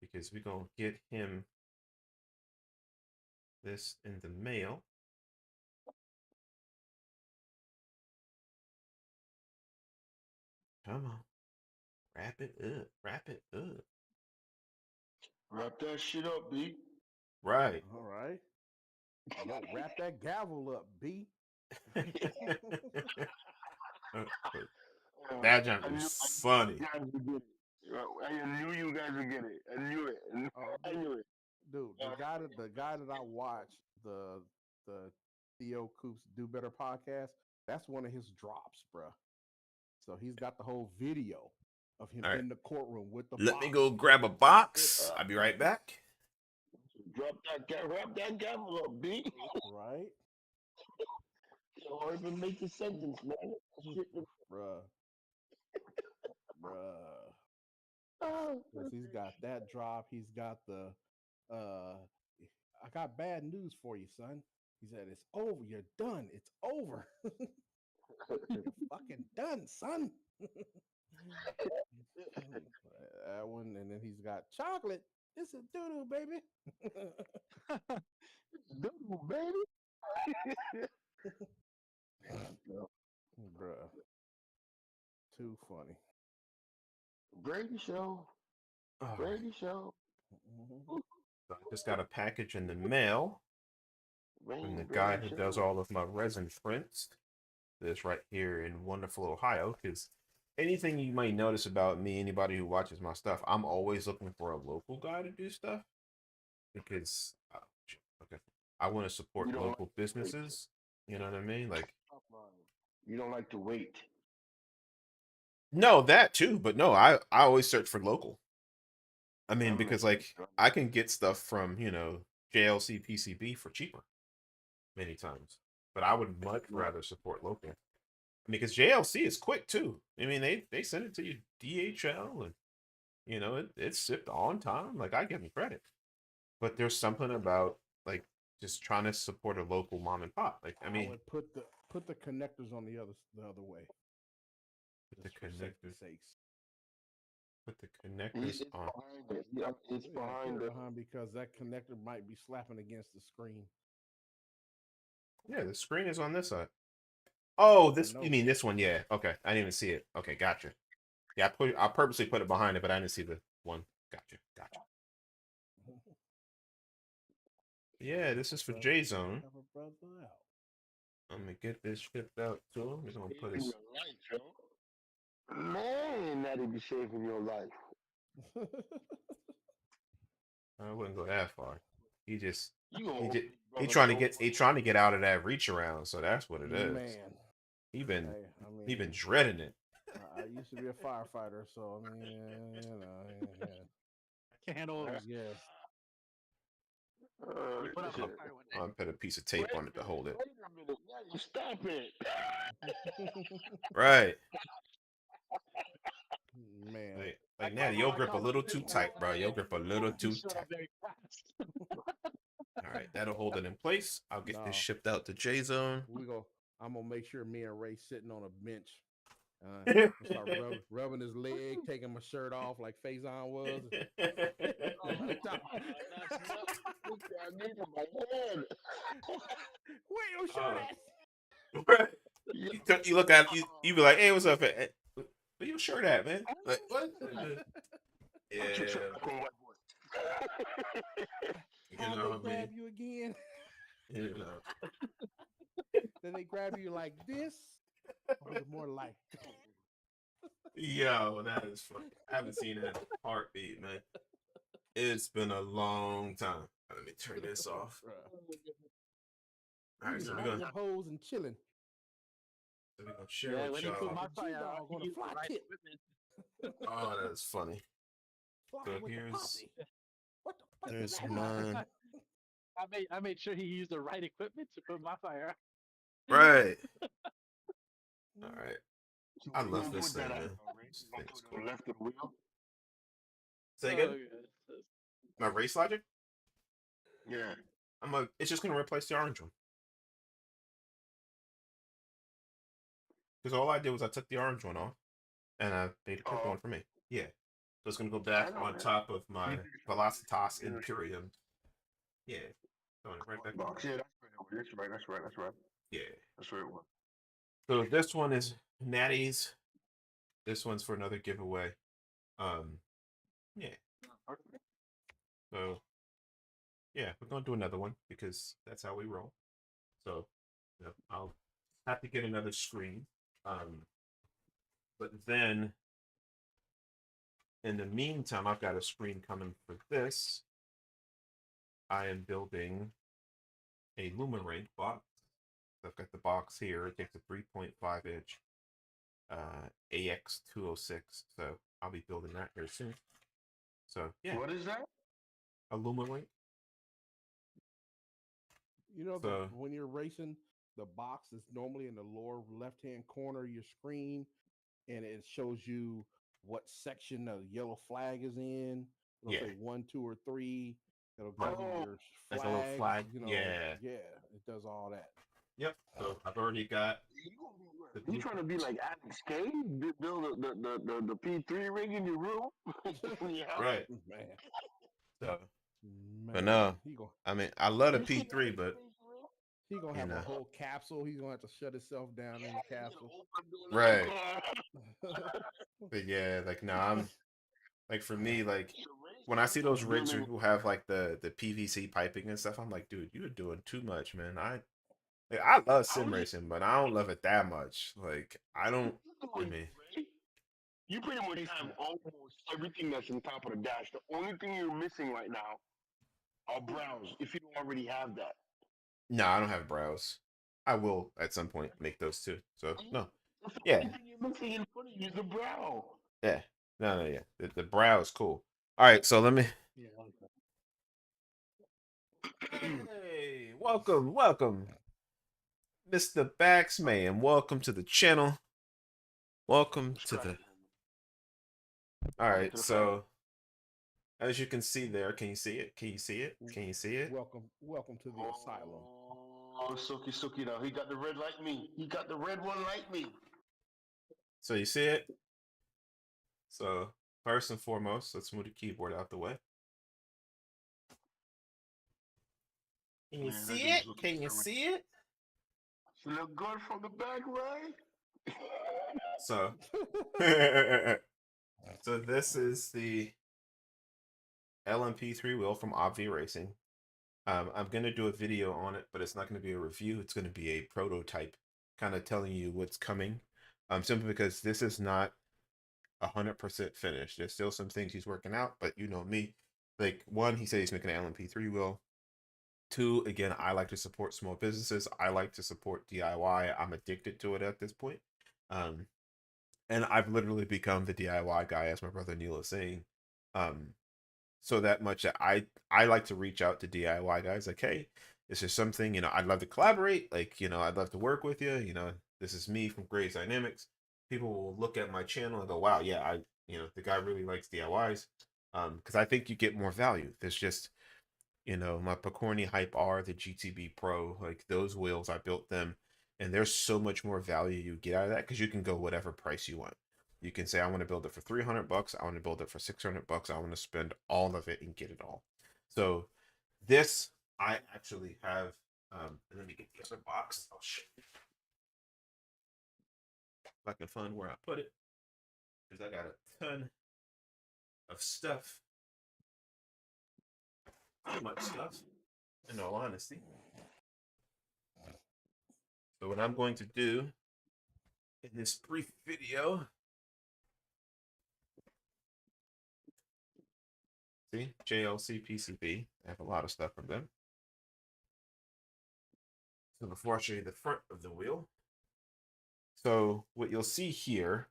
because we're gonna get him this in the mail. Come on, wrap it up, wrap it up. Wrap that shit up, B. Right. All right. Yo, wrap that gavel up, B. That jump I is knew funny. you guys would get it. I knew you guys would get it. I knew it. I Dude, knew it. dude, the guy that I watched the Theo Coops Do Better podcast, that's one of his drops, bro. So he's got the whole video of him All right. in the courtroom with the Let me box. go grab a box. I'll be right back. Wrap that gavel up, B. Right? Or even make the sentence, man. Shit. Bruh. Bruh. Oh, Because he's got that drop. He's got the I got bad news for you, son. He said, it's over. You're done. It's over. You're fucking done, son. That one, and then he's got chocolate. It's a doo-doo, baby. Doo, baby. Bruh. Too funny. Brady show. All right. Brady show. Mhm. So I just got a package in the mail from the guy Brady who show. does all of my resin prints. this right here in wonderful Ohio. Because anything you might notice about me, anybody who watches my stuff, I'm always looking for a local guy to do stuff because okay, I want to support You don't local businesses. You know what I mean? Like, you don't like to wait. no, that too, but no, I always search for local. I mean, That because makes like sense. I can get stuff from JLC PCB for cheaper many times, but I would much rather support local. I mean, because JLC is quick too. I mean, they send it to you DHL, and it's shipped on time. Like, I give them credit, but there's something about like just trying to support a local mom and pop. Like, I mean, would put the connectors on the other way. put the Just for safety connectors, sakes. put the connectors on. Behind it. Yeah, it's Yeah, behind put it it. behind because that connector might be slapping against the screen. Yeah, the screen is on this side. Oh, this know. you mean this one? Yeah. Okay, I didn't even see it. Okay, gotcha. Yeah, I purposely put it behind it, but I didn't see the one. Gotcha. Yeah, this is for J Zone. Have a brother out. I'm gonna get this shipped out to him. We're gonna put his. Man, that'd be saving your life. I wouldn't go that far. He just You he gonna just brother he trying to get out of that reach around. So that's what it is. Man, He been hey, I mean, he been dreading it. I used to be a firefighter, so I mean, yeah. I can't handle it. Yeah. You put out shit. a fire one day. I'll put a piece of tape on it to hold it. Wait a minute. Yeah, you stop it. Right. Man, Like Natty, your grip a little too tight, bro. Your grip a little too tight. Very fast. All right, that'll hold it in place. I'll get this No. shipped out to J Zone. I'm gonna make sure me and Ray sitting on a bench. Start rubbing his leg, taking my shirt off like Faison was. Where your shirt at? You look at you be like, hey, what's up? Where your shirt at, man? Like, what? Yeah. How they grab you again? Did they grab you like this? Or was it more like Yo, that is funny. I haven't seen it in a heartbeat, man. It's been a long time. Let me turn this off. All right, so we're gonna pose and chilling. share Yeah, with when you put y'all. my fire G-Dog out, on you a fly right tip. equipment. Oh, that is funny. Fly So with the here's posse. What the fuck there's is that? mine. I made sure he used the right equipment to put my fire out. Right. All right. So I you love gonna this put thing, that man. out, Ray? This You gonna thing's put cool. the left of the wheel? Say again? Oh, My Racelogic? Yeah. It's just gonna replace the orange one. Because all I did was I took the orange one off and I made a purple one for me. Yeah. So it's gonna go back I know on that. top of my Velocitas Imperium. Yeah. Throwing it right back on. Box. Yeah, that's right. That's right. Yeah. That's right. One. So this one is Natty's. This one's for another giveaway. Yeah. So yeah, we're gonna do another one because that's how we roll. So I'll have to get another screen. But then in the meantime, I've got a screen coming for this. I am building a Luminrange box. I've got the box here. It takes a 3.5 inch AX206. So I'll be building that here soon. So yeah. What is that? A Luminrange. You know, So, when you're racing, the box is normally in the lower left-hand corner of your screen, and it shows you what section the yellow flag is in. It'll yeah. say 1, 2, or 3. It'll give you your Like a little flags, flag. yeah, it does all that. Yep. So I've already got. You trying to be like Alex K? Build the P3 rig in your room? Yeah. Right. Man. So, Man. but no, I mean, I love the P3, but he's gonna have a whole capsule. He's gonna have to shut himself down in the capsule. Right. But yeah, like I'm like for me, like when I see those rigs who have like the PVC piping and stuff, I'm like, dude, you're doing too much, man. Like, I love How sim do you racing, but I don't love it that much. Like, I don't. do I it, mean, right? You pretty much have almost everything that's on top of the dash. The only thing you're missing right now are brows, if you don't already have that. no, I don't have brows. I will at some point make those too. So Mhm. no, That's the yeah, only thing you're missing in front of you is the brow. yeah, no, no, yeah. The brow is cool. All right, so let me. Yeah, I like that. Hey, welcome, welcome, Mr. Baxman. Welcome to the channel. Welcome It's to cracking. the. All Welcome right, to the family. so as you can see there, can you see it? Can you see it? Can you see it? Welcome to the asylum. Oh, Suki Suki now. He got the red like me. He got the red one like me. So you see it? So first and foremost, let's move the keyboard out the way. Can you Man, that see dude's it? looking Can you serious. see it? She look good from the back, right? So, so this is the LMP3 wheel from Obvi Racing. I'm gonna do a video on it, but it's not gonna be a review. It's gonna be a prototype, kind of telling you what's coming. Simply because this is not 100% finished. There's still some things he's working out, but you know me. Like one, he said he's making an LMP3 wheel. Two, again, I like to support small businesses. I like to support DIY. I'm addicted to it at this point. Um, and I've literally become the DIY guy, as my brother Neil is saying. Um, so that much that I like to reach out to DIY guys like, hey, is there something, I'd love to collaborate. Like, I'd love to work with you. This is me from Grayze Dynamics. People will look at my channel and go, wow, yeah, the guy really likes DIYs. Because I think you get more value. There's just, my Picorni Hype R, the GTB Pro, like those wheels, I built them, and there's so much more value you get out of that because you can go whatever price you want. You can say, I want to build it for $300, I want to build it for $600, I want to spend all of it and get it all. So this, I actually have, and let me get the other box. I'll show you if I can find where I put it, because I got a ton of stuff, too much stuff, in all honesty. So what I'm going to do in this brief video, see, JLC PCB, I have a lot of stuff from them. So before I show you the front of the wheel, so what you'll see here,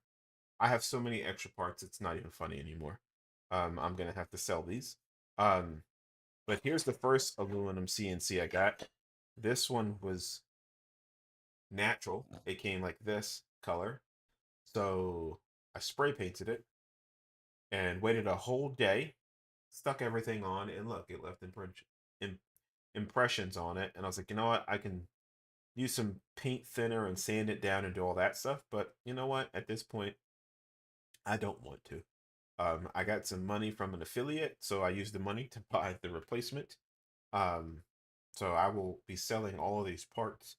I have so many extra parts, it's not even funny anymore. I'm gonna have to sell these. But here's the first aluminum CNC I got. This one was natural. It came like this color. So I spray painted it and waited a whole day, stuck everything on, and look, it left impressions on it. And I was like, you know what? I can use some paint thinner and sand it down and do all that stuff. But you know what? At this point, I don't want to. I got some money from an affiliate, so I used the money to buy the replacement. Um, so I will be selling all of these parts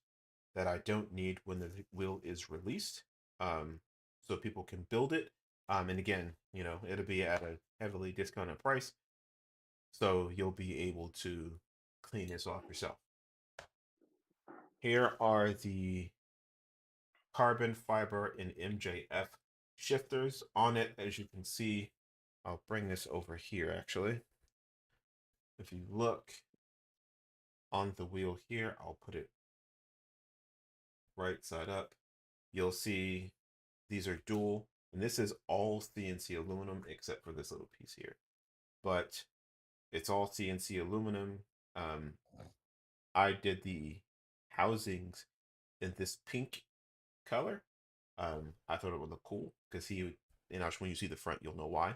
that I don't need when the wheel is released, so people can build it. And again, it'll be at a heavily discounted price, so you'll be able to clean this off yourself. Here are the carbon fiber and MJF shifters on it. As you can see, I'll bring this over here actually. If you look on the wheel here, I'll put it right side up. You'll see these are dual, and this is all CNC aluminum except for this little piece here. But it's all CNC aluminum. I did the housings in this pink color. I thought it would look cool because when you see the front, you'll know why.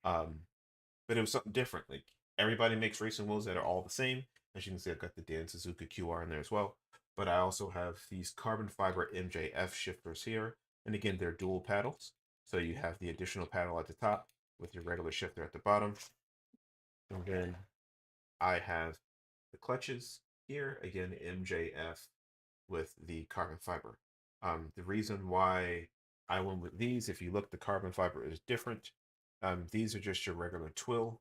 But it was something different. Like everybody makes racing wheels that are all the same. As you can see, I've got the Dan Suzuka QR in there as well. But I also have these carbon fiber MJF shifters here. And again, they're dual paddles. So you have the additional paddle at the top with your regular shifter at the bottom. And then I have the clutches here. Again, MJF with the carbon fiber. The reason why I went with these, if you look, the carbon fiber is different. These are just your regular twill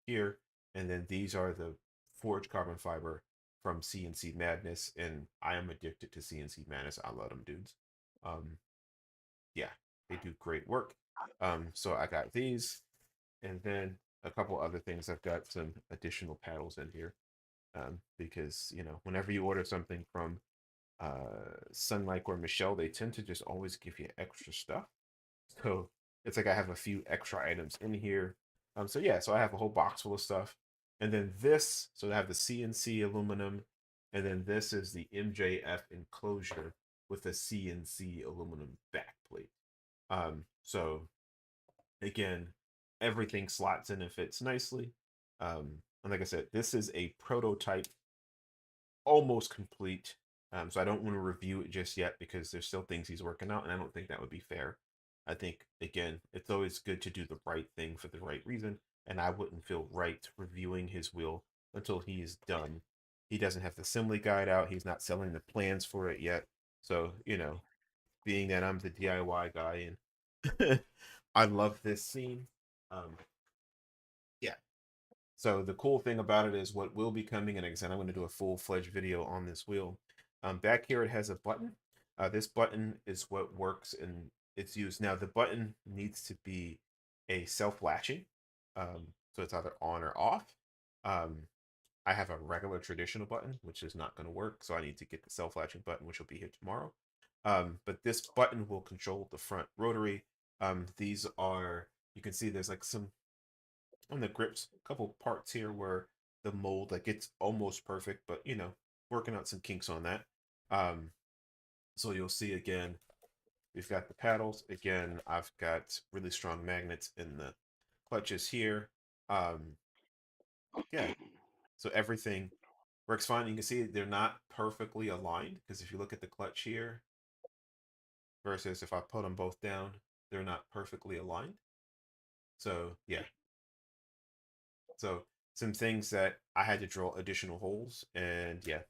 here, and then these are the forged carbon fiber from CNC Madness, and I am addicted to CNC Madness. I love them dudes. Yeah, they do great work. So I got these, and then a couple other things. I've got some additional paddles in here, because whenever you order something from Sunlight or Michelle, they tend to just always give you extra stuff. So it's like I have a few extra items in here. So yeah, so I have a whole box full of stuff. And then this, so I have the CNC aluminum, and then this is the MJF enclosure with a CNC aluminum backplate. So again, everything slots in and fits nicely. And like I said, this is a prototype, almost complete. So I don't want to review it just yet because there's still things he's working out, and I don't think that would be fair. I think, again, it's always good to do the right thing for the right reason, and I wouldn't feel right reviewing his wheel until he is done. He doesn't have the assembly guide out. He's not selling the plans for it yet. So, being that I'm the DIY guy and I love this scene, yeah. So the cool thing about it is what will be coming, and like I said, I'm going to do a full-fledged video on this wheel. Back here it has a button. This button is what works and it's used. Now the button needs to be a self-latching, so it's either on or off. I have a regular traditional button, which is not going to work, so I need to get the self-latching button, which will be here tomorrow. But this button will control the front rotary. These are, you can see there's like some on the grips, a couple parts here where the mold, like, it's almost perfect, but working out some kinks on that. So you'll see again, we've got the paddles. Again, I've got really strong magnets in the clutches here. Yeah, so everything works fine. You can see they're not perfectly aligned because if you look at the clutch here versus if I put them both down, they're not perfectly aligned. So yeah, so some things that I had to drill additional holes, and yeah,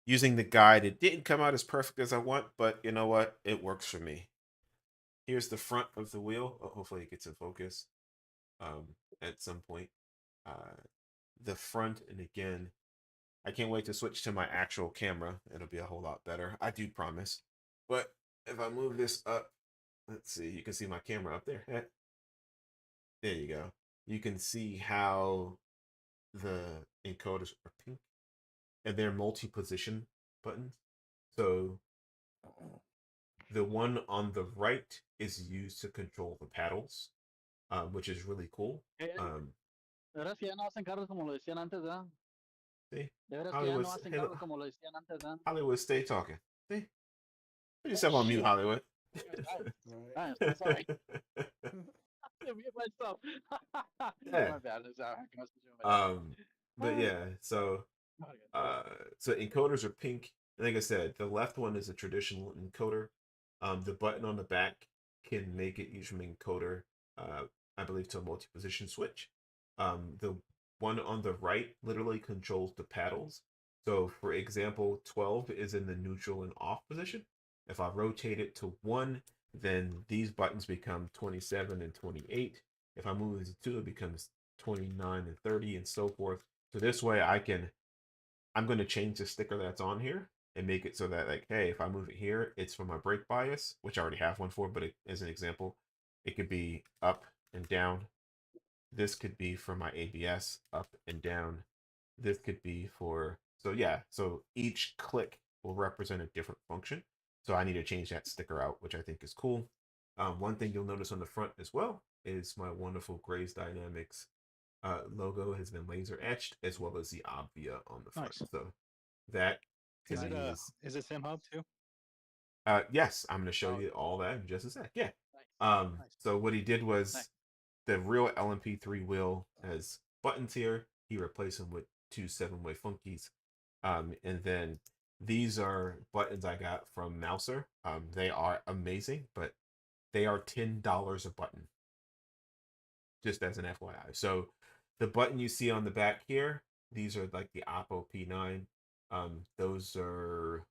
using the guide, it didn't come out as perfect as I want, but you know what? It works for me. Here's the front of the wheel. Oh, hopefully it gets in focus at some point. The front, and again, I can't wait to switch to my actual camera. It'll be a whole lot better. I do promise. But if I move this up, let's see, you can see my camera up there. There you go. You can see how the encoders are pink, and they're multi-position buttons. So the one on the right is used to control the paddles, which is really cool. De veras que ya no hacen carros como lo decían antes, ¿verdad? See, De veras que ya no hacen hey, carros como lo decían antes, ¿verdad? Hollywood, stay talking. See, put Oh, yourself on mute, shit. Hollywood. Right. I'm sorry. I mute myself. Yeah. My bad. I was myself. But yeah, so so encoders are pink. Like I said, the left one is a traditional encoder. The button on the back can make it use from encoder, I believe, to a multi-position switch. The one on the right literally controls the paddles. So for example, 12 is in the neutral and off position. If I rotate it to 1, then these buttons become 27 and 28. If I move it to 2, it becomes 29 and 30 and so forth. So this way I'm going to change the sticker that's on here and make it so that, like, hey, if I move it here, it's for my brake bias, which I already have one for, but as an example, it could be up and down. This could be for my ABS, up and down. This could be for, so yeah, so each click will represent a different function. So I need to change that sticker out, which I think is cool. One thing you'll notice on the front as well is my wonderful Grayze Dynamics logo has been laser etched, as well as the Obvia on the front. Nice. So that to Is it me is is it Sim Hub too? yes, I'm going to show Oh, you all that in just a sec. Yeah. Nice. So what he did was Nice. the real LMP3 wheel has buttons here. He replaced them with 2 7-way funkies. And then these are buttons I got from Mouser. They are amazing, but they are $10 a button. Just as an FYI. So the button you see on the back here, these are like the Oppo P9. Those are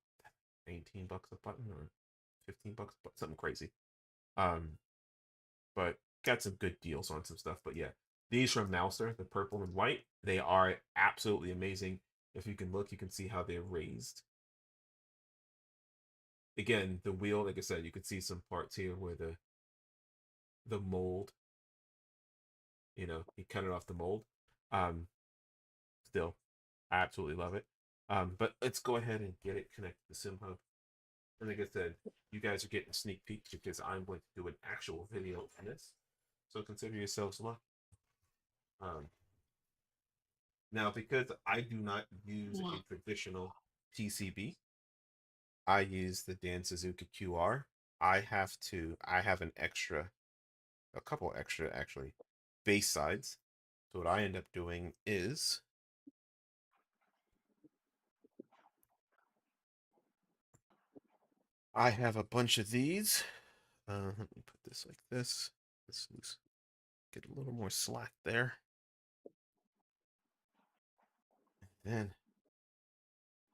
19 bucks a button or 15 bucks a button, something crazy. But got some good deals on some stuff. But yeah, these from Mouser, the purple and white, they are absolutely amazing. If you can look, you can see how they're raised. Again, the wheel, like I said, you can see some parts here where the mold, you know, he cut it off the mold. Still, I absolutely love it. But let's go ahead and get it connected to SimHub. And like I said, you guys are getting a sneak peek because I'm going to do an actual video on this. So consider yourselves lucky. Now, because I do not use a traditional PCB, I use the Dan Suzuki QR. I have a couple extra actually, base sides. So what I end up doing is I have a bunch of these. Let me put this like this. This is get a little more slack there. And then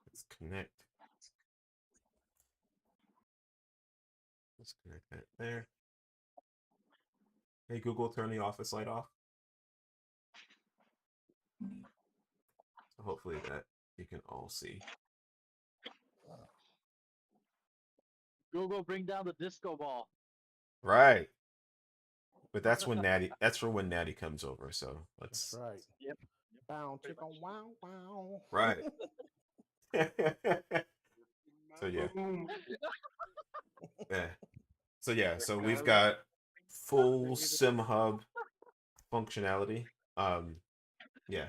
let's connect. Let's connect that there. Hey Google, turn the office light off. So hopefully that you can all see. Google, bring down the disco ball. Right. But that's when that's for when Natty comes over. So That's let's right. Yep. Bow chicken wow wow. right. So yeah. Yeah. So yeah, so we've got full SimHub functionality. Yeah,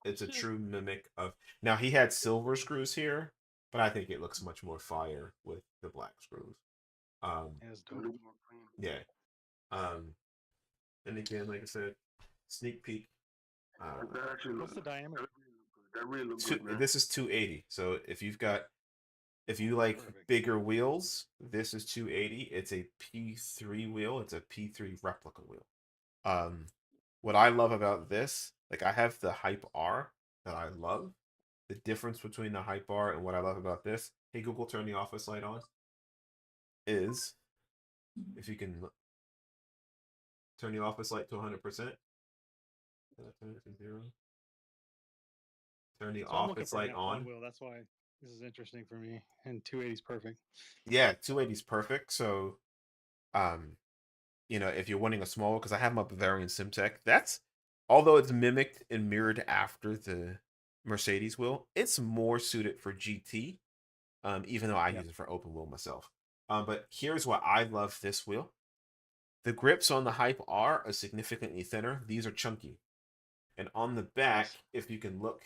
it's a true mimic of. Now he had silver screws here, but I think it looks much more fire with the black screws. It's dope. Yeah. And again, like I said, sneak peek. What's the diameter? That really looks good, man. This is 280. So if you like Perfect. bigger wheels, this is 280. It's a P3 wheel. It's a P3 replica wheel. What I love about this, like I have the Hype R that I love. The difference between the Hype R and what I love about this, hey Google, turn the office light on, is if you can turn the office light to 100%. Turn it to 0. Turn the So I'm looking office for an light F1 on. wheel. That's why this is interesting for me. And 280 is perfect. Yeah, 280 is perfect. So, you know, if you're wanting a small, because I have my Bavarian Simtec, that's although it's mimicked and mirrored after the Mercedes wheel, it's more suited for GT. Even though I use it for open wheel myself. But here's why I love this wheel. The grips on the Hype R are significantly thinner. These are chunky. And on the back, if you can look,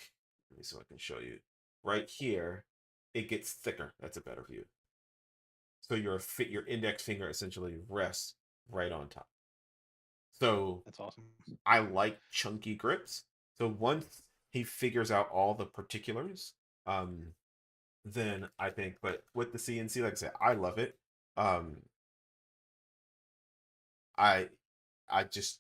let me see if I can show you. Right here, it gets thicker. That's a better view. So your index finger essentially rests right on top. So That's awesome. I like chunky grips. So once he figures out all the particulars, then I think, but with the CNC, like I said, I love it. I just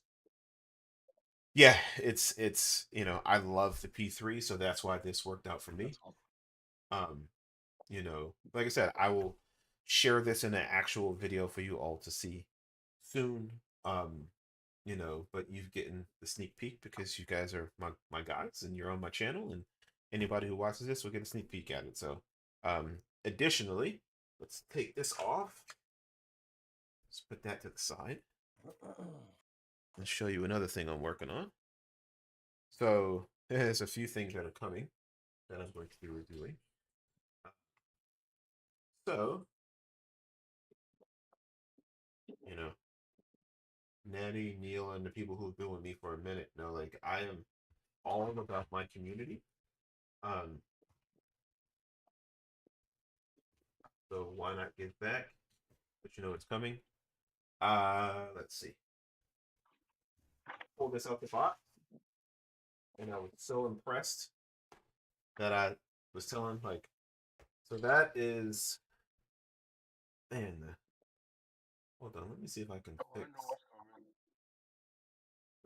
yeah, it's you know, I love the P3, so that's why this worked out for me. That's awesome. You know, like I said, I will share this in an actual video for you all to see soon. You know, but you've getting the sneak peek because you guys are my guys and you're on my channel, and anybody who watches this will get a sneak peek at it. So additionally, let's take this off. Let's put that to the side. Let's show you another thing I'm working on. So there's a few things that are coming that I'm going to be reviewing. So, you know, Natty, Neil, and the people who've been with me for a minute know, like, I am all about my community. So why not give back? But you know it's coming. Let's see. Pull this out the box. And I was so impressed that I was telling, like, so that is, man, hold on, let me see if I can fix.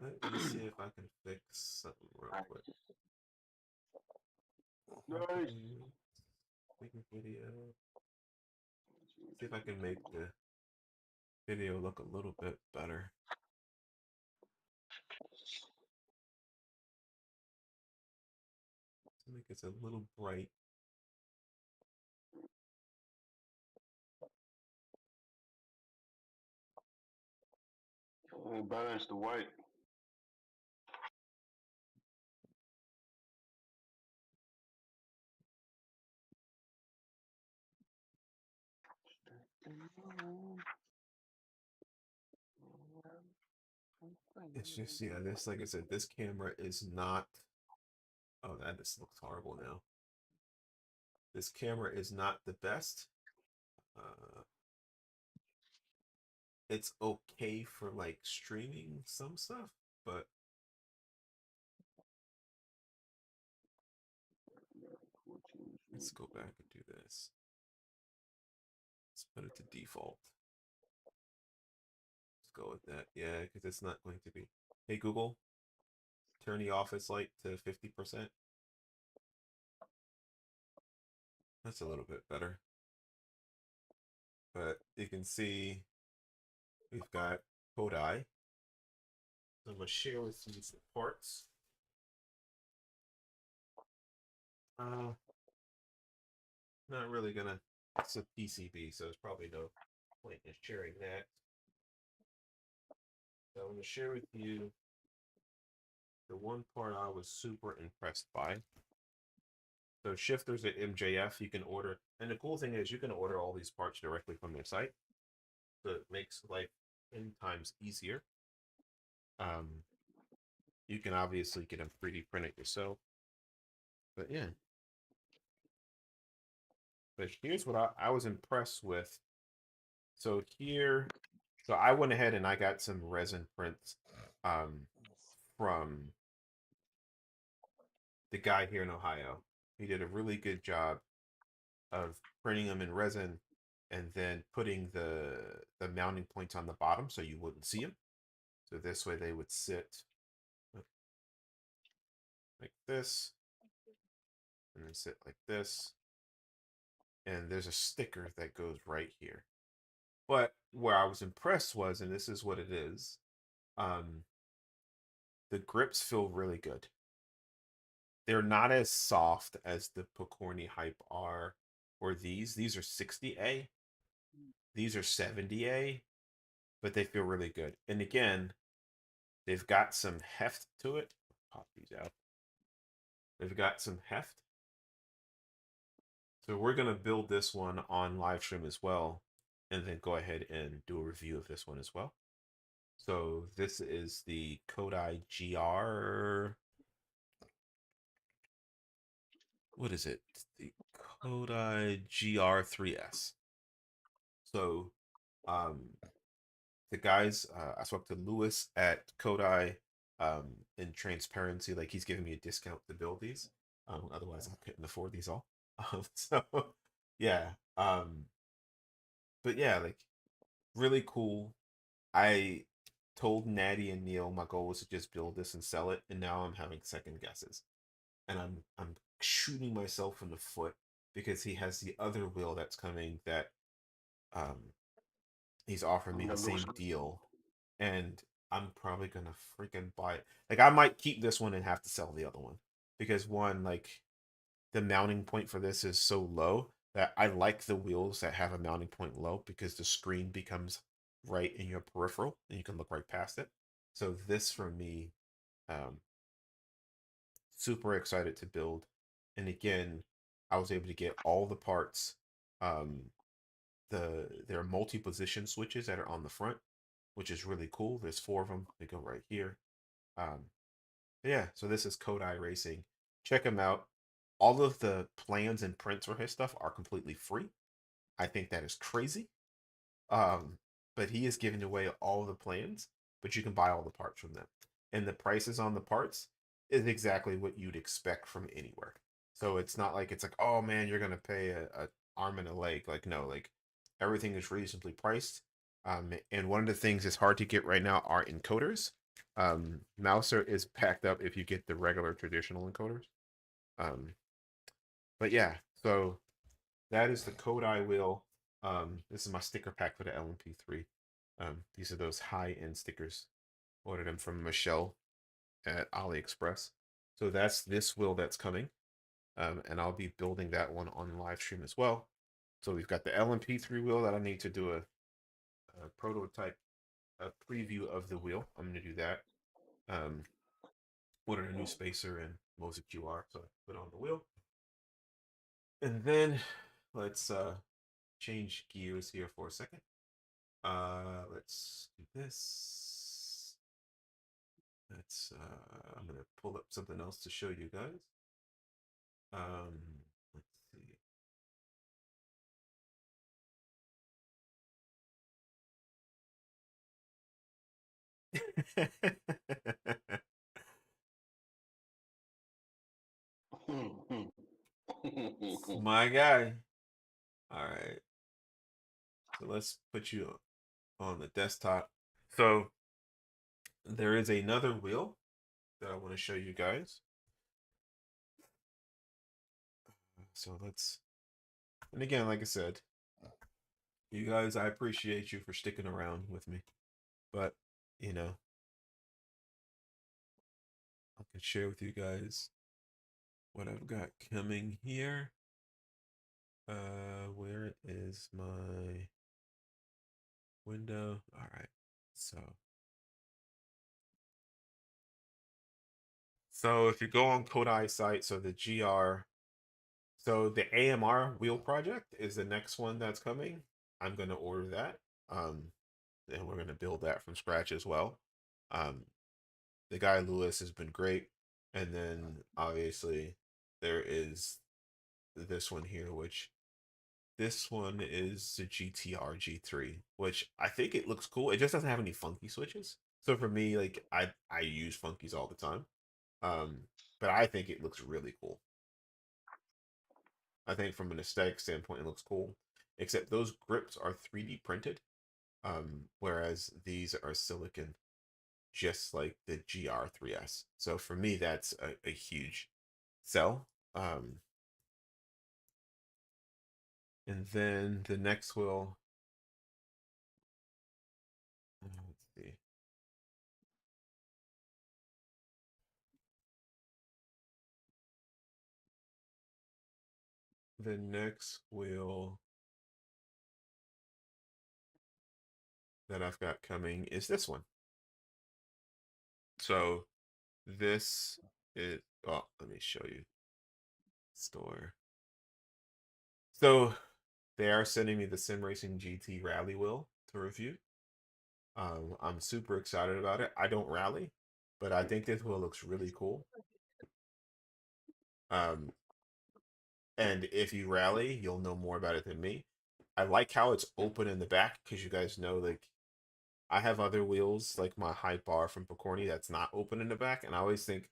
Let me see if I can fix something real quick. Nice. Making video. See if I can make the video look a little bit better. like it's a little bright. Balance the white. It's just, yeah, this, like I said, this camera is not, oh, that just looks horrible now. This camera is not the best. It's okay for like streaming some stuff, but let's go back and do this. Let's put it to default. Let's go with that. Yeah, because it's not going to be. Hey Google, turn the office light to 50%. That's a little bit better. But you can see we've got Kodai. So I'm going to share with you some parts. Not really gonna. It's a PCB, so there's probably no point in sharing that. So I'm gonna share with you the one part I was super impressed by. So shifters at MJF, you can order, and the cool thing is you can order all these parts directly from their site. So it makes life 10 times easier. You can obviously get them 3D printed yourself. But yeah. But here's what I was impressed with. So here, so I went ahead and I got some resin prints from the guy here in Ohio. He did a really good job of printing them in resin and then putting the mounting points on the bottom so you wouldn't see them. So this way they would sit like this and then sit like this. And there's a sticker that goes right here. But where I was impressed was, and this is what it is, the grips feel really good. They're not as soft as the Pokorny Hype are or these. These are 60A. These are 70A, but they feel really good. And again, they've got some heft to it. Pop these out. They've got some heft. So we're going to build this one on live stream as well, and then go ahead and do a review of this one as well. So this is the Kodai GR. What is it? The Kodai GR3S. So the guys, I spoke to Lewis at Kodai in transparency, like he's giving me a discount to build these. Otherwise I couldn't afford these all. So yeah. But yeah, like really cool. I told Natty and Neil my goal was to just build this and sell it, and now I'm having second guesses. And I'm shooting myself in the foot because he has the other wheel that's coming that he's offering me the same deal, and I'm probably gonna freaking buy it. Like I might keep this one and have to sell the other one because one, like the mounting point for this is so low that I like the wheels that have a mounting point low because the screen becomes right in your peripheral and you can look right past it. So this for me, super excited to build. And again, I was able to get all the parts. There are multi-position switches that are on the front, which is really cool. There's 4 of them. They go right here. Yeah, so this is Kodai Racing. Check him out. All of the plans and prints for his stuff are completely free. I think that is crazy. But he is giving away all the plans, but you can buy all the parts from them. And the prices on the parts is exactly what you'd expect from anywhere. So it's not like it's like, oh man, you're gonna pay a arm and a leg. Like no, like everything is reasonably priced. And one of the things that's hard to get right now are encoders. Mouser is packed up if you get the regular traditional encoders. But yeah, so that is the Kodai wheel. This is my sticker pack for the LMP3. These are those high-end stickers. Ordered them from Michelle at AliExpress. So that's this wheel that's coming. and I'll be building that one on live stream as well. So we've got the LMP3 wheel that I need to do a prototype, a preview of the wheel. I'm going to do that. Put in a new spacer and Mosaic QR, so I put on the wheel. And then let's change gears here for a second. Let's do this. Let's I'm gonna pull up something else to show you guys. Let's see. My guy. All right. So let's put you on the desktop. So there is another wheel that I want to show you guys. So let's, and again, like I said, you guys, I appreciate you for sticking around with me. But, you know, I can share with you guys what I've got coming here. Where is my window? All right. So if you go on Kodai's site, so the GR, so the AMR wheel project is the next one that's coming. I'm going to order that. And we're going to build that from scratch as well. The guy Lewis has been great. And then obviously there is this one here, which this one is the GTR G3, which I think it looks cool. It just doesn't have any funky switches. So for me, like I use funkies all the time. But I think it looks really cool. I think from an aesthetic standpoint, it looks cool. Except those grips are 3D printed, whereas these are silicon, just like the GR3S. So for me, that's a huge sell. And then the next wheel, let's see. The next wheel that I've got coming is this one. So this is, oh, let me show you. Store. So they are sending me the Sim Racing GT Rally wheel to review. I'm super excited about it. I don't rally, but I think this wheel looks really cool. And if you rally, you'll know more about it than me. I like how it's open in the back because you guys know, like, I have other wheels like my high bar from Picorni that's not open in the back, and I always think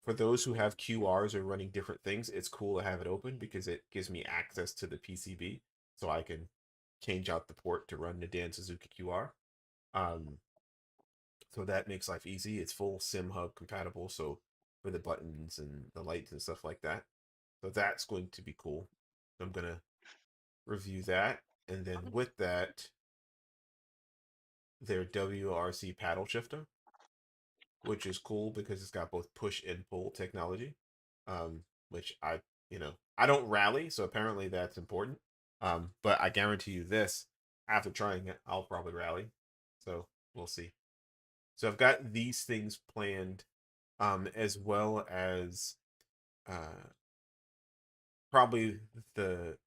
for those who have QRs or running different things, it's cool to have it open because it gives me access to the PCB, so I can change out the port to run the Dan Suzuki QR. So that makes life easy. It's full Sim Hub compatible, so for the buttons and the lights and stuff like that. So that's going to be cool. I'm gonna review that, and then with that, their WRC paddle shifter, which is cool because it's got both push and pull technology. Which I don't rally, so apparently that's important. But I guarantee you this, after trying it, I'll probably rally. So we'll see. So I've got these things planned, as well as probably the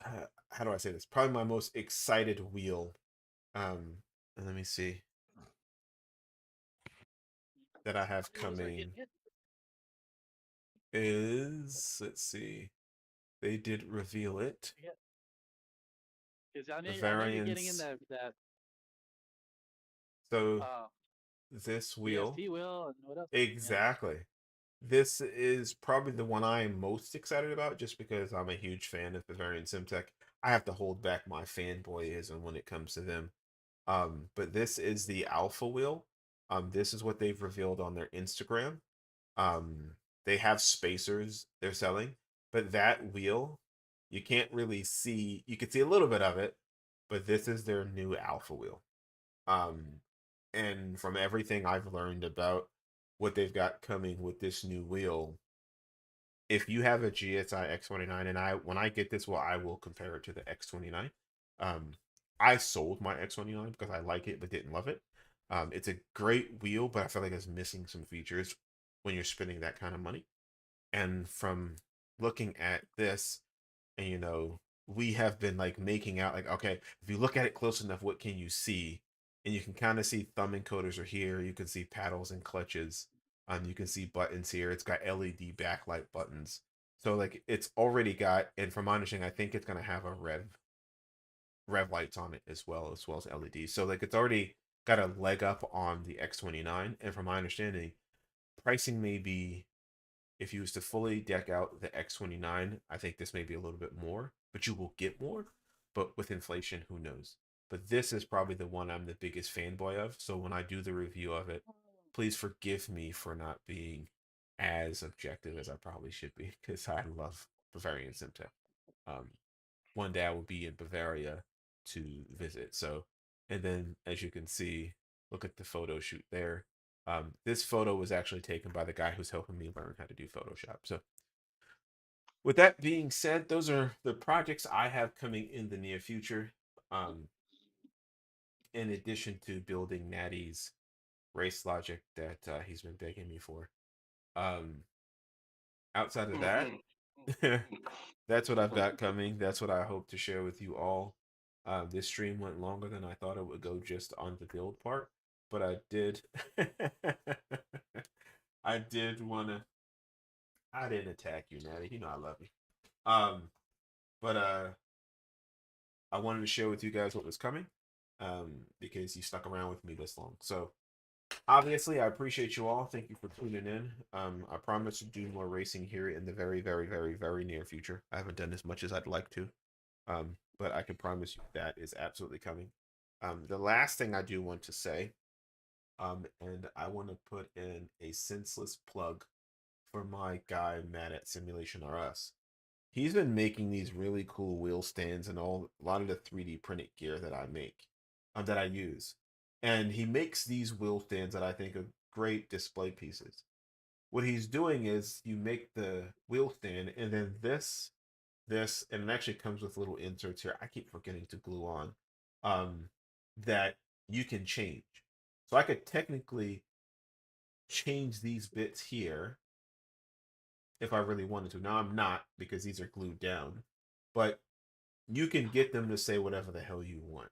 how do I say this? Probably my most excited wheel. And let me see that I have coming is, let's see, they did reveal it. Because I know you're getting in Bavarians. that So this wheel, BST wheel and what else? exactly. This is probably the one I am most excited about, just because I'm a huge fan of Bavarian Simtec. I have to hold back my fanboyism when it comes to them. But this is the alpha wheel. This is what they've revealed on their Instagram. They have spacers they're selling, but that wheel, you can't really see. You can see a little bit of it, but this is their new alpha wheel. And from everything I've learned about what they've got coming with this new wheel, if you have a GSI X29, and when I get this, well, I will compare it to the X29. I sold my X29 because I like it but didn't love it. It's a great wheel, but I feel like it's missing some features when you're spending that kind of money. And from looking at this, and we have been like making out like, okay, if you look at it close enough, what can you see? And you can kind of see thumb encoders are here. You can see paddles and clutches. You can see buttons here. It's got LED backlight buttons. So like it's already got, and from my understanding, I think it's gonna have a rev lights on it as well as LEDs. So like it's already got a leg up on the X29. And from my understanding, pricing may be, if you was to fully deck out the X29, I think this may be a little bit more, but you will get more. But with inflation, who knows? But this is probably the one I'm the biggest fanboy of. So when I do the review of it, please forgive me for not being as objective as I probably should be, because I love Bavarian Simtec. Um, One day I will be in Bavaria to visit. So, and then as you can see, look at the photo shoot there. This photo was actually taken by the guy who's helping me learn how to do Photoshop. So, with that being said, those are the projects I have coming in the near future. In addition to building Natty's Racelogic that he's been begging me for. Outside of that, that's what I've got coming. That's what I hope to share with you all. This stream went longer than I thought it would go just on the build part, but I did. I did want to. I didn't attack you, Natty. You know I love you. But I wanted to share with you guys what was coming, because you stuck around with me this long. So obviously, I appreciate you all. Thank you for tuning in. I promise to do more racing here in the very, very, very, very near future. I haven't done as much as I'd like to, but I can promise you that is absolutely coming. The last thing I do want to say, and I want to put in a senseless plug for my guy Matt at Simulation RS. He's been making these really cool wheel stands and a lot of the 3D printed gear that I make, that I use. And he makes these wheel stands that I think are great display pieces. What he's doing is you make the wheel stand, and then this, and it actually comes with little inserts here. I keep forgetting to glue on, that you can change. So I could technically change these bits here if I really wanted to. Now I'm not, because these are glued down, but you can get them to say whatever the hell you want.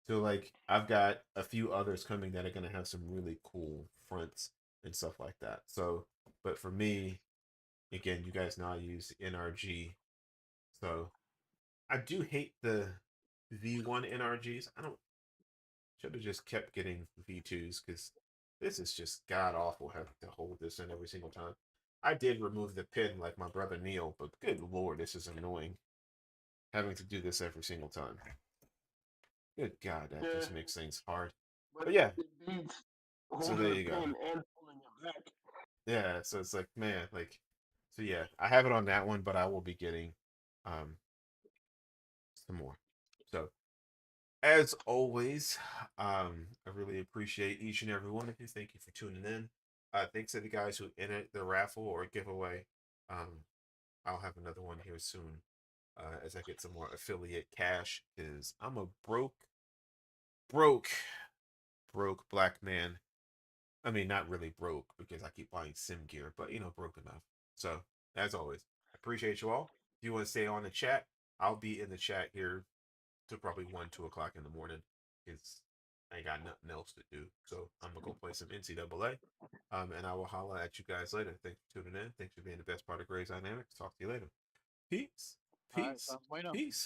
So like I've got a few others coming that are going to have some really cool fronts and stuff like that. So, but for me, again, you guys know I use NRG. So I do hate the V1 NRGs. I don't should have just kept getting V2s, because this is just god awful having to hold this in every single time. I did remove the pin like my brother Neil, but good lord, this is annoying having to do this every single time. Good God, that just makes things hard. But yeah, so there you go. Yeah, so it's like, man, like, so yeah, I have it on that one, but I will be getting some more. So as always, I really appreciate each and every one of you. Thank you for tuning in. Thanks to the guys who entered the raffle or giveaway. I'll have another one here soon, as I get some more affiliate cash, because I'm a broke black man. I mean, not really broke, because I keep buying sim gear, but broke enough. So, as always, I appreciate you all. If you want to stay on the chat, I'll be in the chat here till probably 1, 2 o'clock in the morning, because I ain't got nothing else to do. So I'm gonna go play some NCAA. And I will holla at you guys later. Thanks for tuning in. Thanks for being the best part of Grayze Dynamics. Talk to you later. Peace. All right, Peace. sounds bueno. Peace.